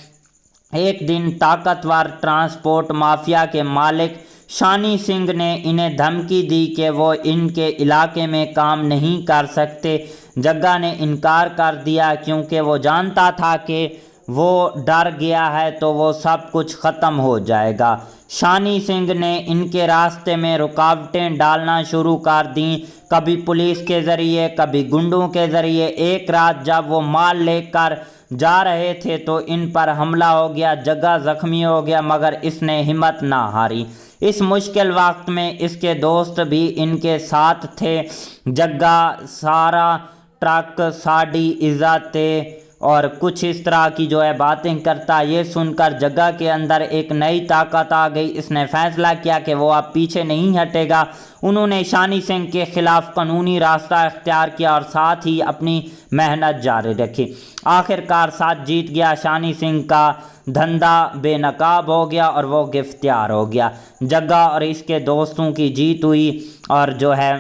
एक दिन ताकतवर ट्रांसपोर्ट माफिया के मालिक शानी सिंह ने इन्हें धमकी दी कि वो इनके इलाके में काम नहीं कर सकते। जग्गा ने इनकार कर दिया क्योंकि वो जानता था कि वो डर गया है तो वो सब कुछ ख़त्म हो जाएगा। शानी सिंह ने इनके रास्ते में रुकावटें डालना शुरू कर दी, कभी पुलिस के ज़रिए कभी गुंडों के ज़रिए। एक रात जब वो माल लेकर जा रहे थे तो इन पर हमला हो गया, जग्गा ज़ख्मी हो गया, मगर इसने हिम्मत ना हारी। इस मुश्किल वक्त में इसके दोस्त भी इनके साथ थे। जग्गा सारा ट्रक साड़ी इज़्ज़त और कुछ इस तरह की जो है बातें करता। ये सुनकर जग्गा के अंदर एक नई ताकत आ गई। इसने फैसला किया कि वो अब पीछे नहीं हटेगा। उन्होंने शानी सिंह के खिलाफ कानूनी रास्ता इख्तियार किया और साथ ही अपनी मेहनत जारी रखी। आखिरकार साथ जीत गया। शानी सिंह का धंधा बेनकाब हो गया और वो गिरफ्तार हो गया। जग्गा और इसके दोस्तों की जीत हुई और जो है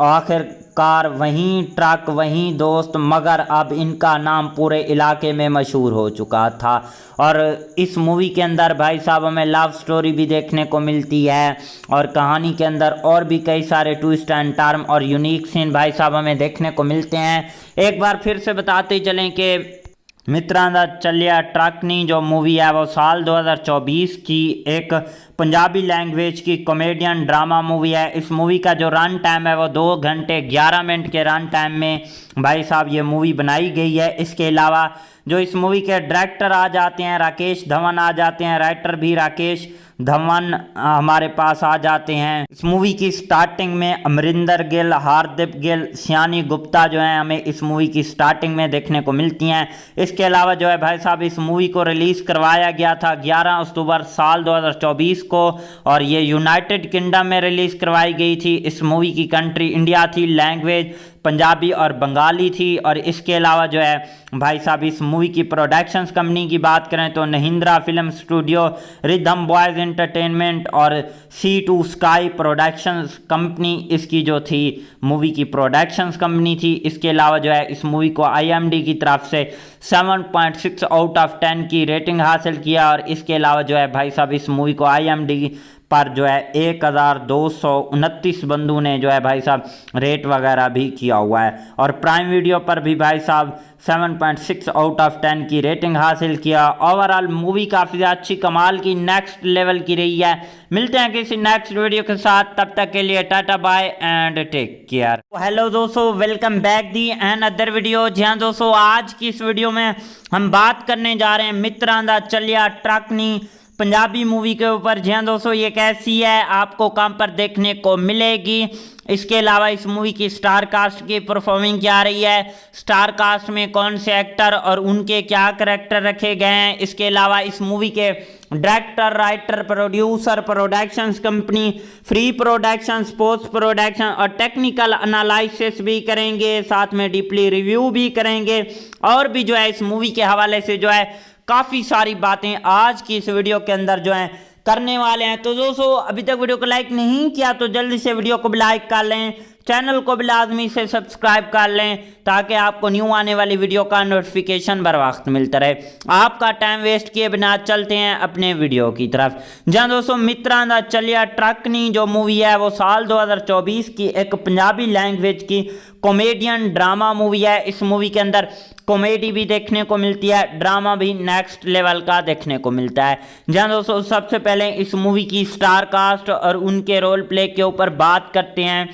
आखिरकार वहीं ट्रक वहीं दोस्त, मगर अब इनका नाम पूरे इलाके में मशहूर हो चुका था। और इस मूवी के अंदर भाई साहब हमें लव स्टोरी भी देखने को मिलती है और कहानी के अंदर और भी कई सारे ट्विस्ट एंड टर्न और यूनिक सीन भाई साहब हमें देखने को मिलते हैं। एक बार फिर से बताते चलें कि मित्रां दा चलिया ट्रकनी जो मूवी है वो साल 2024 की एक पंजाबी लैंग्वेज की कॉमेडियन ड्रामा मूवी है। इस मूवी का जो रन टाइम है वो 2 घंटे 11 मिनट के रन टाइम में भाई साहब ये मूवी बनाई गई है। इसके अलावा जो इस मूवी के डायरेक्टर आ जाते हैं राकेश धवन आ जाते हैं, राइटर भी राकेश धवन हमारे पास आ जाते हैं। इस मूवी की स्टार्टिंग में अमरिंदर गिल, हार्दिक गिल, सियानी गुप्ता जो है हमें इस मूवी की स्टार्टिंग में देखने को मिलती हैं। इसके अलावा जो है भाई साहब इस मूवी को रिलीज़ करवाया गया था 11 अक्टूबर साल 2024 को और ये यूनाइटेड किंगडम में रिलीज़ करवाई गई थी। इस मूवी की कंट्री इंडिया थी, लैंग्वेज पंजाबी और बंगाली थी। और इसके अलावा जो है भाई साहब इस मूवी की प्रोडक्शंस कंपनी की बात करें तो Mahindra film studio, rhythm boys entertainment और C2 स्काई प्रोडक्शंस कंपनी इसकी जो थी मूवी की प्रोडक्शंस कंपनी थी। इसके अलावा जो है इस मूवी को IMDb की तरफ से 7.6 आउट ऑफ 10 की रेटिंग हासिल किया। और इसके अलावा जो है भाई साहब इस मूवी को IMDb पर जो है 1229 बंदों ने जो है भाई साहब रेट वगैरह भी किया हुआ है। और प्राइम वीडियो पर भी भाई साहब 7.6 आउट ऑफ 10 की रेटिंग हासिल किया। ओवरऑल मूवी काफ़ी अच्छी कमाल की नेक्स्ट लेवल की रही है। मिलते हैं किसी नेक्स्ट वीडियो के साथ, तब तक के लिए tata bye and take care. Hello दोस्तों, welcome back the and other video. जी हाँ दोस्तों, आज की इस वीडियो में हम बात करने जा रहे हैं मित्रां दा चलिया ट्रकनी पंजाबी मूवी के ऊपर। जी हाँ दोस्तों, ये कैसी है आपको कहाँ पर देखने को मिलेगी। इसके अलावा इस मूवी की स्टार कास्ट की परफॉर्मिंग क्या रही है, स्टार कास्ट में कौन से एक्टर और उनके क्या करैक्टर रखे गए हैं। इसके अलावा इस मूवी के director, writer, producer, productions company, free production, post production और टेक्निकल एनालिसिस भी करेंगे, साथ में डीपली रिव्यू भी करेंगे और भी जो है इस मूवी के हवाले से जो है काफ़ी सारी बातें आज की इस वीडियो के अंदर जो है करने वाले हैं। तो दोस्तों अभी तक वीडियो को लाइक नहीं किया तो जल्दी से वीडियो को भी लाइक कर लें, चैनल को भी लाजमी से सब्सक्राइब कर लें ताकि आपको न्यू आने वाली वीडियो का नोटिफिकेशन बर वक्त मिलता रहे। आपका टाइम वेस्ट किए बिना चलते हैं अपने वीडियो की तरफ। जहाँ दोस्तों मित्रां दा चलिया ट्रकनी जो मूवी है वो साल 2024 की एक पंजाबी लैंग्वेज की कॉमेडियन ड्रामा मूवी है। इस मूवी के अंदर कॉमेडी भी देखने को मिलती है, ड्रामा भी नेक्स्ट लेवल का देखने को मिलता है। जहाँ दोस्तों सबसे पहले इस मूवी की स्टार कास्ट और उनके रोल प्ले के ऊपर बात करते हैं।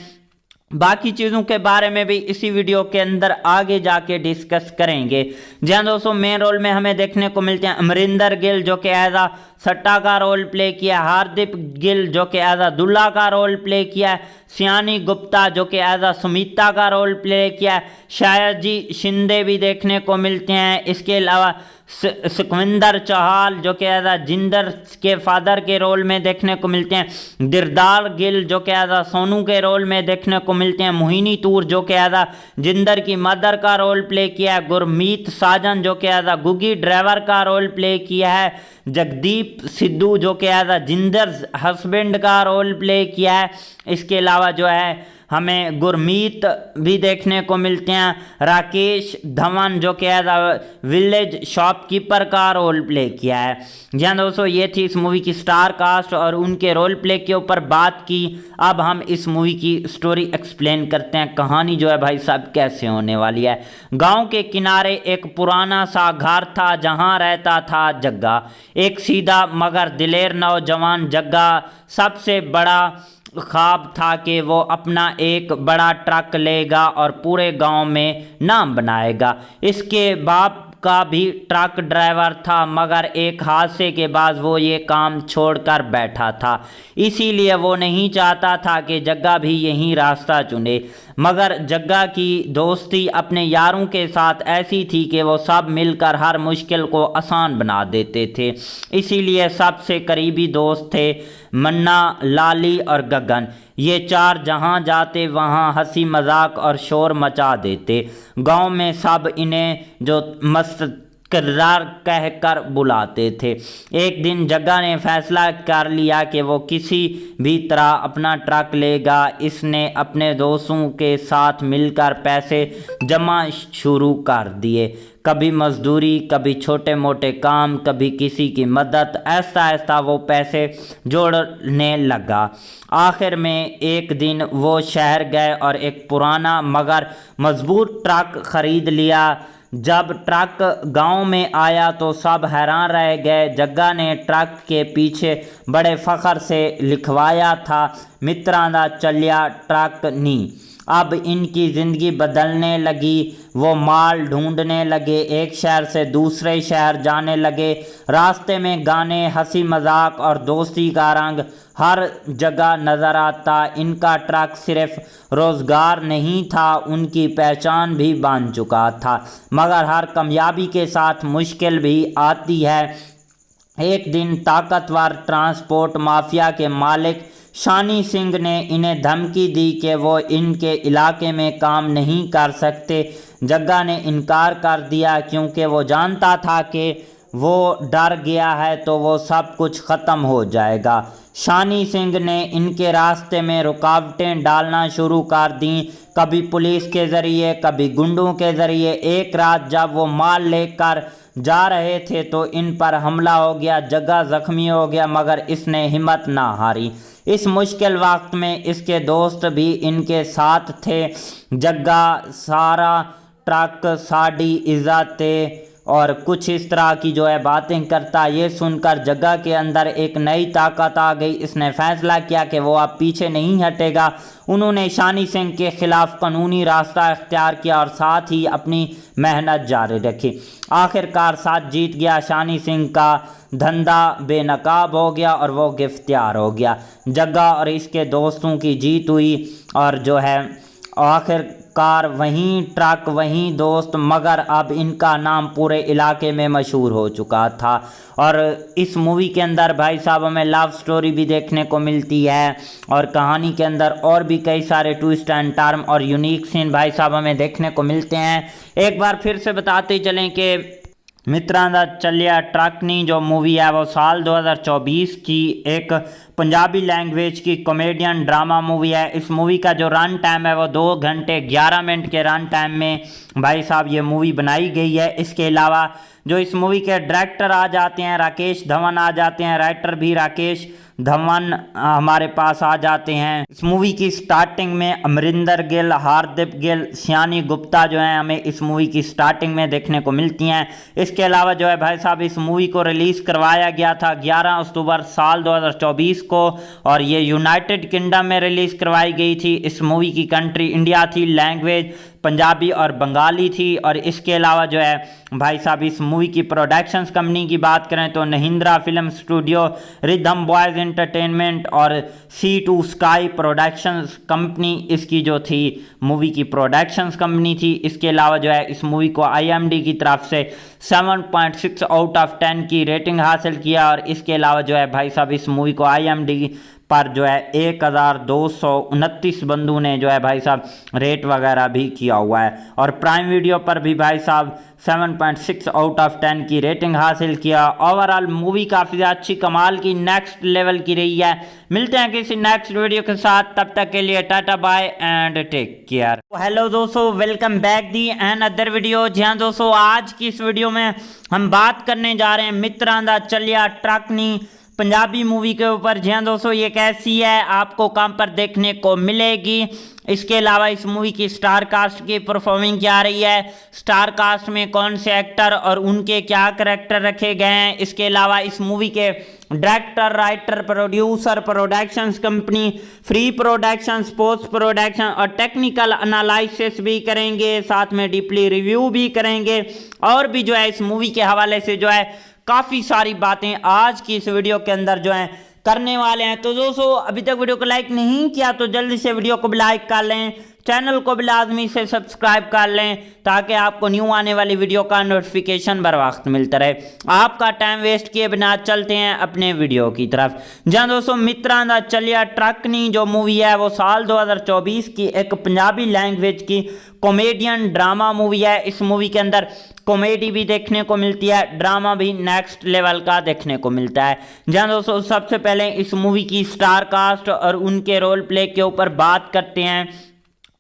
बाकी चीज़ों के बारे में भी इसी वीडियो के अंदर आगे जाके डिस्कस करेंगे। जहाँ दोस्तों मेन रोल में हमें देखने को मिलते हैं अमरिंदर गिल जो कि एज आ सट्टा का रोल प्ले किया, हार्दिक गिल जो कि एज आ दुल्ला का रोल प्ले किया, सियानी गुप्ता जो कि एज आ सुमिता का रोल प्ले किया, शायद जी शिंदे भी देखने को मिलते हैं। इसके अलावा सुखविंदर चौहान जो कि एज आ जिंदर के फादर के रोल में देखने को मिलते हैं, दिरदार गिल जो कि एज आ सोनू के रोल में देखने को मिलते हैं, मोहिनी तूर जो कि एज आ जिंदर की मदर का रोल प्ले किया है, गुरमीत साजन जो कि एज आ गुगी ड्राइवर का रोल प्ले किया है, जगदीप सिद्धू जो कि एज आ जिंदर हस्बैंड का रोल प्ले किया है। इसके अलावा जो है हमें गुरमीत भी देखने को मिलते हैं, राकेश धवन जो कि एज विलेज शॉपकीपर का रोल प्ले किया है। जी हाँ दोस्तों, ये थी इस मूवी की स्टार कास्ट और उनके रोल प्ले के ऊपर बात की। अब हम इस मूवी की स्टोरी एक्सप्लेन करते हैं, कहानी जो है भाई साहब कैसे होने वाली है। गांव के किनारे एक पुराना सा घर था जहां रहता था जग्गा, एक सीधा मगर दिलेर नौजवान। जग्गा सबसे बड़ा ख्वाब था कि वो अपना एक बड़ा ट्रक लेगा और पूरे गांव में नाम बनाएगा। इसके बाप का भी ट्रक ड्राइवर था, मगर एक हादसे के बाद वो ये काम छोड़कर बैठा था। इसीलिए वो नहीं चाहता था कि जग्गा भी यही रास्ता चुने। मगर जग्गा की दोस्ती अपने यारों के साथ ऐसी थी कि वो सब मिलकर हर मुश्किल को आसान बना देते थे। इसीलिए सबसे करीबी दोस्त थे मन्ना, लाली और गगन। ये चार जहाँ जाते वहाँ हंसी मजाक और शोर मचा देते। गांव में सब इन्हें जो मस्त किरदार कहकर बुलाते थे। एक दिन जग्गा ने फैसला कर लिया कि वो किसी भी तरह अपना ट्रक लेगा। इसने अपने दोस्तों के साथ मिलकर पैसे जमा शुरू कर दिए, कभी मजदूरी, कभी छोटे मोटे काम, कभी किसी की मदद। ऐसा ऐसा वो पैसे जोड़ने लगा। आखिर में एक दिन वो शहर गए और एक पुराना मगर मजबूत ट्रक खरीद लिया। जब ट्रक गांव में आया तो सब हैरान रह गए। जग्गा ने ट्रक के पीछे बड़े फख्र से लिखवाया था, मित्रां दा चलिया ट्रक नी। अब इनकी ज़िंदगी बदलने लगी। वो माल ढूंढने लगे, एक शहर से दूसरे शहर जाने लगे। रास्ते में गाने, हंसी मजाक और दोस्ती का रंग हर जगह नज़र आता। इनका ट्रक सिर्फ रोज़गार नहीं था, उनकी पहचान भी बन चुका था। मगर हर कामयाबी के साथ मुश्किल भी आती है। एक दिन ताकतवर ट्रांसपोर्ट माफिया के मालिक शानी सिंह ने इन्हें धमकी दी कि वो इनके इलाके में काम नहीं कर सकते। जग्गा ने इनकार कर दिया क्योंकि वो जानता था कि वो डर गया है तो वो सब कुछ ख़त्म हो जाएगा। शानी सिंह ने इनके रास्ते में रुकावटें डालना शुरू कर दी, कभी पुलिस के ज़रिए, कभी गुंडों के ज़रिए। एक रात जब वो माल लेकर जा रहे थे तो इन पर हमला हो गया। जग्गा ज़ख्मी हो गया मगर इसने हिम्मत ना हारी। इस मुश्किल वक्त में इसके दोस्त भी इनके साथ थे। जग्गा सारा ट्रक साड़ी इज़्ज़त और कुछ इस तरह की जो है बातें करता। ये सुनकर जग्गा के अंदर एक नई ताकत आ गई। इसने फैसला किया कि वो अब पीछे नहीं हटेगा। उन्होंने शानी सिंह के खिलाफ कानूनी रास्ता इख्तियार किया और साथ ही अपनी मेहनत जारी रखी। आखिरकार साथ जीत गया। शानी सिंह का धंधा बेनकाब हो गया और वो गिरफ्तार हो गया। जग्गा और इसके दोस्तों की जीत हुई और जो है आखिरकार वहीं ट्रक वहीं दोस्त, मगर अब इनका नाम पूरे इलाके में मशहूर हो चुका था। और इस मूवी के अंदर भाई साहब हमें लव स्टोरी भी देखने को मिलती है और कहानी के अंदर और भी कई सारे ट्विस्ट एंड टर्न और यूनिक सीन भाई साहब हमें देखने को मिलते हैं। एक बार फिर से बताते चलें कि मित्रां दा चलिया ट्रक नी जो मूवी है वो साल 2024 की एक पंजाबी लैंग्वेज की कॉमेडियन ड्रामा मूवी है। इस मूवी का जो रन टाइम है वो 2 घंटे 11 मिनट के रन टाइम में भाई साहब ये मूवी बनाई गई है। इसके अलावा जो इस मूवी के डायरेक्टर आ जाते हैं राकेश धवन आ जाते हैं, राइटर भी राकेश धवन हमारे पास आ जाते हैं। इस मूवी की स्टार्टिंग में अमरिंदर गिल, हार्दिक गिल, सियानी गुप्ता जो हैं हमें इस मूवी की स्टार्टिंग में देखने को मिलती हैं। इसके अलावा जो है भाई साहब इस मूवी को रिलीज़ करवाया गया था 11 अक्टूबर साल 2024 को और ये यूनाइटेड किंगडम में रिलीज़ करवाई गई थी। इस मूवी की कंट्री इंडिया थी, लैंग्वेज पंजाबी और बंगाली थी। और इसके अलावा जो है भाई साहब इस मूवी की प्रोडक्शंस कंपनी की बात करें तो Mahindra film studio, rhythm boys entertainment और C2 स्काई प्रोडक्शंस कंपनी इसकी जो थी मूवी की प्रोडक्शंस कंपनी थी। इसके अलावा जो है इस मूवी को IMDb की तरफ से 7.6 आउट ऑफ 10 की रेटिंग हासिल किया। और इसके अलावा जो है भाई साहब इस मूवी को IMDb पर जो है 1229 बंदों ने जो है भाई साहब रेट वगैरह भी किया हुआ है। और प्राइम वीडियो पर भी भाई साहब 7.6 आउट ऑफ 10 की रेटिंग हासिल किया। ओवरऑल मूवी काफ़ी अच्छी कमाल की नेक्स्ट लेवल की रही है। मिलते हैं किसी नेक्स्ट वीडियो के साथ, तब तक के लिए tata bye and take care. Hello दोस्तों, welcome back the and other video. जी हाँ दोस्तों, आज की इस वीडियो में हम बात करने जा रहे हैं मित्रां दा चलिया ट्रकनी पंजाबी मूवी के ऊपर। जी हाँ दोस्तों, ये कैसी है, आपको कहाँ पर देखने को मिलेगी, इसके अलावा इस मूवी की स्टार कास्ट की परफॉर्मिंग क्या रही है, स्टार कास्ट में कौन से एक्टर और उनके क्या करैक्टर रखे गए हैं, इसके अलावा इस मूवी के director, writer, producer, productions company, free production, post production और टेक्निकल एनालिसिस भी करेंगे, साथ में डीपली रिव्यू भी करेंगे और भी जो है इस मूवी के हवाले से जो है काफ़ी सारी बातें आज की इस वीडियो के अंदर जो है करने वाले हैं। तो दोस्तों, अभी तक वीडियो को लाइक नहीं किया तो जल्दी से वीडियो को भी लाइक कर लें, चैनल को भी लाजमी से सब्सक्राइब कर लें ताकि आपको न्यू आने वाली वीडियो का नोटिफिकेशन बर वक्त मिलता रहे। आपका टाइम वेस्ट किए बिना चलते हैं अपने वीडियो की तरफ। जहाँ दोस्तों, मित्रां दा चलिया ट्रकनी जो मूवी है वो साल 2024 की एक पंजाबी लैंग्वेज की कॉमेडियन ड्रामा मूवी है। इस मूवी के अंदर कॉमेडी भी देखने को मिलती है, ड्रामा भी नेक्स्ट लेवल का देखने को मिलता है। जहाँ दोस्तों, सबसे पहले इस मूवी की स्टार कास्ट और उनके रोल प्ले के ऊपर बात करते हैं।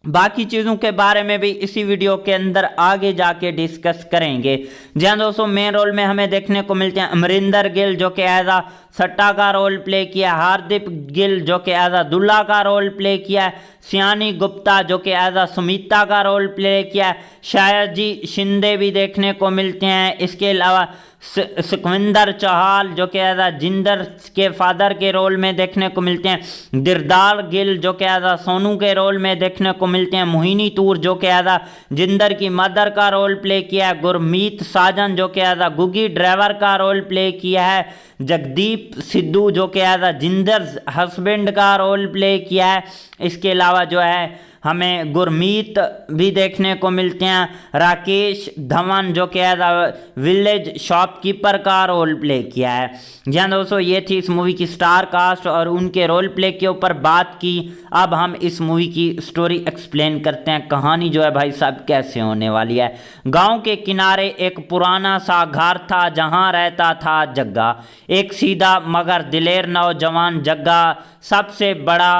बाकी चीज़ों के बारे में भी इसी वीडियो के अंदर आगे जाके डिस्कस करेंगे। जहाँ दोस्तों, मेन रोल में हमें देखने को मिलते हैं अमरिंदर गिल जो कि एज आ सट्टा का रोल प्ले किया, हार्दिक गिल जो कि एज आ दुल्ला का रोल प्ले किया, सियानी गुप्ता जो कि एज आ सुमिता का रोल प्ले किया, शायद जी शिंदे भी देखने को मिलते हैं। इसके अलावा सुखविंदर चौहान जो कि एज आ जिंदर के फादर के रोल में देखने को मिलते हैं, दिरदार गिल जो कि एज आ सोनू के रोल में देखने को मिलते हैं, मोहिनी तूर जो कि एज आ जिंदर की मदर का रोल प्ले किया है, गुरमीत साजन जो कि एज आ गुगी ड्राइवर का रोल प्ले किया है, जगदीप सिद्धू जो कि एज आ जिंदर हस्बैंड का रोल प्ले किया है। इसके अलावा जो है हमें गुरमीत भी देखने को मिलते हैं, राकेश धवन जो कि एज आ विलेज शॉपकीपर का रोल प्ले किया है। जहाँ दोस्तों, ये थी इस मूवी की स्टार कास्ट और उनके रोल प्ले के ऊपर बात की। अब हम इस मूवी की स्टोरी एक्सप्लेन करते हैं। कहानी जो है भाई साहब कैसे होने वाली है। गांव के किनारे एक पुराना सा घर था जहां रहता था जग्गा, एक सीधा मगर दिलेर नौजवान। जग्गा सबसे बड़ा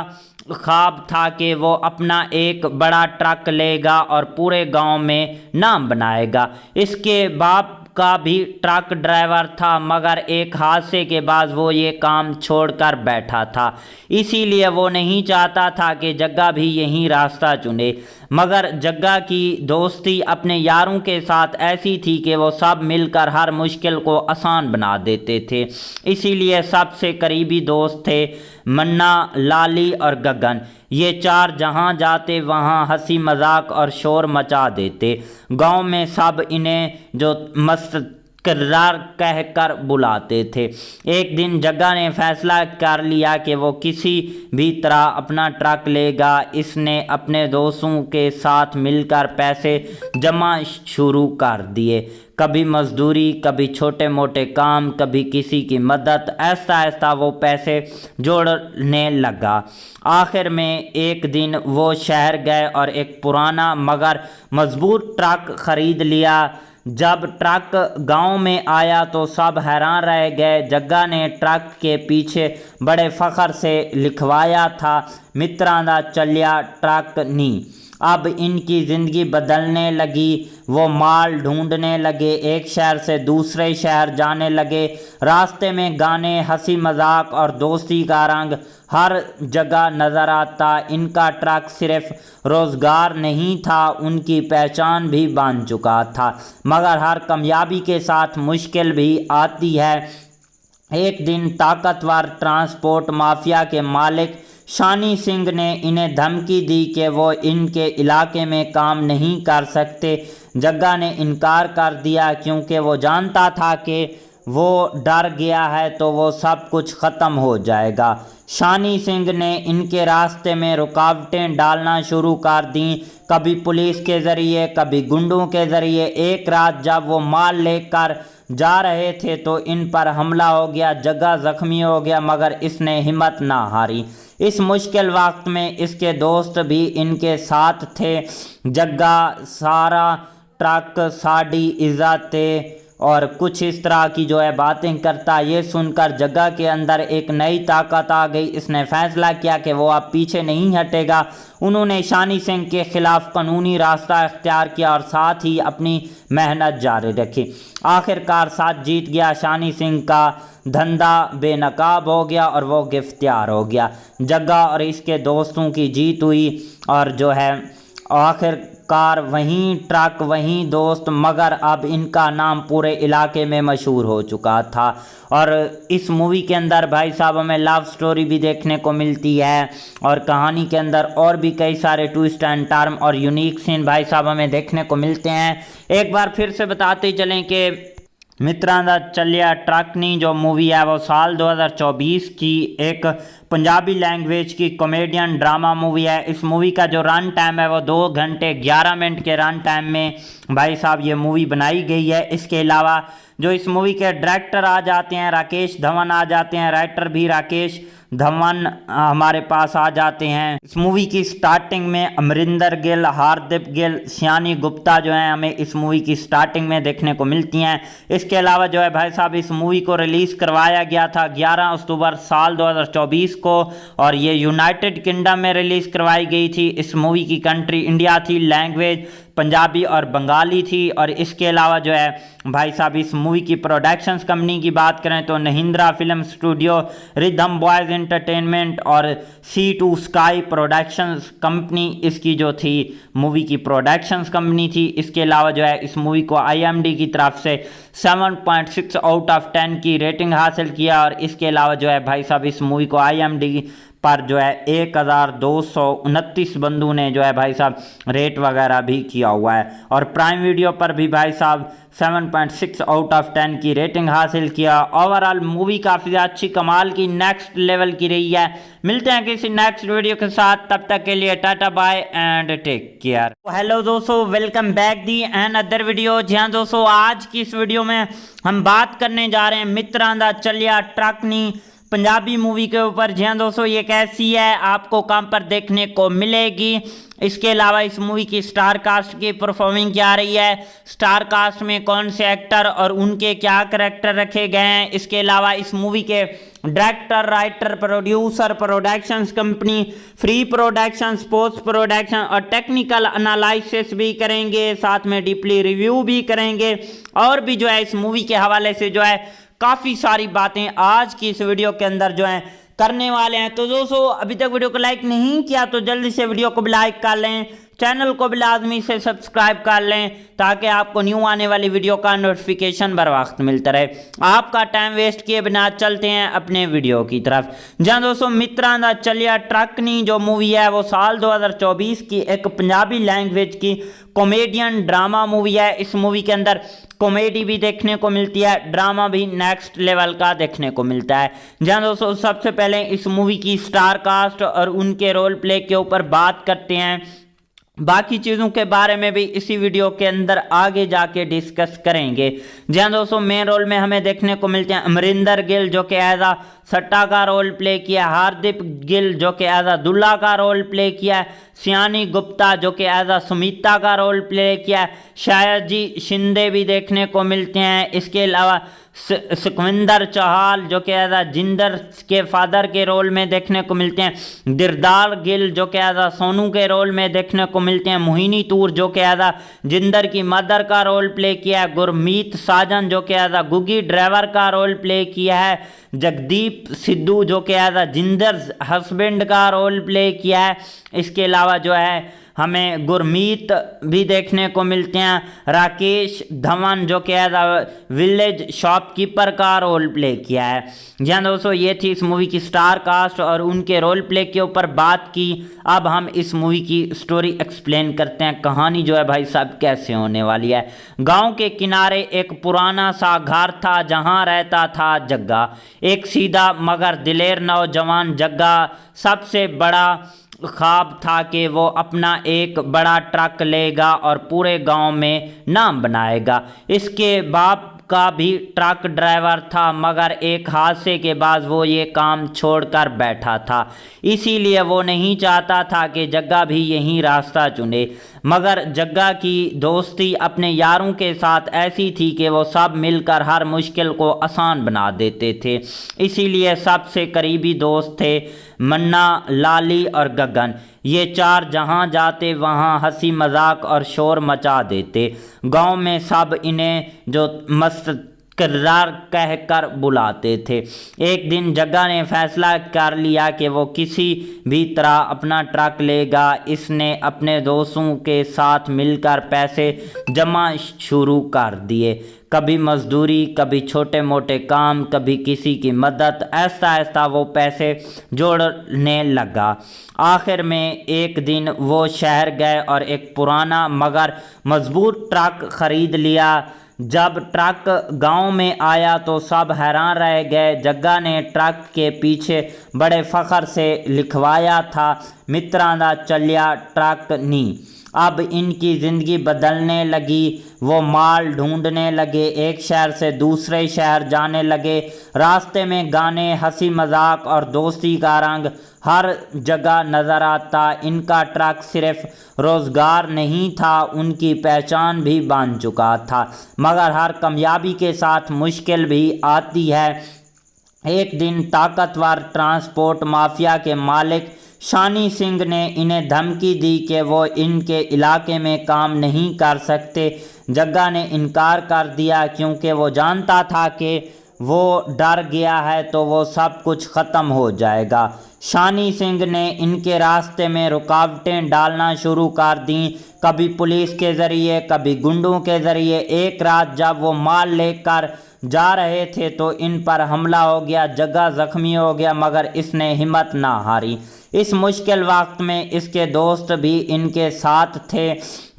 ख्वाब था कि वो अपना एक बड़ा ट्रक लेगा और पूरे गांव में नाम बनाएगा। इसके बाप का भी ट्रक ड्राइवर था, मगर एक हादसे के बाद वो ये काम छोड़कर बैठा था। इसीलिए वो नहीं चाहता था कि जग्गा भी यही रास्ता चुने। मगर जग्गा की दोस्ती अपने यारों के साथ ऐसी थी कि वो सब मिलकर हर मुश्किल को आसान बना देते थे। इसीलिए सबसे करीबी दोस्त थे मन्ना, लाली और गगन। ये चार जहाँ जाते वहाँ हंसी मजाक और शोर मचा देते। गांव में सब इन्हें जो मस्त किरदार कहकर बुलाते थे। एक दिन जग्गा ने फैसला कर लिया कि वो किसी भी तरह अपना ट्रक लेगा। इसने अपने दोस्तों के साथ मिलकर पैसे जमा शुरू कर दिए, कभी मजदूरी, कभी छोटे मोटे काम, कभी किसी की मदद। ऐसा ऐसा वो पैसे जोड़ने लगा। आखिर में एक दिन वो शहर गए और एक पुराना मगर मजबूत ट्रक खरीद लिया। जब ट्रक गांव में आया तो सब हैरान रह गए। जग्गा ने ट्रक के पीछे बड़े फख्र से लिखवाया था, मित्रां दा चलिया ट्रकनी। अब इनकी ज़िंदगी बदलने लगी। वो माल ढूंढने लगे, एक शहर से दूसरे शहर जाने लगे। रास्ते में गाने, हंसी मजाक और दोस्ती का रंग हर जगह नज़र आता। इनका ट्रक सिर्फ रोज़गार नहीं था, उनकी पहचान भी बन चुका था। मगर हर कामयाबी के साथ मुश्किल भी आती है। एक दिन ताकतवर ट्रांसपोर्ट माफिया के मालिक शानी सिंह ने इन्हें धमकी दी कि वो इनके इलाके में काम नहीं कर सकते। जग्गा ने इनकार कर दिया क्योंकि वो जानता था कि वो डर गया है तो वो सब कुछ ख़त्म हो जाएगा। शानी सिंह ने इनके रास्ते में रुकावटें डालना शुरू कर दी, कभी पुलिस के ज़रिए, कभी गुंडों के ज़रिए। एक रात जब वो माल लेकर जा रहे थे तो इन पर हमला हो गया, जग्गा ज़ख्मी हो गया, मगर इसने हिम्मत ना हारी। इस मुश्किल वक्त में इसके दोस्त भी इनके साथ थे। जग्गा सारा ट्रक साड़ी इज़्ज़त और कुछ इस तरह की जो है बातें करता। ये सुनकर जग्गा के अंदर एक नई ताकत आ गई। इसने फैसला किया कि वो अब पीछे नहीं हटेगा। उन्होंने शानी सिंह के खिलाफ कानूनी रास्ता इख्तियार किया और साथ ही अपनी मेहनत जारी रखी। आखिरकार साथ जीत गया। शानी सिंह का धंधा बेनकाब हो गया और वो गिरफ्तार हो गया। जग्गा और इसके दोस्तों की जीत हुई और जो है आखिरकार वहीं ट्रक वहीं दोस्त, मगर अब इनका नाम पूरे इलाके में मशहूर हो चुका था। और इस मूवी के अंदर भाई साहब हमें लव स्टोरी भी देखने को मिलती है और कहानी के अंदर और भी कई सारे ट्विस्ट एंड टर्न और यूनिक सीन भाई साहब हमें देखने को मिलते हैं। एक बार फिर से बताते चलें कि मित्रां दा चलिया ट्रकनी जो मूवी है वो साल 2024 की एक पंजाबी लैंग्वेज की कॉमेडियन ड्रामा मूवी है। इस मूवी का जो रन टाइम है वो 2 घंटे 11 मिनट के रन टाइम में भाई साहब ये मूवी बनाई गई है। इसके अलावा जो इस मूवी के डायरेक्टर आ जाते हैं राकेश धवन आ जाते हैं, राइटर भी राकेश धवन हमारे पास आ जाते हैं। इस मूवी की स्टार्टिंग में अमरिंदर गिल, हार्दिक गिल, सियानी गुप्ता जो हैं हमें इस मूवी की स्टार्टिंग में देखने को मिलती हैं। इसके अलावा जो है भाई साहब इस मूवी को रिलीज़ करवाया गया था 11 अक्टूबर साल 2024 को और ये यूनाइटेड किंगडम में रिलीज़ करवाई गई थी। इस मूवी की कंट्री इंडिया थी, लैंग्वेज पंजाबी और बंगाली थी। और इसके अलावा जो है भाई साहब इस मूवी की प्रोडक्शंस कंपनी की बात करें तो Mahindra film studio, rhythm boys entertainment और C2 स्काई प्रोडक्शंस कंपनी इसकी जो थी मूवी की प्रोडक्शंस कंपनी थी। इसके अलावा जो है इस मूवी को IMDb की तरफ से 7.6 आउट ऑफ 10 की रेटिंग हासिल किया। और इसके अलावा जो है भाई साहब इस मूवी को IMDb पर जो है 1229 बंदों ने जो है भाई साहब रेट वगैरह भी किया हुआ है। और प्राइम वीडियो पर भी भाई साहब 7.6 आउट ऑफ 10 की रेटिंग हासिल किया। ओवरऑल मूवी काफ़ी अच्छी कमाल की नेक्स्ट लेवल की रही है। मिलते हैं किसी नेक्स्ट वीडियो के साथ, तब तक के लिए tata bye and take care. Hello दोस्तों, welcome back the and other video. जी हाँ दोस्तों, आज की इस वीडियो में हम बात करने जा रहे हैं मित्रां दा चलिया ट्रकनी पंजाबी मूवी के ऊपर। जी हाँ दोस्तों, ये कैसी है, आपको कहाँ पर देखने को मिलेगी। इसके अलावा इस मूवी की स्टार कास्ट की परफॉर्मिंग क्या रही है, स्टार कास्ट में कौन से एक्टर और उनके क्या करैक्टर रखे गए हैं। इसके अलावा इस मूवी के director, writer, producer, productions company, free productions, post production और टेक्निकल एनालिसिस भी करेंगे, साथ में डीपली रिव्यू भी करेंगे और भी जो है इस मूवी के हवाले से जो है काफ़ी सारी बातें आज की इस वीडियो के अंदर जो है करने वाले हैं। तो दोस्तों अभी तक वीडियो को लाइक नहीं किया तो जल्दी से वीडियो को भी लाइक कर लें, चैनल को भी लाजमी से सब्सक्राइब कर लें ताकि आपको न्यू आने वाली वीडियो का नोटिफिकेशन बर वक्त मिलता रहे। आपका टाइम वेस्ट किए बिना चलते हैं अपने वीडियो की तरफ। जहाँ दोस्तों मित्रां दा चलिया ट्रकनी जो मूवी है वो साल 2024 की एक पंजाबी लैंग्वेज की कॉमेडियन ड्रामा मूवी है। इस मूवी के अंदर कॉमेडी भी देखने को मिलती है, ड्रामा भी नेक्स्ट लेवल का देखने को मिलता है। जहाँ दोस्तों सबसे पहले इस मूवी की स्टार कास्ट और उनके रोल प्ले के ऊपर बात करते हैं। बाकी चीज़ों के बारे में भी इसी वीडियो के अंदर आगे जाके डिस्कस करेंगे। जहाँ दोस्तों मेन रोल में हमें देखने को मिलते हैं अमरिंदर गिल जो कि एज आ सट्टा का रोल प्ले किया, हार्दिक गिल जो कि एज आ दुल्ला का रोल प्ले किया, सियानी गुप्ता जो कि एज आ सुमिता का रोल प्ले किया, शायद जी शिंदे भी देखने को मिलते हैं। इसके अलावा सुखविंदर चौहान जो कि एज आ जिंदर के फादर के रोल में देखने को मिलते हैं, दिरदार गिल जो कि एज आ सोनू के रोल में देखने को मिलते हैं, मोहिनी तूर जो कि एज आ जिंदर की मदर का रोल प्ले किया है, गुरमीत साजन जो कि एज आ गुगी ड्राइवर का रोल प्ले किया है, जगदीप सिद्धू जो कि एज आ जिंदर हस्बैंड का रोल प्ले किया है। इसके अलावा जो है हमें गुरमीत भी देखने को मिलते हैं, राकेश धवन जो कि एज अ विलेज शॉपकीपर का रोल प्ले किया है। जी हाँ दोस्तों, ये थी इस मूवी की स्टार कास्ट और उनके रोल प्ले के ऊपर बात की। अब हम इस मूवी की स्टोरी एक्सप्लेन करते हैं, कहानी जो है भाई साहब कैसे होने वाली है। गांव के किनारे एक पुराना सा घर था जहां रहता था जग्गा, एक सीधा मगर दिलेर नौजवान। जग्गा सबसे बड़ा ख्वाब था कि वो अपना एक बड़ा ट्रक लेगा और पूरे गांव में नाम बनाएगा। इसके बाप का भी ट्रक ड्राइवर था, मगर एक हादसे के बाद वो ये काम छोड़कर बैठा था। इसीलिए वो नहीं चाहता था कि जग्गा भी यही रास्ता चुने। मगर जग्गा की दोस्ती अपने यारों के साथ ऐसी थी कि वो सब मिलकर हर मुश्किल को आसान बना देते थे। इसीलिए सबसे करीबी दोस्त थे मन्ना, लाली और गगन। ये चार जहां जाते वहां हंसी मजाक और शोर मचा देते। गांव में सब इन्हें जो मस्त किरदार कहकर बुलाते थे। एक दिन जग्गा ने फैसला कर लिया कि वो किसी भी तरह अपना ट्रक लेगा। इसने अपने दोस्तों के साथ मिलकर पैसे जमा शुरू कर दिए, कभी मजदूरी, कभी छोटे मोटे काम, कभी किसी की मदद। ऐसा ऐसा वो पैसे जोड़ने लगा। आखिर में एक दिन वो शहर गए और एक पुराना मगर मजबूत ट्रक खरीद लिया। जब ट्रक गांव में आया तो सब हैरान रह गए। जग्गा ने ट्रक के पीछे बड़े फख्र से लिखवाया था, मित्रां दा चलिया ट्रक नी। अब इनकी ज़िंदगी बदलने लगी। वो माल ढूंढने लगे, एक शहर से दूसरे शहर जाने लगे। रास्ते में गाने, हंसी मजाक और दोस्ती का रंग हर जगह नज़र आता। इनका ट्रक सिर्फ रोज़गार नहीं था, उनकी पहचान भी बन चुका था। मगर हर कामयाबी के साथ मुश्किल भी आती है। एक दिन ताकतवर ट्रांसपोर्ट माफिया के मालिक शानी सिंह ने इन्हें धमकी दी कि वो इनके इलाके में काम नहीं कर सकते। जग्गा ने इनकार कर दिया क्योंकि वो जानता था कि वो डर गया है तो वो सब कुछ ख़त्म हो जाएगा। शानी सिंह ने इनके रास्ते में रुकावटें डालना शुरू कर दी, कभी पुलिस के ज़रिए, कभी गुंडों के ज़रिए। एक रात जब वो माल लेकर जा रहे थे तो इन पर हमला हो गया। जग्गा जख्मी हो गया मगर इसने हिम्मत ना हारी। इस मुश्किल वक्त में इसके दोस्त भी इनके साथ थे।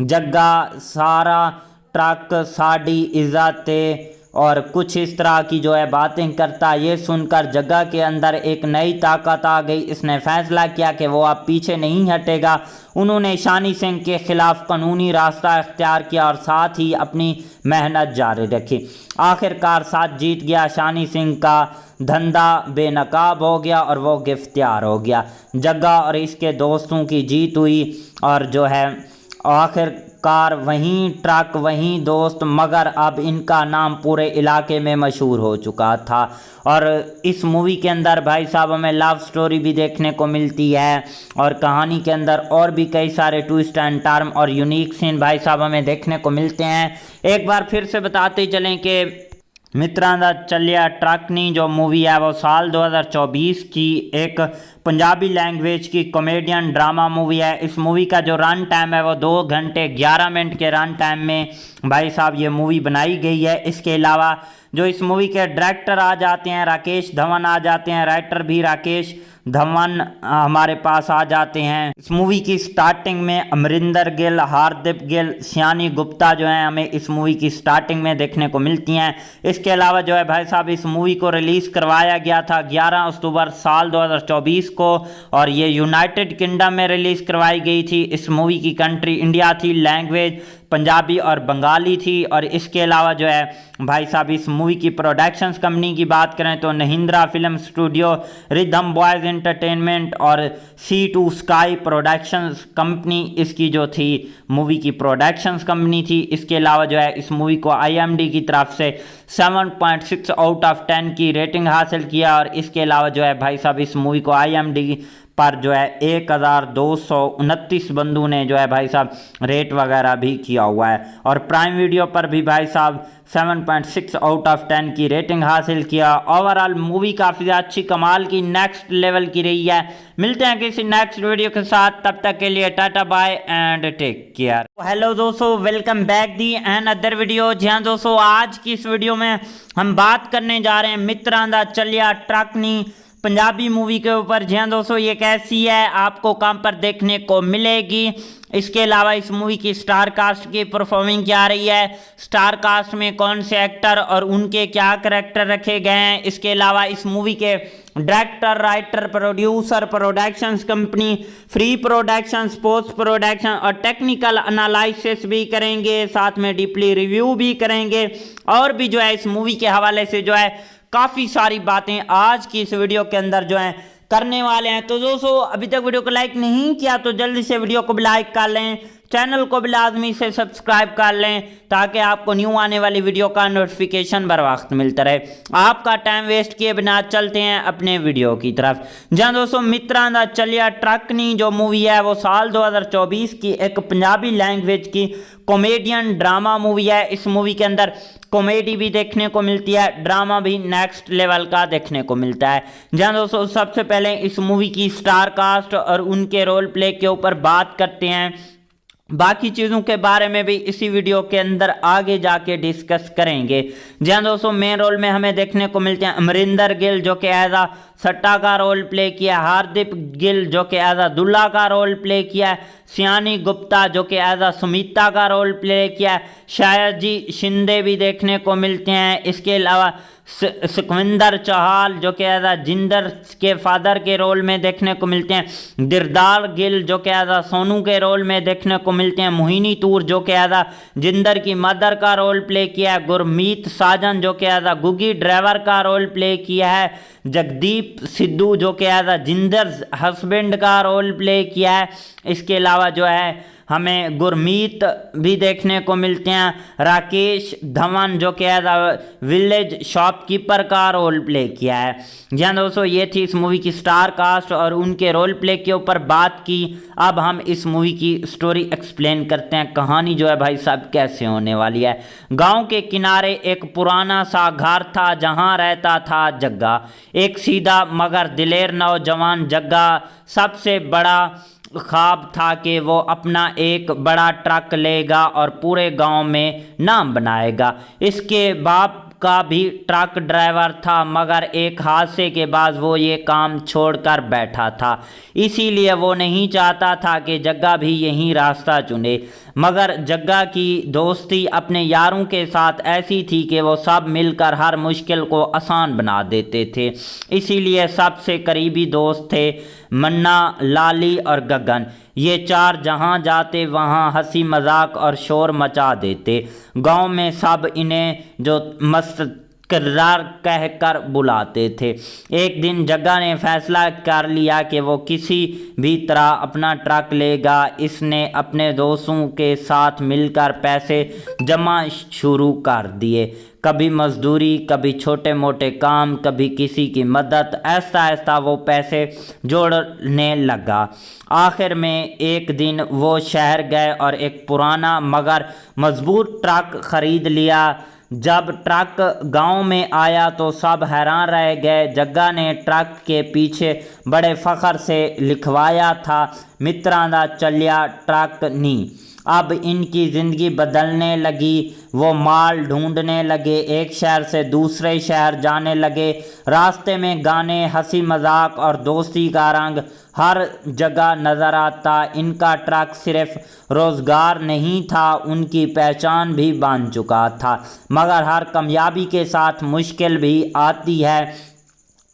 जग्गा सारा ट्रक साड़ी इज़्ज़त और कुछ इस तरह की जो है बातें करता। ये सुनकर जग्गा के अंदर एक नई ताकत आ गई। इसने फैसला किया कि वो अब पीछे नहीं हटेगा। उन्होंने शानी सिंह के खिलाफ कानूनी रास्ता इख्तियार किया और साथ ही अपनी मेहनत जारी रखी। आखिरकार साथ जीत गया। शानी सिंह का धंधा बेनकाब हो गया और वो गिरफ्तार हो गया। जग्गा और इसके दोस्तों की जीत हुई और जो है आखिरकार वहीं ट्रक वहीं दोस्त, मगर अब इनका नाम पूरे इलाके में मशहूर हो चुका था। और इस मूवी के अंदर भाई साहब हमें लव स्टोरी भी देखने को मिलती है और कहानी के अंदर और भी कई सारे ट्विस्ट एंड टर्न और यूनिक सीन भाई साहब हमें देखने को मिलते हैं। एक बार फिर से बताते चलें कि मित्रां दा चलिया ट्रक नी जो मूवी है वो साल 2024 की एक पंजाबी लैंग्वेज की कॉमेडियन ड्रामा मूवी है। इस मूवी का जो रन टाइम है वो 2 घंटे 11 मिनट के रन टाइम में भाई साहब ये मूवी बनाई गई है। इसके अलावा जो इस मूवी के डायरेक्टर आ जाते हैं राकेश धवन आ जाते हैं, राइटर भी राकेश धवन हमारे पास आ जाते हैं। इस मूवी की स्टार्टिंग में अमरिंदर गिल, हार्दिक गिल, सियानी गुप्ता जो है हमें इस मूवी की स्टार्टिंग में देखने को मिलती हैं। इसके अलावा जो है भाई साहब इस मूवी को रिलीज़ करवाया गया था 11 अक्टूबर साल 2024 को और ये यूनाइटेड किंगडम में रिलीज़ करवाई गई थी। इस मूवी की कंट्री इंडिया थी, लैंग्वेज पंजाबी और बंगाली थी। और इसके अलावा जो है भाई साहब इस मूवी की प्रोडक्शंस कंपनी की बात करें तो Mahindra film studio, rhythm boys entertainment और C2 स्काई प्रोडक्शंस कंपनी इसकी जो थी मूवी की प्रोडक्शंस कंपनी थी। इसके अलावा जो है इस मूवी को IMDb की तरफ से 7.6 आउट ऑफ 10 की रेटिंग हासिल किया। और इसके अलावा जो है भाई साहब इस मूवी को IMDb पर जो है 1229 बंदों ने जो है भाई साहब रेट वगैरह भी किया हुआ है। और प्राइम वीडियो पर भी भाई साहब 7.6 आउट ऑफ 10 की रेटिंग हासिल किया। ओवरऑल मूवी काफ़ी अच्छी कमाल की नेक्स्ट लेवल की रही है। मिलते हैं किसी नेक्स्ट वीडियो के साथ, तब तक के लिए tata bye and take care. Hello दोस्तों, welcome back the and other video. जी हाँ दोस्तों, आज की इस वीडियो में हम बात करने जा रहे हैं मित्रां दा चलिया ट्रकनी पंजाबी मूवी के ऊपर। जी हाँ दोस्तों, ये कैसी है, आपको कहाँ पर देखने को मिलेगी, इसके अलावा इस मूवी की स्टार कास्ट की परफॉर्मिंग क्या रही है, स्टार कास्ट में कौन से एक्टर और उनके क्या करैक्टर रखे गए हैं, इसके अलावा इस मूवी के director, writer, producer, productions company, free productions, post production और टेक्निकल एनालिसिस भी करेंगे, साथ में डीपली रिव्यू भी करेंगे और भी जो है इस मूवी के हवाले से जो है काफ़ी सारी बातें आज की इस वीडियो के अंदर जो है करने वाले हैं। तो दोस्तों, अभी तक वीडियो को लाइक नहीं किया तो जल्दी से वीडियो को भी लाइक कर लें, चैनल को भी लाजमी से सब्सक्राइब कर लें ताकि आपको न्यू आने वाली वीडियो का नोटिफिकेशन बर वक्त मिलता रहे। आपका टाइम वेस्ट किए बिना चलते हैं अपने वीडियो की तरफ। जहाँ दोस्तों, मित्रां दा चलिया ट्रकनी जो मूवी है वो साल 2024 की एक पंजाबी लैंग्वेज की कॉमेडियन ड्रामा मूवी है। इस मूवी के अंदर कॉमेडी भी देखने को मिलती है, ड्रामा भी नेक्स्ट लेवल का देखने को मिलता है। जहाँ दोस्तों, सबसे पहले इस मूवी की स्टार कास्ट और उनके रोल प्ले के ऊपर बात करते हैं। बाकी चीज़ों के बारे में भी इसी वीडियो के अंदर आगे जाके डिस्कस करेंगे। जहाँ दोस्तों, मेन रोल में हमें देखने को मिलते हैं अमरिंदर गिल जो कि एज आ सट्टा का रोल प्ले किया, हार्दिक गिल जो कि एज आ दुल्ला का रोल प्ले किया, सियानी गुप्ता जो कि एज आ सुमिता का रोल प्ले किया, शायजी शिंदे भी देखने को मिलते हैं। इसके अलावा सुखविंदर चौहान जो कि एज आ जिंदर के फादर के रोल में देखने को मिलते हैं, दिरदार गिल जो कि एज आ सोनू के रोल में देखने को मिलते हैं, मोहिनी तूर जो कि एज आ जिंदर की मदर का रोल प्ले किया है, गुरमीत साजन जो कि एज आ गुगी ड्राइवर का रोल प्ले किया है, जगदीप सिद्धू जो कि एज आ जिंदर हस्बैंड का रोल प्ले किया है। इसके अलावा जो है हमें गुरमीत भी देखने को मिलते हैं, राकेश धवन जो कि एज आ विलेज शॉपकीपर का रोल प्ले किया है। जी दोस्तों, ये थी इस मूवी की स्टार कास्ट और उनके रोल प्ले के ऊपर बात की। अब हम इस मूवी की स्टोरी एक्सप्लेन करते हैं, कहानी जो है भाई साहब कैसे होने वाली है। गांव के किनारे एक पुराना सा घर था जहां रहता था जग्गा, एक सीधा मगर दिलेर नौजवान। जग्गा सबसे बड़ा ख्वाब था कि वो अपना एक बड़ा ट्रक लेगा और पूरे गांव में नाम बनाएगा। इसके बाप का भी ट्रक ड्राइवर था, मगर एक हादसे के बाद वो ये काम छोड़कर बैठा था। इसीलिए वो नहीं चाहता था कि जग्गा भी यही रास्ता चुने। मगर जग्गा की दोस्ती अपने यारों के साथ ऐसी थी कि वो सब मिलकर हर मुश्किल को आसान बना देते थे। इसीलिए सबसे करीबी दोस्त थे मन्ना, लाली और गगन। ये चार जहाँ जाते वहाँ हंसी मजाक और शोर मचा देते। गांव में सब इन्हें जो मस्त किरदार कहकर बुलाते थे। एक दिन जग्गा ने फैसला कर लिया कि वो किसी भी तरह अपना ट्रक लेगा। इसने अपने दोस्तों के साथ मिलकर पैसे जमा शुरू कर दिए, कभी मजदूरी, कभी छोटे मोटे काम, कभी किसी की मदद। ऐसा ऐसा वो पैसे जोड़ने लगा। आखिर में एक दिन वो शहर गए और एक पुराना मगर मजबूत ट्रक खरीद लिया। जब ट्रक गांव में आया तो सब हैरान रह गए। जग्गा ने ट्रक के पीछे बड़े फख्र से लिखवाया था, मित्रां दा चलिया ट्रकनी। अब इनकी ज़िंदगी बदलने लगी। वो माल ढूंढने लगे, एक शहर से दूसरे शहर जाने लगे। रास्ते में गाने, हंसी मजाक और दोस्ती का रंग हर जगह नज़र आता। इनका ट्रक सिर्फ रोज़गार नहीं था, उनकी पहचान भी बन चुका था। मगर हर कामयाबी के साथ मुश्किल भी आती है।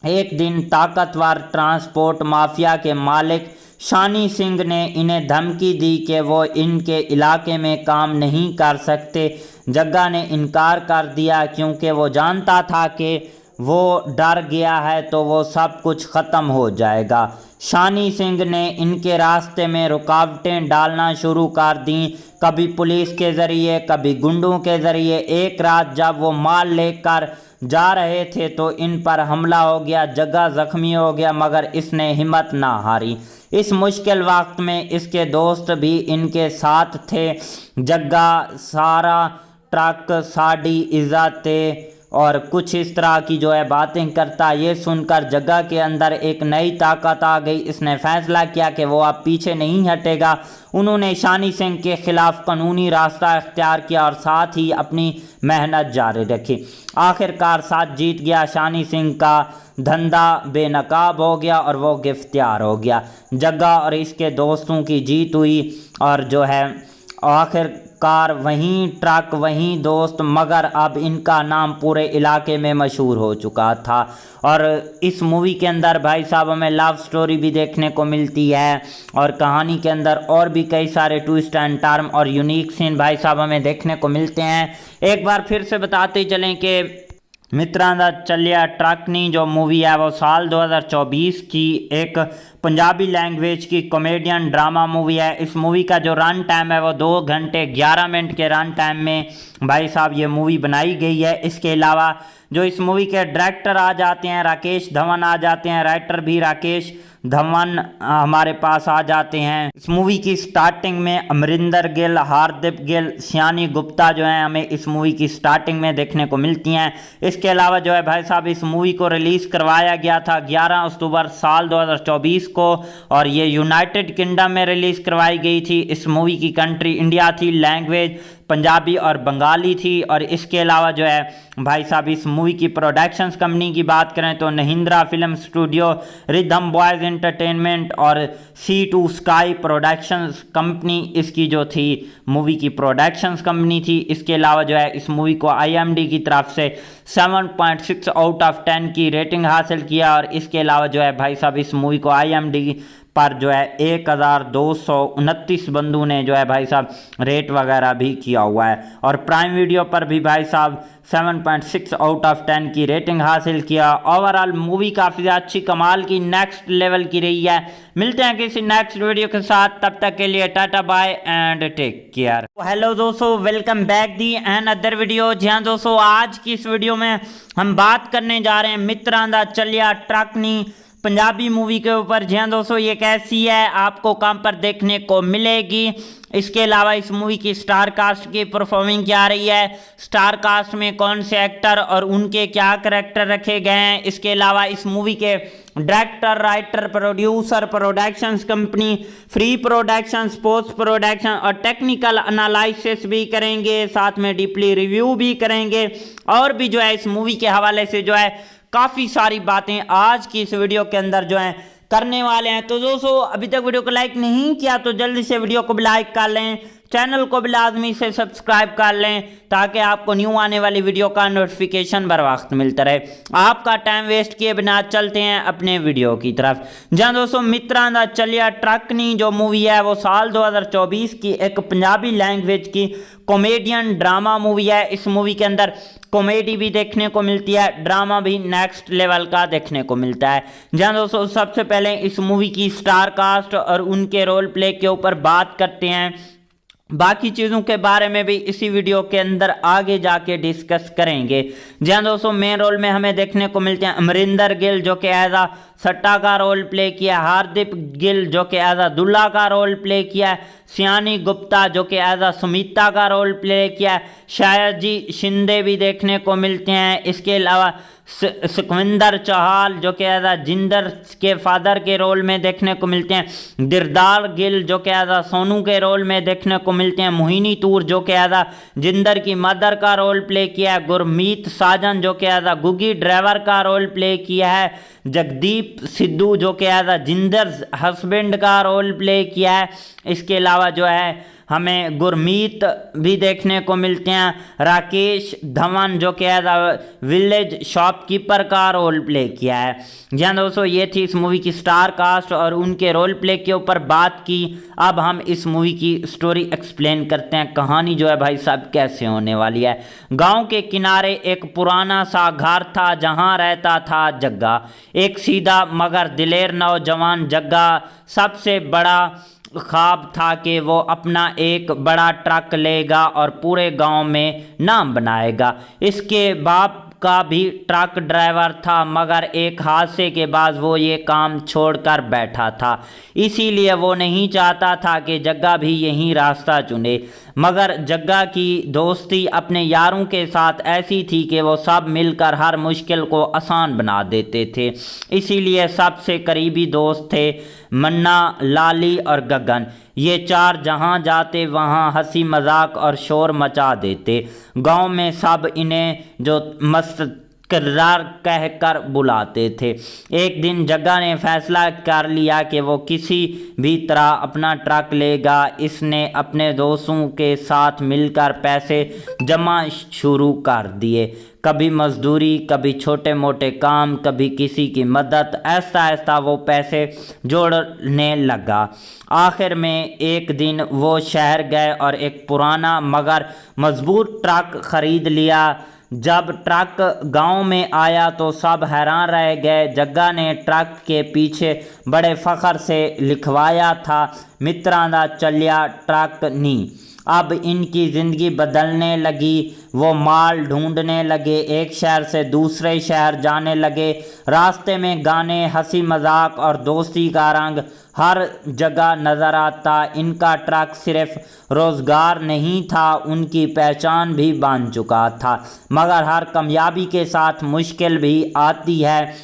एक दिन ताकतवर ट्रांसपोर्ट माफिया के मालिक शानी सिंह ने इन्हें धमकी दी कि वो इनके इलाके में काम नहीं कर सकते। जग्गा ने इनकार कर दिया क्योंकि वो जानता था कि वो डर गया है तो वो सब कुछ ख़त्म हो जाएगा। शानी सिंह ने इनके रास्ते में रुकावटें डालना शुरू कर दी, कभी पुलिस के ज़रिए कभी गुंडों के ज़रिए। एक रात जब वो माल लेकर जा रहे थे तो इन पर हमला हो गया, जग्गा ज़ख्मी हो गया, मगर इसने हिम्मत ना हारी। इस मुश्किल वक्त में इसके दोस्त भी इनके साथ थे। जग्गा सारा ट्रक साड़ी इज़्ज़त और कुछ इस तरह की जो है बातें करता। ये सुनकर जग्गा के अंदर एक नई ताकत आ गई। इसने फैसला किया कि वो अब पीछे नहीं हटेगा। उन्होंने शानी सिंह के खिलाफ कानूनी रास्ता इख्तियार किया और साथ ही अपनी मेहनत जारी रखी। आखिरकार साथ जीत गया। शानी सिंह का धंधा बेनकाब हो गया और वो गिरफ्तार हो गया। जग्गा और इसके दोस्तों की जीत हुई और जो है आखिरकार वहीं ट्रक वहीं दोस्त, मगर अब इनका नाम पूरे इलाके में मशहूर हो चुका था। और इस मूवी के अंदर भाई साहब हमें लव स्टोरी भी देखने को मिलती है और कहानी के अंदर और भी कई सारे ट्विस्ट एंड टर्न और यूनिक सीन भाई साहब हमें देखने को मिलते हैं। एक बार फिर से बताते चलें कि मित्रां दा चलिया ट्रकनी जो मूवी है वो साल 2024 की एक पंजाबी लैंग्वेज की कॉमेडियन ड्रामा मूवी है। इस मूवी का जो रन टाइम है वो 2 घंटे 11 मिनट के रन टाइम में भाई साहब ये मूवी बनाई गई है। इसके अलावा जो इस मूवी के डायरेक्टर आ जाते हैं राकेश धवन आ जाते हैं, राइटर भी राकेश धवन हमारे पास आ जाते हैं। इस मूवी की स्टार्टिंग में अमरिंदर गिल, हार्दिक गिल, सियानी गुप्ता जो है हमें इस मूवी की स्टार्टिंग में देखने को मिलती हैं। इसके अलावा जो है भाई साहब इस मूवी को रिलीज़ करवाया गया था 11 अक्टूबर साल 2024 को और ये यूनाइटेड किंगडम में रिलीज़ करवाई गई थी। इस मूवी की कंट्री इंडिया थी, लैंग्वेज पंजाबी और बंगाली थी। और इसके अलावा जो है भाई साहब इस मूवी की प्रोडक्शंस कंपनी की बात करें तो Mahindra film studio, rhythm boys entertainment और C2 स्काई प्रोडक्शंस कंपनी इसकी जो थी मूवी की प्रोडक्शंस कंपनी थी। इसके अलावा जो है इस मूवी को IMDb की तरफ से 7.6 आउट ऑफ 10 की रेटिंग हासिल किया। और इसके अलावा जो है भाई साहब इस मूवी को IMDb पर जो है 1229 बंदों ने जो है भाई साहब रेट वगैरह भी किया हुआ है। और प्राइम वीडियो पर भी भाई साहब 7.6 आउट ऑफ 10 की रेटिंग हासिल किया। ओवरऑल मूवी काफ़ी अच्छी कमाल की नेक्स्ट लेवल की रही है। मिलते हैं किसी नेक्स्ट वीडियो के साथ, तब तक के लिए tata bye and take care. Hello दोस्तों, welcome back the and other video. जी हाँ दोस्तों, आज की इस वीडियो में हम बात करने जा रहे हैं मित्रां दा चलिया ट्रकनी पंजाबी मूवी के ऊपर। जी हाँ दोस्तों, ये कैसी है आपको कहाँ पर देखने को मिलेगी। इसके अलावा इस मूवी की स्टार कास्ट की परफॉर्मिंग क्या रही है, स्टार कास्ट में कौन से एक्टर और उनके क्या करैक्टर रखे गए हैं। इसके अलावा इस मूवी के director, writer, producer, productions company, free production, post production और टेक्निकल एनालिसिस भी करेंगे, साथ में डीपली रिव्यू भी करेंगे और भी जो है इस मूवी के हवाले से जो है काफ़ी सारी बातें आज की इस वीडियो के अंदर जो है करने वाले हैं। तो दोस्तों अभी तक वीडियो को लाइक नहीं किया तो जल्दी से वीडियो को भी लाइक कर लें, चैनल को भी लाजमी से सब्सक्राइब कर लें ताकि आपको न्यू आने वाली वीडियो का नोटिफिकेशन बर वक्त मिलता रहे। आपका टाइम वेस्ट किए बिना चलते हैं अपने वीडियो की तरफ। जहाँ दोस्तों मित्रां दा चलिया ट्रकनी जो मूवी है वो साल 2024 की एक पंजाबी लैंग्वेज की कॉमेडियन ड्रामा मूवी है। इस मूवी के अंदर कॉमेडी भी देखने को मिलती है, ड्रामा भी नेक्स्ट लेवल का देखने को मिलता है। जहाँ दोस्तों सबसे पहले इस मूवी की स्टार कास्ट और उनके रोल प्ले के ऊपर बात करते हैं। बाकी चीज़ों के बारे में भी इसी वीडियो के अंदर आगे जाके डिस्कस करेंगे। जहाँ दोस्तों मेन रोल में हमें देखने को मिलते हैं अमरिंदर गिल जो कि एज आ सट्टा का रोल प्ले किया, हार्दिक गिल जो कि एज आ दुल्ला का रोल प्ले किया, सियानी गुप्ता जो कि एज आ सुमिता का रोल प्ले किया, शायद जी शिंदे भी देखने को मिलते हैं। इसके अलावा सुखविंदर चौहान जो कि एज आ जिंदर के फादर के रोल में देखने को मिलते हैं, दिरदार गिल जो कि एज आ सोनू के रोल में देखने को मिलते हैं, मोहिनी तूर जो कि एज आ जिंदर की मदर का रोल प्ले किया है, गुरमीत साजन जो कि एज आ गुगी ड्राइवर का रोल प्ले किया है, जगदीप सिद्धू जो कि एज आ जिंदर हस्बैंड का रोल प्ले किया है। इसके अलावा जो है हमें गुरमीत भी देखने को मिलते हैं, राकेश धवन जो कि एज विलेज शॉपकीपर का रोल प्ले किया है। जी हाँ दोस्तों, ये थी इस मूवी की स्टार कास्ट और उनके रोल प्ले के ऊपर बात की। अब हम इस मूवी की स्टोरी एक्सप्लेन करते हैं, कहानी जो है भाई साहब कैसे होने वाली है। गांव के किनारे एक पुराना सा घर था जहां रहता था जग्गा, एक सीधा मगर दिलेर नौजवान। जग्गा सबसे बड़ा ख्वाब था कि वो अपना एक बड़ा ट्रक लेगा और पूरे गांव में नाम बनाएगा। इसके बाप का भी ट्रक ड्राइवर था, मगर एक हादसे के बाद वो ये काम छोड़कर बैठा था। इसीलिए वो नहीं चाहता था कि जग्गा भी यही रास्ता चुने। मगर जग्गा की दोस्ती अपने यारों के साथ ऐसी थी कि वो सब मिलकर हर मुश्किल को आसान बना देते थे। इसीलिए सबसे करीबी दोस्त थे मन्ना, लाली और गगन। ये चार जहाँ जाते वहाँ हंसी मजाक और शोर मचा देते। गांव में सब इन्हें जो मस्त किरदार कहकर बुलाते थे। एक दिन जग्गा ने फैसला कर लिया कि वो किसी भी तरह अपना ट्रक लेगा। इसने अपने दोस्तों के साथ मिलकर पैसे जमा शुरू कर दिए, कभी मजदूरी, कभी छोटे मोटे काम, कभी किसी की मदद। ऐसा ऐसा वो पैसे जोड़ने लगा। आखिर में एक दिन वो शहर गए और एक पुराना मगर मजबूत ट्रक खरीद लिया। जब ट्रक गांव में आया तो सब हैरान रह गए। जग्गा ने ट्रक के पीछे बड़े फख्र से लिखवाया था, मित्रां दा चलिया ट्रक नी। अब इनकी ज़िंदगी बदलने लगी। वो माल ढूंढने लगे, एक शहर से दूसरे शहर जाने लगे। रास्ते में गाने, हंसी मजाक और दोस्ती का रंग हर जगह नज़र आता। इनका ट्रक सिर्फ रोज़गार नहीं था, उनकी पहचान भी बन चुका था। मगर हर कामयाबी के साथ मुश्किल भी आती है।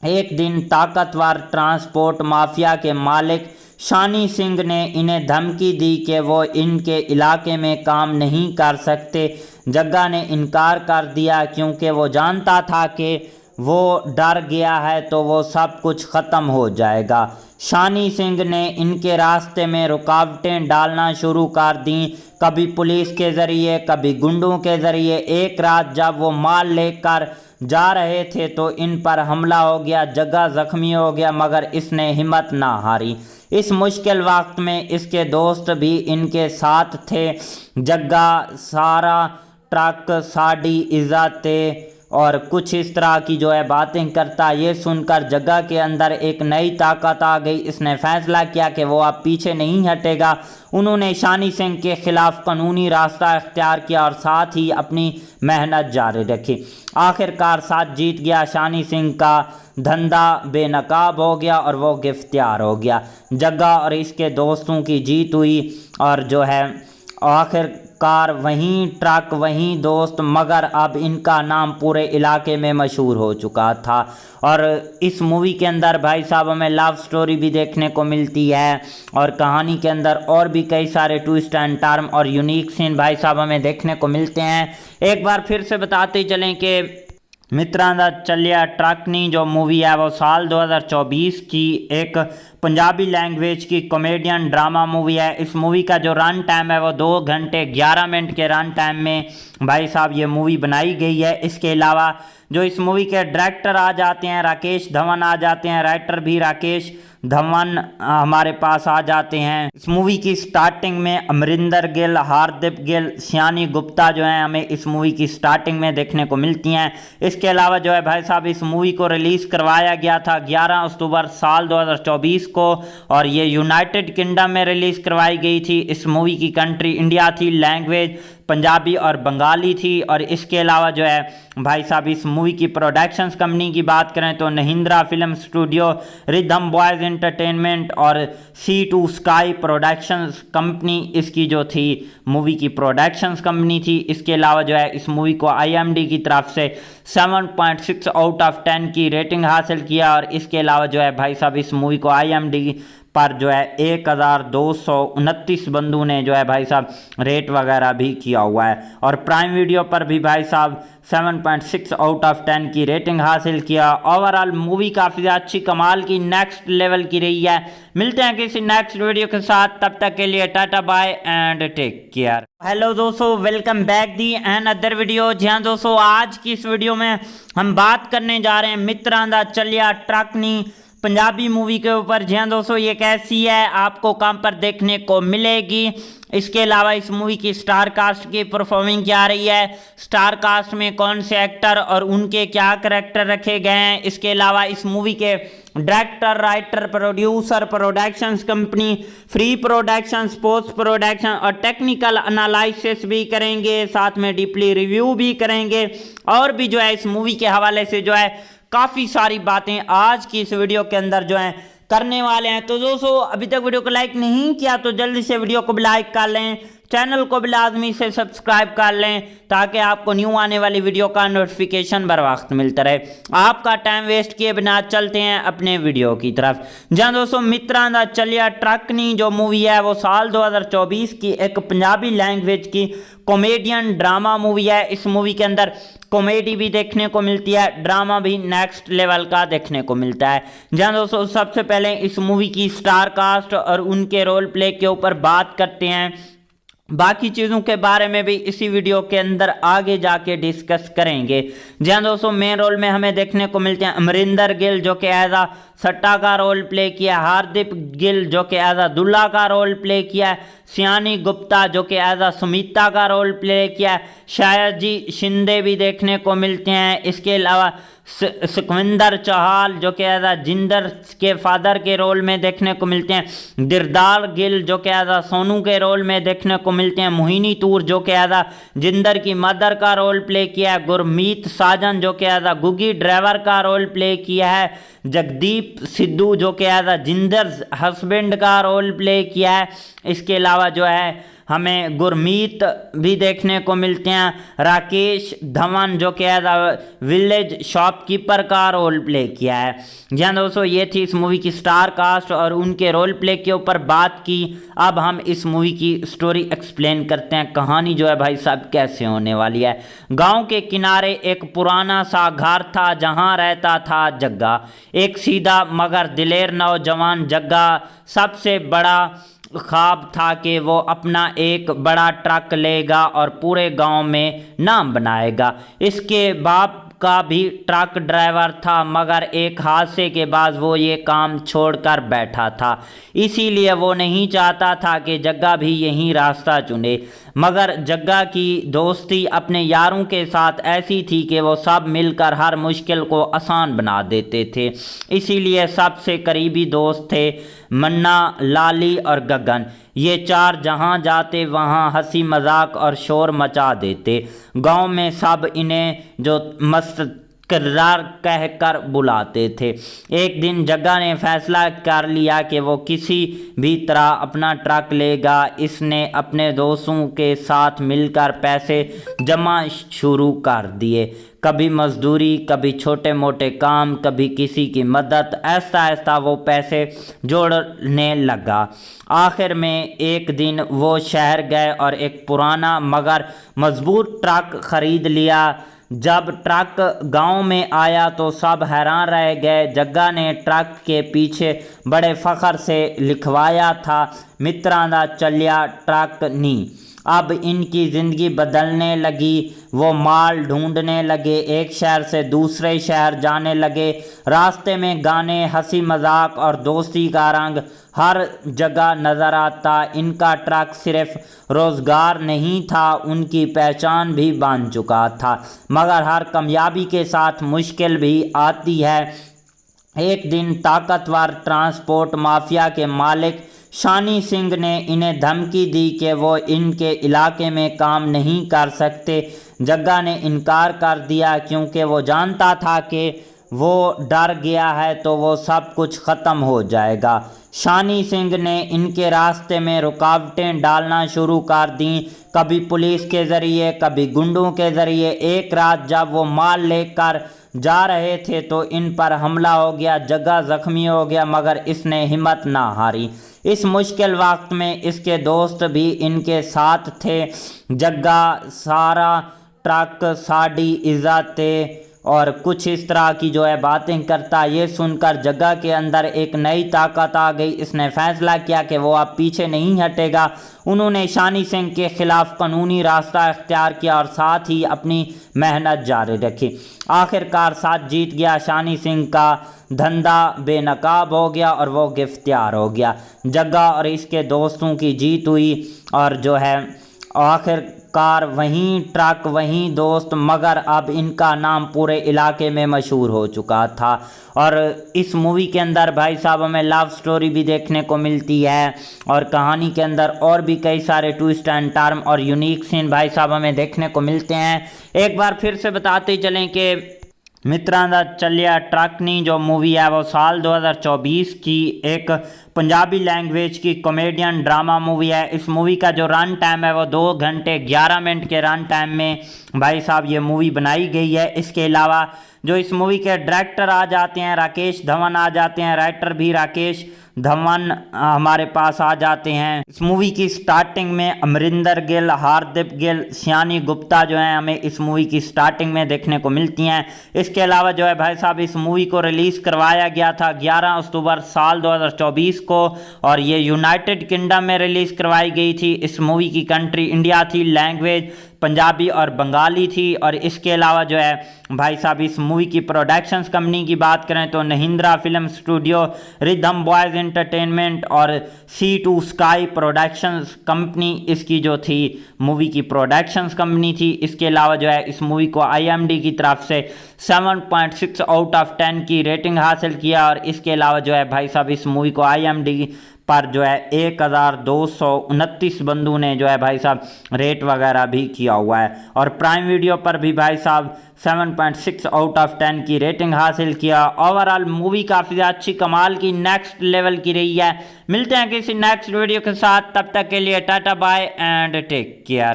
एक दिन ताकतवर ट्रांसपोर्ट माफिया के मालिक शानी सिंह ने इन्हें धमकी दी कि वो इनके इलाके में काम नहीं कर सकते। जग्गा ने इनकार कर दिया क्योंकि वो जानता था कि वो डर गया है तो वो सब कुछ ख़त्म हो जाएगा। शानी सिंह ने इनके रास्ते में रुकावटें डालना शुरू कर दी, कभी पुलिस के ज़रिए, कभी गुंडों के ज़रिए। एक रात जब वो माल लेकर जा रहे थे तो इन पर हमला हो गया। जग्गा ज़ख्मी हो गया मगर इसने हिम्मत ना हारी। इस मुश्किल वक्त में इसके दोस्त भी इनके साथ थे। जग्गा सारा ट्रक साड़ी इज़्ज़त और कुछ इस तरह की जो है बातें करता। ये सुनकर जग्गा के अंदर एक नई ताकत आ गई। इसने फैसला किया कि वो अब पीछे नहीं हटेगा। उन्होंने शानी सिंह के खिलाफ कानूनी रास्ता इख्तियार किया और साथ ही अपनी मेहनत जारी रखी। आखिरकार साथ जीत गया। शानी सिंह का धंधा बेनकाब हो गया और वो गिरफ्तार हो गया। जग्गा और इसके दोस्तों की जीत हुई और जो है आखिरकार वहीं ट्रक वहीं दोस्त, मगर अब इनका नाम पूरे इलाके में मशहूर हो चुका था। और इस मूवी के अंदर भाई साहब हमें लव स्टोरी भी देखने को मिलती है और कहानी के अंदर और भी कई सारे ट्विस्ट एंड टर्न और यूनिक सीन भाई साहब हमें देखने को मिलते हैं। एक बार फिर से बताते चलें कि मित्रां दा चलिया ट्रक नी जो मूवी है वो साल 2024 की एक पंजाबी लैंग्वेज की कॉमेडियन ड्रामा मूवी है। इस मूवी का जो रन टाइम है वो 2 घंटे 11 मिनट के रन टाइम में भाई साहब ये मूवी बनाई गई है। इसके अलावा जो इस मूवी के डायरेक्टर आ जाते हैं राकेश धवन आ जाते हैं, राइटर भी राकेश धवन हमारे पास आ जाते हैं। इस मूवी की स्टार्टिंग में अमरिंदर गिल, हार्दिक गिल, सियानी गुप्ता जो हैं हमें इस मूवी की स्टार्टिंग में देखने को मिलती हैं। इसके अलावा जो है भाई साहब इस मूवी को रिलीज़ करवाया गया था 11 अक्टूबर साल 2024 को और ये यूनाइटेड किंगडम में रिलीज़ करवाई गई थी। इस मूवी की कंट्री इंडिया थी, लैंग्वेज पंजाबी और बंगाली थी। और इसके अलावा जो है भाई साहब इस मूवी की प्रोडक्शंस कंपनी की बात करें तो Mahindra film studio, rhythm boys entertainment और C2 स्काई प्रोडक्शंस कंपनी इसकी जो थी मूवी की प्रोडक्शंस कंपनी थी। इसके अलावा जो है इस मूवी को IMDb की तरफ से 7.6 आउट ऑफ 10 की रेटिंग हासिल किया। और इसके अलावा जो है भाई साहब इस मूवी को IMDb पर जो है 1229 बंदों ने जो है भाई साहब रेट वगैरह भी किया हुआ है। और प्राइम वीडियो पर भी भाई साहब 7.6 आउट ऑफ 10 की रेटिंग हासिल किया। ओवरऑल मूवी काफ़ी अच्छी कमाल की नेक्स्ट लेवल की रही है। मिलते हैं किसी नेक्स्ट वीडियो के साथ, तब तक के लिए tata bye and take care. Hello दोस्तों, welcome back the and other video. जी हाँ दोस्तों, आज की इस वीडियो में हम बात करने जा रहे हैं मित्रां दा चलिया ट्रकनी पंजाबी मूवी के ऊपर। जी हाँ दोस्तों, ये कैसी है, आपको कहाँ पर देखने को मिलेगी, इसके अलावा इस मूवी की स्टार कास्ट की परफॉर्मिंग क्या रही है, स्टार कास्ट में कौन से एक्टर और उनके क्या करैक्टर रखे गए हैं, इसके अलावा इस मूवी के director, writer, producer, productions company, free production, post production और टेक्निकल एनालिसिस भी करेंगे, साथ में डीपली रिव्यू भी करेंगे और भी जो है इस मूवी के हवाले से जो है काफ़ी सारी बातें आज की इस वीडियो के अंदर जो है करने वाले हैं। तो दोस्तों, अभी तक वीडियो को लाइक नहीं किया तो जल्दी से वीडियो को भी लाइक कर लें, चैनल को भी लाजमी से सब्सक्राइब कर लें ताकि आपको न्यू आने वाली वीडियो का नोटिफिकेशन बर वक्त मिलता रहे। आपका टाइम वेस्ट किए बिना चलते हैं अपने वीडियो की तरफ। जहाँ दोस्तों, मित्रां दा चलिया ट्रकनी जो मूवी है वो साल 2024 की एक पंजाबी लैंग्वेज की कॉमेडियन ड्रामा मूवी है। इस मूवी के अंदर कॉमेडी भी देखने को मिलती है, ड्रामा भी नेक्स्ट लेवल का देखने को मिलता है। जहाँ दोस्तों, सबसे पहले इस मूवी की स्टार कास्ट और उनके रोल प्ले के ऊपर बात करते हैं। बाकी चीज़ों के बारे में भी इसी वीडियो के अंदर आगे जाके डिस्कस करेंगे। जहाँ दोस्तों, मेन रोल में हमें देखने को मिलते हैं अमरिंदर गिल जो कि एज आ सट्टा का रोल प्ले किया, हार्दिक गिल जो कि एज आ दुल्ला का रोल प्ले किया, सियानी गुप्ता जो कि एज आ सुमिता का रोल प्ले किया, शायद जी शिंदे भी देखने को मिलते हैं। इसके अलावा सुखविंदर चौहान जो कि एज आ जिंदर के फादर के रोल में देखने को मिलते हैं, दिरदार गिल जो कि एज आ सोनू के रोल में देखने को मिलते हैं, मोहिनी तूर जो कि एज आ जिंदर की मदर का रोल प्ले किया है, गुरमीत साजन जो कि एज आ गुगी ड्राइवर का रोल प्ले किया है, जगदीप सिद्धू जो कि एज आ जिंदर हस्बैंड का रोल प्ले किया है। इसके अलावा जो है हमें गुरमीत भी देखने को मिलते हैं, राकेश धवन जो कि एज आ विलेज शॉपकीपर का रोल प्ले किया है। जहाँ दोस्तों, ये थी इस मूवी की स्टार कास्ट और उनके रोल प्ले के ऊपर बात की। अब हम इस मूवी की स्टोरी एक्सप्लेन करते हैं, कहानी जो है भाई साहब कैसे होने वाली है। गांव के किनारे एक पुराना सा घर था जहां रहता था जग्गा, एक सीधा मगर दिलेर नौजवान। जग्गा सबसे बड़ा ख्वाब था कि वो अपना एक बड़ा ट्रक लेगा और पूरे गांव में नाम बनाएगा। इसके बाप का भी ट्रक ड्राइवर था, मगर एक हादसे के बाद वो ये काम छोड़कर बैठा था। इसीलिए वो नहीं चाहता था कि जग्गा भी यही रास्ता चुने। मगर जग्गा की दोस्ती अपने यारों के साथ ऐसी थी कि वो सब मिलकर हर मुश्किल को आसान बना देते थे। इसीलिए सबसे करीबी दोस्त थे मन्ना, लाली और गगन। ये चार जहाँ जाते वहाँ हंसी मजाक और शोर मचा देते। गांव में सब इन्हें जो मस्त किरदार कहकर बुलाते थे। एक दिन जग्गा ने फैसला कर लिया कि वो किसी भी तरह अपना ट्रक लेगा। इसने अपने दोस्तों के साथ मिलकर पैसे जमा शुरू कर दिए, कभी मजदूरी, कभी छोटे मोटे काम, कभी किसी की मदद। ऐसा ऐसा वो पैसे जोड़ने लगा। आखिर में एक दिन वो शहर गए और एक पुराना मगर मजबूत ट्रक खरीद लिया। जब ट्रक गांव में आया तो सब हैरान रह गए। जग्गा ने ट्रक के पीछे बड़े फख्र से लिखवाया था, मित्रां दा चलिया ट्रकनी। अब इनकी ज़िंदगी बदलने लगी। वो माल ढूंढने लगे, एक शहर से दूसरे शहर जाने लगे। रास्ते में गाने, हंसी मजाक और दोस्ती का रंग हर जगह नज़र आता। इनका ट्रक सिर्फ रोज़गार नहीं था, उनकी पहचान भी बन चुका था। मगर हर कामयाबी के साथ मुश्किल भी आती है। एक दिन ताकतवर ट्रांसपोर्ट माफिया के मालिक शानी सिंह ने इन्हें धमकी दी कि वो इनके इलाके में काम नहीं कर सकते। जग्गा ने इनकार कर दिया क्योंकि वो जानता था कि वो डर गया है तो वो सब कुछ ख़त्म हो जाएगा। शानी सिंह ने इनके रास्ते में रुकावटें डालना शुरू कर दी, कभी पुलिस के ज़रिए, कभी गुंडों के ज़रिए। एक रात जब वो माल लेकर जा रहे थे तो इन पर हमला हो गया, जग्गा जख्मी हो गया, मगर इसने हिम्मत ना हारी। इस मुश्किल वक्त में इसके दोस्त भी इनके साथ थे। जग्गा सारा ट्रक साड़ी इज़्ज़त और कुछ इस तरह की जो है बातें करता। ये सुनकर जग्गा के अंदर एक नई ताकत आ गई। इसने फैसला किया कि वो अब पीछे नहीं हटेगा। उन्होंने शानी सिंह के खिलाफ कानूनी रास्ता इख्तियार किया और साथ ही अपनी मेहनत जारी रखी। आखिरकार साथ जीत गया। शानी सिंह का धंधा बेनकाब हो गया और वो गिरफ्तार हो गया। जग्गा और इसके दोस्तों की जीत हुई और जो है आखिरकार वहीं ट्रक वहीं दोस्त, मगर अब इनका नाम पूरे इलाके में मशहूर हो चुका था। और इस मूवी के अंदर भाई साहब हमें लव स्टोरी भी देखने को मिलती है और कहानी के अंदर और भी कई सारे ट्विस्ट एंड टर्न और यूनिक सीन भाई साहब हमें देखने को मिलते हैं। एक बार फिर से बताते चलें कि मित्रां दा चलिया ट्रकनी जो मूवी है वो साल 2024 की एक पंजाबी लैंग्वेज की कॉमेडियन ड्रामा मूवी है। इस मूवी का जो रन टाइम है वो 2 घंटे 11 मिनट के रन टाइम में भाई साहब ये मूवी बनाई गई है। इसके अलावा जो इस मूवी के डायरेक्टर आ जाते हैं राकेश धवन आ जाते हैं, राइटर भी राकेश धवन हमारे पास आ जाते हैं। इस मूवी की स्टार्टिंग में अमरिंदर गिल, हार्दिक गिल, सियानी गुप्ता जो हैं हमें इस मूवी की स्टार्टिंग में देखने को मिलती हैं। इसके अलावा जो है भाई साहब इस मूवी को रिलीज़ करवाया गया था 11 अक्टूबर साल 2024 को और ये यूनाइटेड किंगडम में रिलीज़ करवाई गई थी। इस मूवी की कंट्री इंडिया थी, लैंग्वेज पंजाबी और बंगाली थी। और इसके अलावा जो है भाई साहब इस मूवी की प्रोडक्शंस कंपनी की बात करें तो Mahindra film studio, rhythm boys entertainment और C2 स्काई प्रोडक्शंस कंपनी इसकी जो थी मूवी की प्रोडक्शंस कंपनी थी। इसके अलावा जो है इस मूवी को IMDb की तरफ से 7.6 आउट ऑफ 10 की रेटिंग हासिल किया। और इसके अलावा जो है भाई साहब इस मूवी को IMDb पर जो है 1229 बंदों ने जो है भाई साहब रेट वगैरह भी किया हुआ है। और प्राइम वीडियो पर भी भाई साहब 7.6 आउट ऑफ 10 की रेटिंग हासिल किया। ओवरऑल मूवी काफ़ी अच्छी कमाल की नेक्स्ट लेवल की रही है। मिलते हैं किसी नेक्स्ट वीडियो के साथ, तब तक के लिए tata bye and take care.